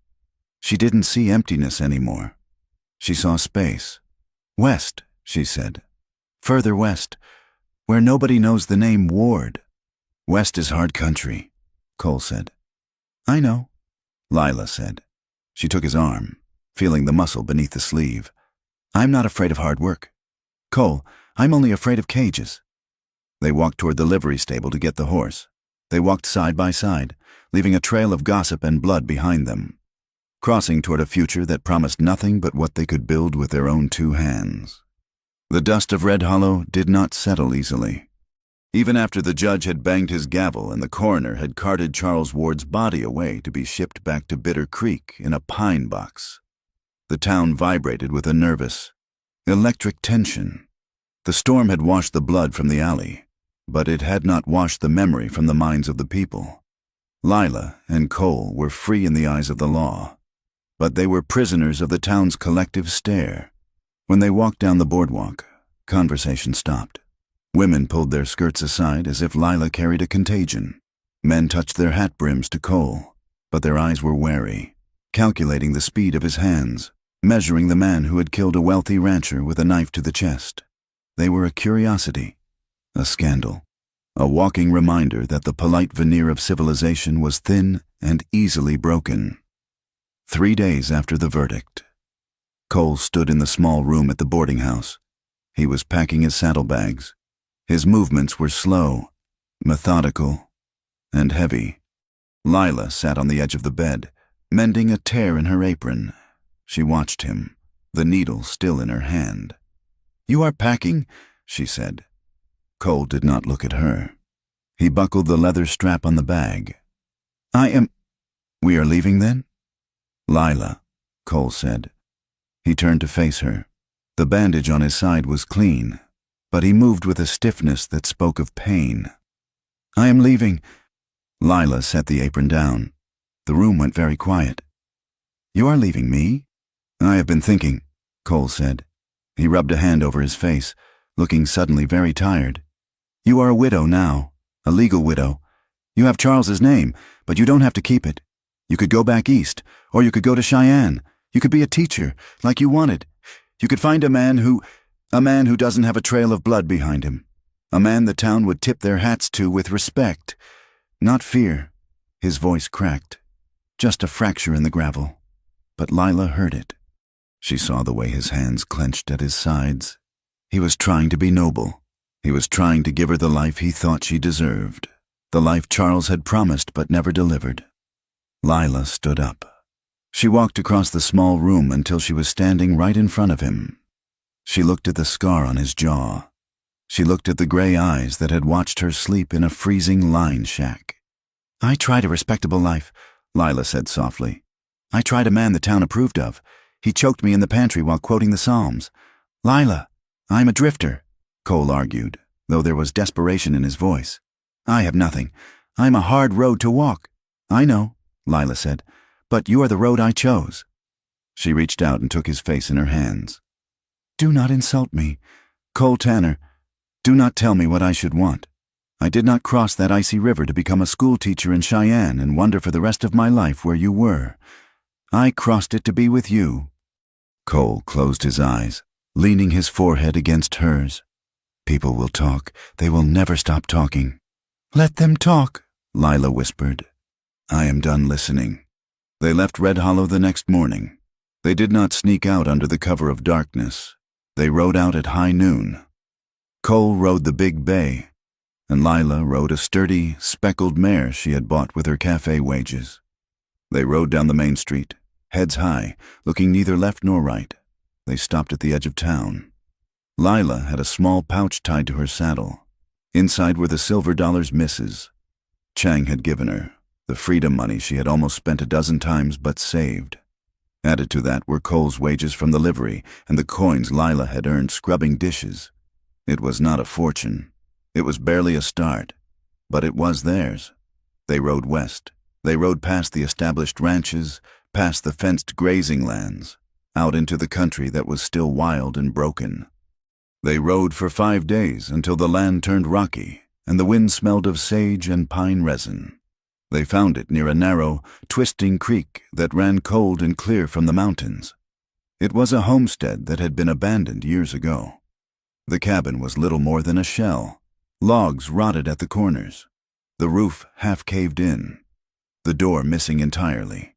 She didn't see emptiness anymore. She saw space. "West," she said. "Further west, where nobody knows the name Ward." "West is hard country," Cole said. "I know," Lila said. She took his arm, feeling the muscle beneath the sleeve. "I'm not afraid of hard work. Cole, I'm only afraid of cages." They walked toward the livery stable to get the horse. They walked side by side, leaving a trail of gossip and blood behind them, crossing toward a future that promised nothing but what they could build with their own 2 hands. The dust of Red Hollow did not settle easily. Even after the judge had banged his gavel and the coroner had carted Charles Ward's body away to be shipped back to Bitter Creek in a pine box, the town vibrated with a nervous, electric tension. The storm had washed the blood from the alley, but it had not washed the memory from the minds of the people. Lila and Cole were free in the eyes of the law, but they were prisoners of the town's collective stare. When they walked down the boardwalk, conversation stopped. Women pulled their skirts aside as if Lila carried a contagion. Men touched their hat brims to Cole, but their eyes were wary, calculating the speed of his hands, measuring the man who had killed a wealthy rancher with a knife to the chest. They were a curiosity, a scandal, a walking reminder that the polite veneer of civilization was thin and easily broken. 3 days after the verdict, Cole stood in the small room at the boarding house. He was packing his saddlebags. His movements were slow, methodical, and heavy. Lila sat on the edge of the bed, mending a tear in her apron. She watched him, the needle still in her hand. "You are packing?" she said. Cole did not look at her. He buckled the leather strap on the bag. "We are leaving then?" "Lila," Cole said. He turned to face her. The bandage on his side was clean, but he moved with a stiffness that spoke of pain. "I am leaving." Lila set the apron down. The room went very quiet. "You are leaving me?" "I have been thinking," Cole said. He rubbed a hand over his face, looking suddenly very tired. "You are a widow now, a legal widow. You have Charles's name, but you don't have to keep it. You could go back east, or you could go to Cheyenne. You could be a teacher, like you wanted. You could find a man who doesn't have a trail of blood behind him. A man the town would tip their hats to with respect, not fear." His voice cracked. Just a fracture in the gravel. But Lila heard it. She saw the way his hands clenched at his sides. He was trying to be noble. He was trying to give her the life he thought she deserved, the life Charles had promised but never delivered. Lila stood up. She walked across the small room until she was standing right in front of him. She looked at the scar on his jaw. She looked at the gray eyes that had watched her sleep in a freezing line shack. "I tried a respectable life," Lila said softly. "I tried a man the town approved of. He choked me in the pantry while quoting the Psalms." "Lila, I'm a drifter," Cole argued, though there was desperation in his voice. "I have nothing. I'm a hard road to walk." "I know," Lila said, "but you are the road I chose." She reached out and took his face in her hands. "Do not insult me. Cole Tanner, do not tell me what I should want. I did not cross that icy river to become a schoolteacher in Cheyenne and wonder for the rest of my life where you were. I crossed it to be with you." Cole closed his eyes, leaning his forehead against hers. "People will talk. They will never stop talking." "Let them talk," Lila whispered. "I am done listening." They left Red Hollow the next morning. They did not sneak out under the cover of darkness. They rode out at high noon. Cole rode the big bay, and Lila rode a sturdy, speckled mare she had bought with her cafe wages. They rode down the main street, heads high, looking neither left nor right. They stopped at the edge of town. Lila had a small pouch tied to her saddle. Inside were the silver dollars Mrs. Chang had given her, the freedom money she had almost spent a dozen times but saved. Added to that were Cole's wages from the livery and the coins Lila had earned scrubbing dishes. It was not a fortune. It was barely a start, but it was theirs. They rode west. They rode past the established ranches, past the fenced grazing lands, out into the country that was still wild and broken. They rode for 5 days until the land turned rocky and the wind smelled of sage and pine resin. They found it near a narrow, twisting creek that ran cold and clear from the mountains. It was a homestead that had been abandoned years ago. The cabin was little more than a shell, logs rotted at the corners, the roof half caved in, the door missing entirely.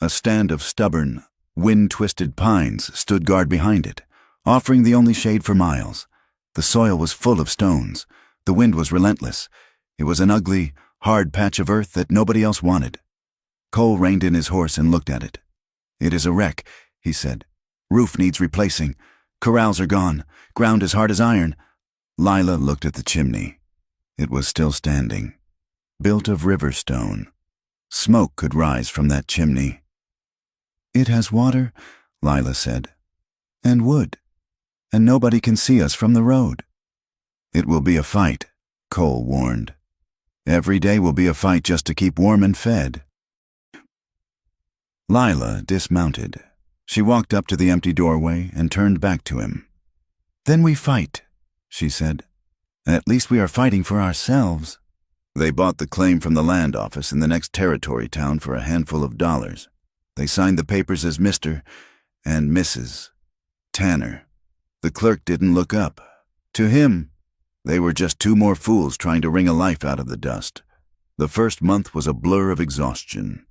A stand of stubborn, wind-twisted pines stood guard behind it, offering the only shade for miles. The soil was full of stones. The wind was relentless. It was an ugly, hard patch of earth that nobody else wanted. Cole reined in his horse and looked at it. "It is a wreck," he said. "Roof needs replacing. Corrals are gone. Ground as hard as iron." Lila looked at the chimney. It was still standing, built of river stone. Smoke could rise from that chimney. "It has water," Lila said, "and wood, and nobody can see us from the road." "It will be a fight," Cole warned. "Every day will be a fight just to keep warm and fed." Lila dismounted. She walked up to the empty doorway and turned back to him. "Then we fight," she said. "At least we are fighting for ourselves." They bought the claim from the land office in the next territory town for a handful of dollars. They signed the papers as Mr. and Mrs. Tanner. The clerk didn't look up. To him, they were just two more fools trying to wring a life out of the dust. The first month was a blur of exhaustion.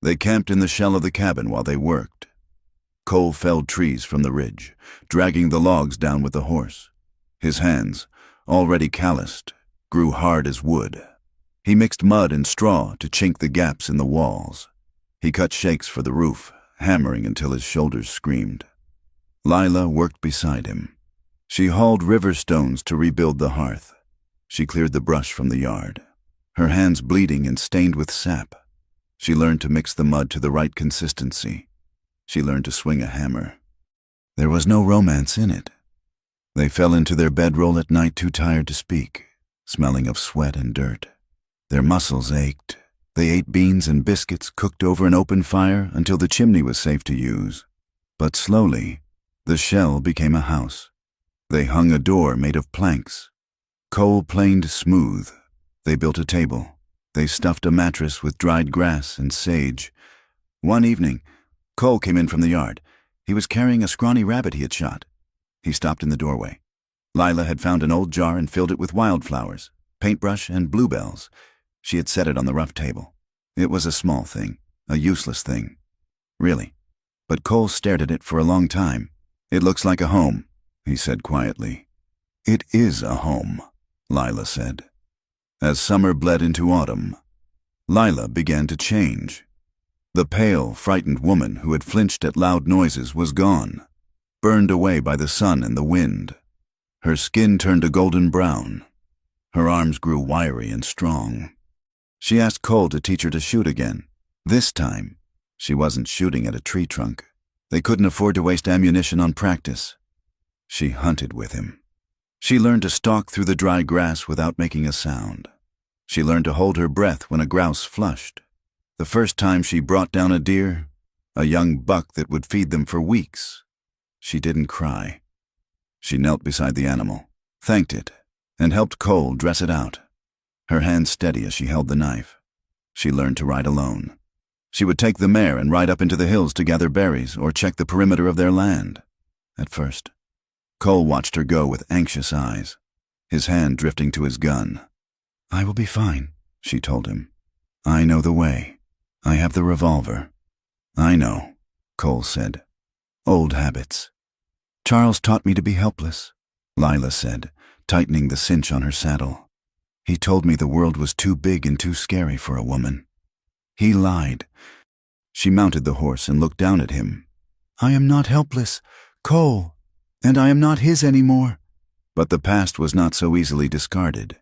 They camped in the shell of the cabin while they worked. Cole felled trees from the ridge, dragging the logs down with the horse. His hands, already calloused, grew hard as wood. He mixed mud and straw to chink the gaps in the walls. He cut shakes for the roof, hammering until his shoulders screamed. Lila worked beside him. She hauled river stones to rebuild the hearth. She cleared the brush from the yard, her hands bleeding and stained with sap. She learned to mix the mud to the right consistency. She learned to swing a hammer. There was no romance in it. They fell into their bedroll at night too tired to speak, smelling of sweat and dirt. Their muscles ached. They ate beans and biscuits cooked over an open fire until the chimney was safe to use. But slowly, the shell became a house. They hung a door made of planks. Cole planed smooth. They built a table. They stuffed a mattress with dried grass and sage. One evening, Cole came in from the yard. He was carrying a scrawny rabbit he had shot. He stopped in the doorway. Lila had found an old jar and filled it with wildflowers, paintbrush, and bluebells. She had set it on the rough table. It was a small thing, a useless thing. Really. But Cole stared at it for a long time. "It looks like a home," he said quietly. "It is a home," Lila said. As summer bled into autumn, Lila began to change. The pale, frightened woman who had flinched at loud noises was gone, burned away by the sun and the wind. Her skin turned a golden brown. Her arms grew wiry and strong. She asked Cole to teach her to shoot again. This time, she wasn't shooting at a tree trunk. They couldn't afford to waste ammunition on practice. She hunted with him. She learned to stalk through the dry grass without making a sound. She learned to hold her breath when a grouse flushed. The first time she brought down a deer, a young buck that would feed them for weeks, she didn't cry. She knelt beside the animal, thanked it, and helped Cole dress it out. Her hands steady as she held the knife. She learned to ride alone. She would take the mare and ride up into the hills to gather berries or check the perimeter of their land. At first, Cole watched her go with anxious eyes, his hand drifting to his gun. "I will be fine," she told him. "I know the way. I have the revolver." "I know," Cole said. "Old habits." "Charles taught me to be helpless," Lila said, tightening the cinch on her saddle. "He told me the world was too big and too scary for a woman. He lied." She mounted the horse and looked down at him. "I am not helpless, Cole, and I am not his anymore." But the past was not so easily discarded.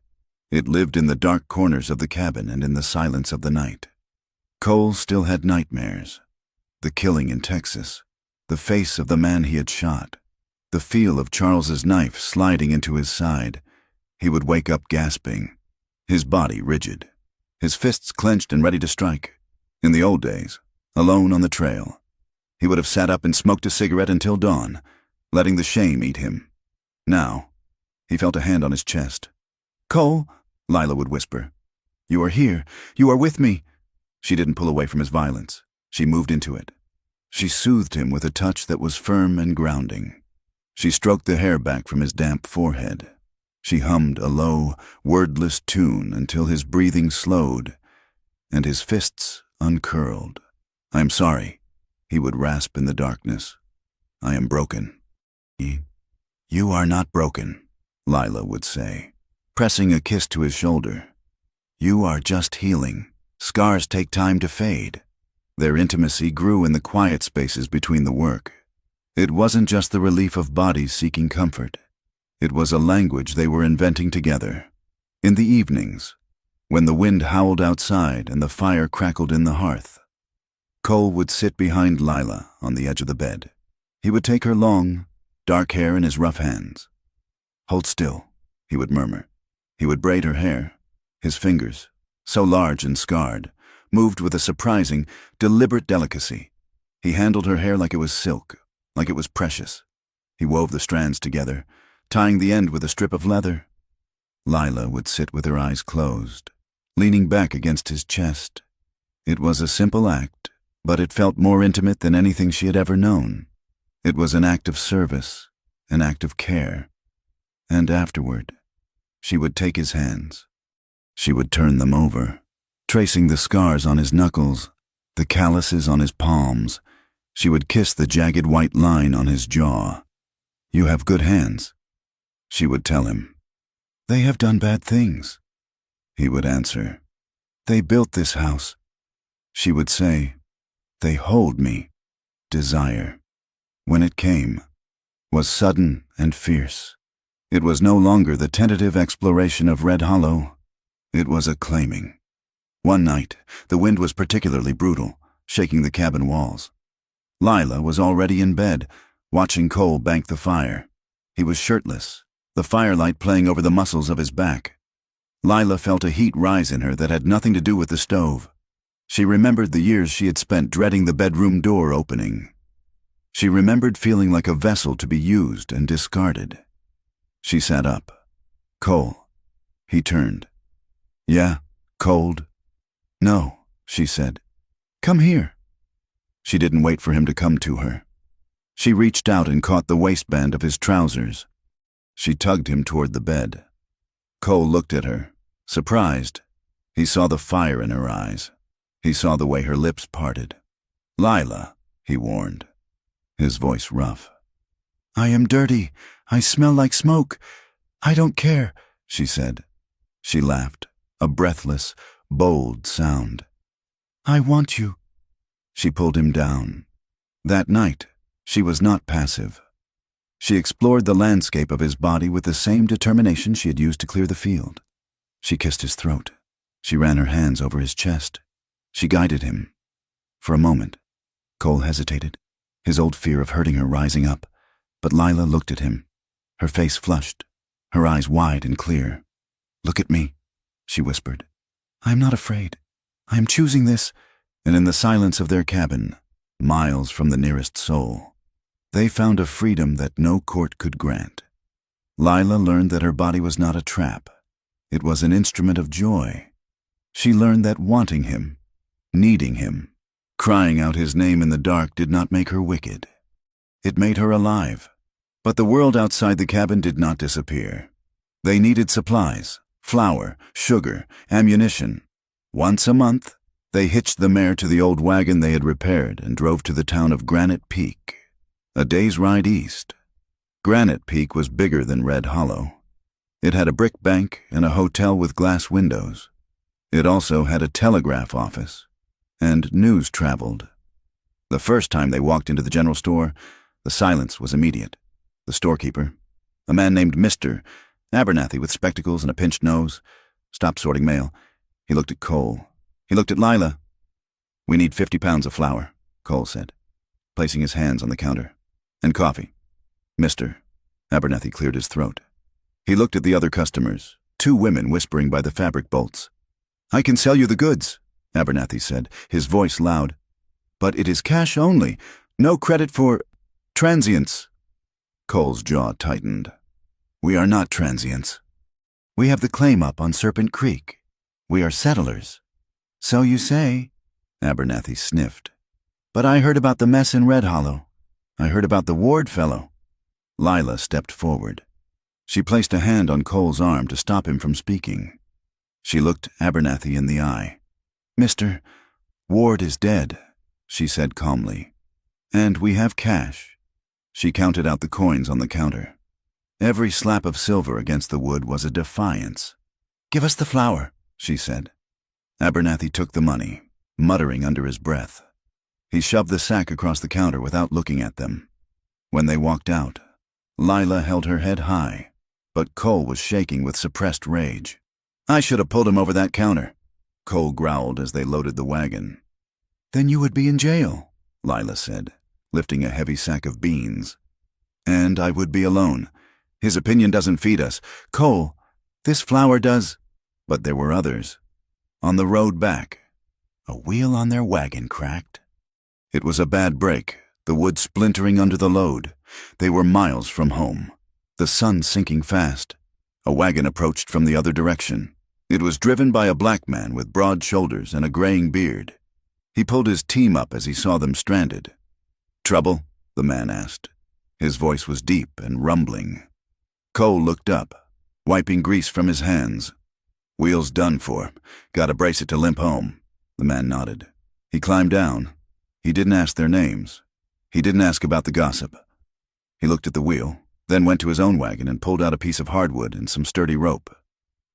It lived in the dark corners of the cabin and in the silence of the night. Cole still had nightmares. The killing in Texas, the face of the man he had shot, the feel of Charles's knife sliding into his side. He would wake up gasping, his body rigid, his fists clenched and ready to strike. In the old days, alone on the trail, he would have sat up and smoked a cigarette until dawn, letting the shame eat him. Now, he felt a hand on his chest. "Cole," Lila would whisper. "You are here. You are with me." She didn't pull away from his violence. She moved into it. She soothed him with a touch that was firm and grounding. She stroked the hair back from his damp forehead. She hummed a low, wordless tune until his breathing slowed and his fists uncurled. "I'm sorry," he would rasp in the darkness. "I am broken." "You are not broken," Lila would say, pressing a kiss to his shoulder. "You are just healing. Scars take time to fade." Their intimacy grew in the quiet spaces between the work. It wasn't just the relief of bodies seeking comfort. It was a language they were inventing together, In the evenings, when the wind howled outside and the fire crackled in the hearth, Cole would sit behind Lila on the edge of the bed. He would take her long, dark hair in his rough hands. "Hold still," he would murmur. He would braid her hair. His fingers, so large and scarred, moved with a surprising, deliberate delicacy. He handled her hair like it was silk, like it was precious. He wove the strands together, tying the end with a strip of leather. Lila would sit with her eyes closed, leaning back against his chest. It was a simple act, but it felt more intimate than anything she had ever known. It was an act of service, an act of care. And afterward, she would take his hands. She would turn them over, tracing the scars on his knuckles, the calluses on his palms. She would kiss the jagged white line on his jaw. "You have good hands," she would tell him. "They have done bad things," he would answer. "They built this house." She would say, "They hold me." Desire, when it came, was sudden and fierce. It was no longer the tentative exploration of Red Hollow. It was a claiming. One night, the wind was particularly brutal, shaking the cabin walls. Lila was already in bed, watching Cole bank the fire. He was shirtless, the firelight playing over the muscles of his back. Lila felt a heat rise in her that had nothing to do with the stove. She remembered the years she had spent dreading the bedroom door opening. She remembered feeling like a vessel to be used and discarded. She sat up. "Cole." He turned. "Yeah, cold?" "No," she said. "Come here." She didn't wait for him to come to her. She reached out and caught the waistband of his trousers. She tugged him toward the bed. Cole looked at her, surprised. He saw the fire in her eyes. He saw the way her lips parted. "Lila," he warned, his voice rough. "I am dirty. I smell like smoke. I don't care," she said. She laughed, a breathless, bold sound. "I want you." She pulled him down. That night, she was not passive. She explored the landscape of his body with the same determination she had used to clear the field. She kissed his throat. She ran her hands over his chest. She guided him. For a moment, Cole hesitated, his old fear of hurting her rising up, but Lila looked at him, her face flushed, her eyes wide and clear. "Look at me," she whispered. "I am not afraid. I am choosing this." And in the silence of their cabin, miles from the nearest soul, they found a freedom that no court could grant. Lila learned that her body was not a trap. It was an instrument of joy. She learned that wanting him, needing him, crying out his name in the dark did not make her wicked. It made her alive. But the world outside the cabin did not disappear. They needed supplies, flour, sugar, ammunition. Once a month, they hitched the mare to the old wagon they had repaired and drove to the town of Granite Peak, a day's ride east. Granite Peak was bigger than Red Hollow. It had a brick bank and a hotel with glass windows. It also had a telegraph office, and news traveled. The first time they walked into the general store, the silence was immediate. The storekeeper, a man named Mr. Abernathy with spectacles and a pinched nose, stopped sorting mail. He looked at Cole. He looked at Lila. "We need 50 pounds of flour," Cole said, placing his hands on the counter. "And coffee." "Mr." Abernathy cleared his throat. He looked at the other customers, 2 women whispering by the fabric bolts. "I can sell you the goods," Abernathy said, his voice loud. "But it is cash only. No credit for transients." Cole's jaw tightened. "We are not transients. We have the claim up on Serpent Creek. We are settlers." "So you say," Abernathy sniffed. "But I heard about the mess in Red Hollow. I heard about the Ward fellow." Lila stepped forward. She placed a hand on Cole's arm to stop him from speaking. She looked Abernathy in the eye. "Mr. Ward is dead," she said calmly. "And we have cash." She counted out the coins on the counter. Every slap of silver against the wood was a defiance. "Give us the flour," she said. Abernathy took the money, muttering under his breath. He shoved the sack across the counter without looking at them. When they walked out, Lila held her head high, but Cole was shaking with suppressed rage. I should have pulled him over that counter, Cole growled as they loaded the wagon. Then you would be in jail, Lila said, lifting a heavy sack of beans. And I would be alone. His opinion doesn't feed us. Cole, this flour does. But there were others. On the road back, a wheel on their wagon cracked. It was a bad break, the wood splintering under the load. They were miles from home, the sun sinking fast. A wagon approached from the other direction. It was driven by a black man with broad shoulders and a graying beard. He pulled his team up as he saw them stranded. Trouble? The man asked. His voice was deep and rumbling. Cole looked up, wiping grease from his hands. Wheel's done for. Gotta brace it to limp home. The man nodded. He climbed down. He didn't ask their names. He didn't ask about the gossip. He looked at the wheel, then went to his own wagon and pulled out a piece of hardwood and some sturdy rope.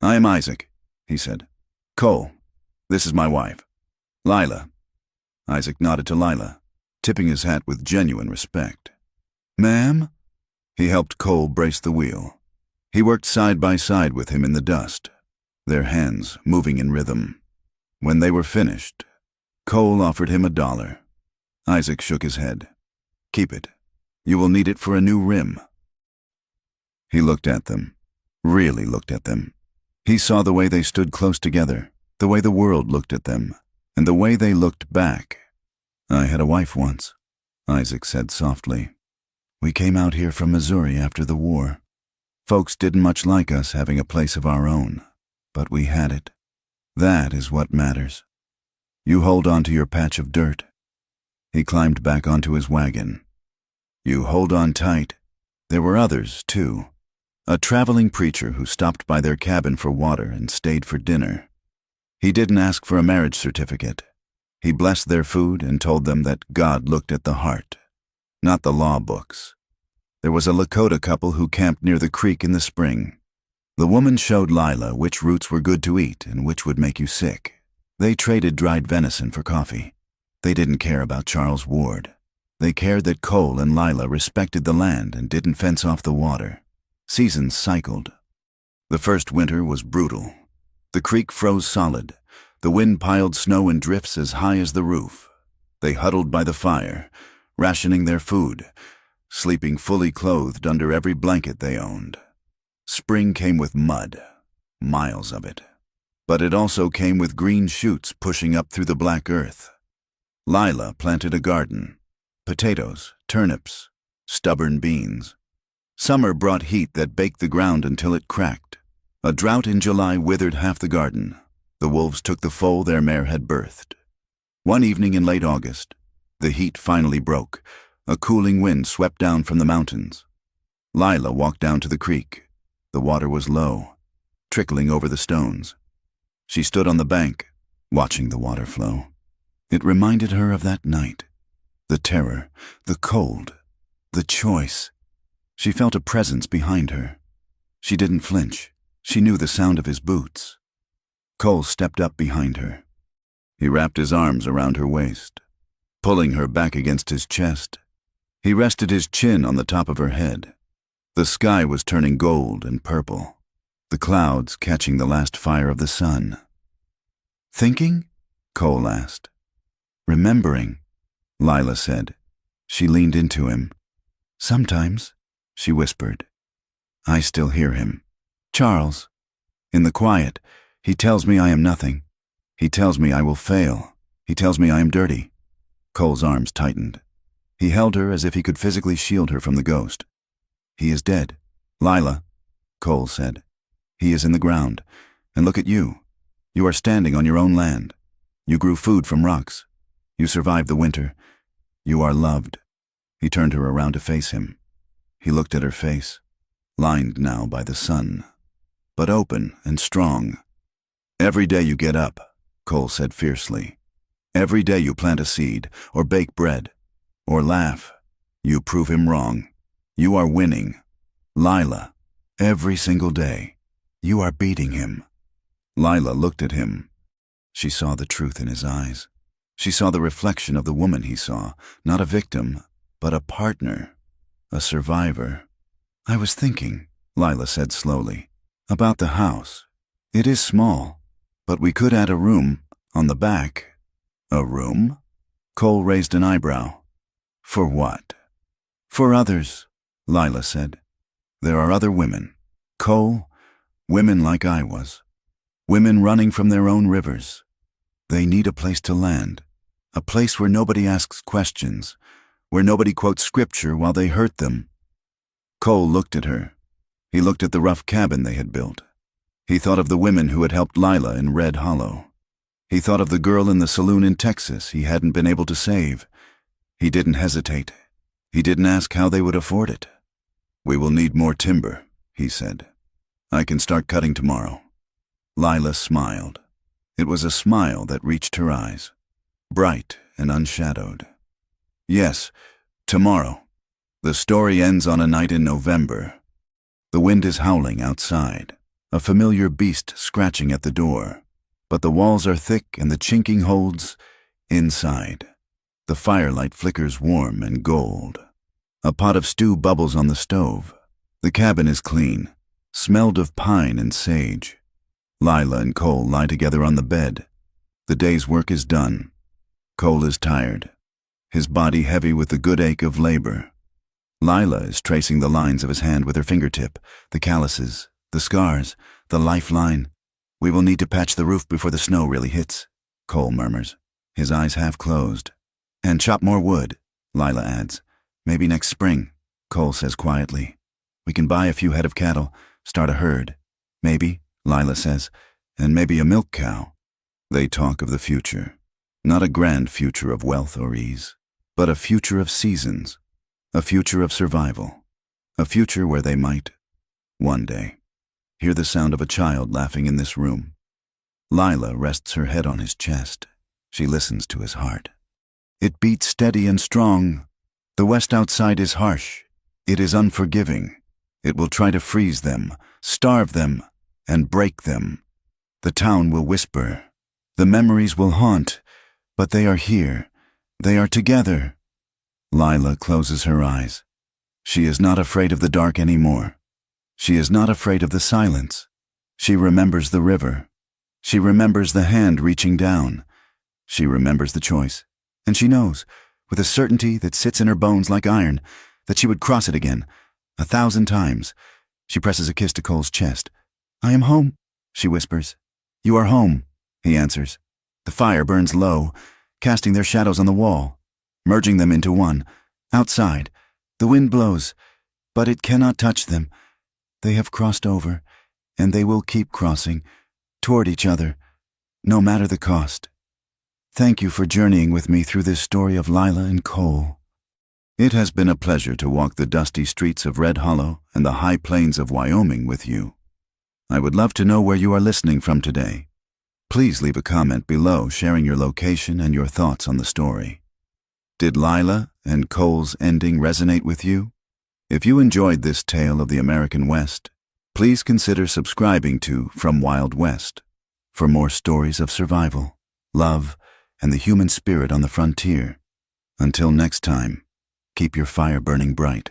I am Isaac, he said. Cole, this is my wife. Lila. Isaac nodded to Lila, tipping his hat with genuine respect. Ma'am? He helped Cole brace the wheel. He worked side by side with him in the dust, their hands moving in rhythm. When they were finished, Cole offered him $1. Isaac shook his head. Keep it. You will need it for a new rim. He looked at them, really looked at them. He saw the way they stood close together, the way the world looked at them, and the way they looked back. I had a wife once, Isaac said softly. We came out here from Missouri after the war. Folks didn't much like us having a place of our own, but we had it. That is what matters. You hold on to your patch of dirt. He climbed back onto his wagon. You hold on tight. There were others, too. A traveling preacher who stopped by their cabin for water and stayed for dinner. He didn't ask for a marriage certificate. He blessed their food and told them that God looked at the heart, not the law books. There was a Lakota couple who camped near the creek in the spring. The woman showed Lila which roots were good to eat and which would make you sick. They traded dried venison for coffee. They didn't care about Charles Ward. They cared that Cole and Lila respected the land and didn't fence off the water. Seasons cycled. The first winter was brutal. The creek froze solid. The wind piled snow in drifts as high as the roof. They huddled by the fire, rationing their food, sleeping fully clothed under every blanket they owned. Spring came with mud, miles of it. But it also came with green shoots pushing up through the black earth. Lila planted a garden. Potatoes, turnips, stubborn beans. Summer brought heat that baked the ground until it cracked. A drought in July withered half the garden. The wolves took the foal their mare had birthed. One evening in late August, the heat finally broke. A cooling wind swept down from the mountains. Lila walked down to the creek. The water was low, trickling over the stones. She stood on the bank, watching the water flow. It reminded her of that night. The terror, the cold, the choice. She felt a presence behind her. She didn't flinch. She knew the sound of his boots. Cole stepped up behind her. He wrapped his arms around her waist, pulling her back against his chest. He rested his chin on the top of her head. The sky was turning gold and purple, the clouds catching the last fire of the sun. Thinking? Cole asked. Remembering, Lila said. She leaned into him. Sometimes, she whispered. I still hear him. Charles. In the quiet, he tells me I am nothing. He tells me I will fail. He tells me I am dirty. Cole's arms tightened. He held her as if he could physically shield her from the ghost. He is dead. Lila, Cole said. He is in the ground. And look at you. You are standing on your own land. You grew food from rocks. You survived the winter. You are loved. He turned her around to face him. He looked at her face, lined now by the sun, but open and strong. Every day you get up, Cole said fiercely. Every day you plant a seed, or bake bread, or laugh. You prove him wrong. You are winning. Lila, every single day, you are beating him. Lila looked at him. She saw the truth in his eyes. She saw the reflection of the woman he saw, not a victim, but a partner, a survivor. I was thinking, Lila said slowly, about the house. It is small, but we could add a room on the back. A room? Cole raised an eyebrow. For what? For others, Lila said. There are other women. Cole, women like I was. Women running from their own rivers. They need a place to land. A place where nobody asks questions, where nobody quotes scripture while they hurt them. Cole looked at her. He looked at the rough cabin they had built. He thought of the women who had helped Lila in Red Hollow. He thought of the girl in the saloon in Texas he hadn't been able to save. He didn't hesitate. He didn't ask how they would afford it. We will need more timber, he said. I can start cutting tomorrow. Lila smiled. It was a smile that reached her eyes, bright and unshadowed. Yes, tomorrow. The story ends on a night in November. The wind is howling outside, a familiar beast scratching at the door, but the walls are thick and the chinking holds inside. The firelight flickers warm and gold. A pot of stew bubbles on the stove. The cabin is clean, smelled of pine and sage. Lila and Cole lie together on the bed. The day's work is done. Cole is tired, his body heavy with the good ache of labor. Lila is tracing the lines of his hand with her fingertip, the calluses, the scars, the lifeline. We will need to patch the roof before the snow really hits, Cole murmurs, his eyes half closed. And chop more wood, Lila adds. Maybe next spring, Cole says quietly. We can buy a few head of cattle, start a herd. Maybe, Lila says, and maybe a milk cow. They talk of the future. Not a grand future of wealth or ease, but a future of seasons, a future of survival, a future where they might, one day, hear the sound of a child laughing in this room. Lila rests her head on his chest. She listens to his heart. It beats steady and strong. The West outside is harsh. It is unforgiving. It will try to freeze them, starve them, and break them. The town will whisper. The memories will haunt, but they are here. They are together. Lila closes her eyes. She is not afraid of the dark anymore. She is not afraid of the silence. She remembers the river. She remembers the hand reaching down. She remembers the choice. And she knows, with a certainty that sits in her bones like iron, that she would cross it again, 1,000 times. She presses a kiss to Cole's chest. I am home, she whispers. You are home, he answers. The fire burns low, casting their shadows on the wall, merging them into one. Outside, the wind blows, but it cannot touch them. They have crossed over, and they will keep crossing, toward each other, no matter the cost. Thank you for journeying with me through this story of Lila and Cole. It has been a pleasure to walk the dusty streets of Red Hollow and the high plains of Wyoming with you. I would love to know where you are listening from today. Please leave a comment below sharing your location and your thoughts on the story. Did Lila and Cole's ending resonate with you? If you enjoyed this tale of the American West, please consider subscribing to From Wild West for more stories of survival, love, and the human spirit on the frontier. Until next time, keep your fire burning bright.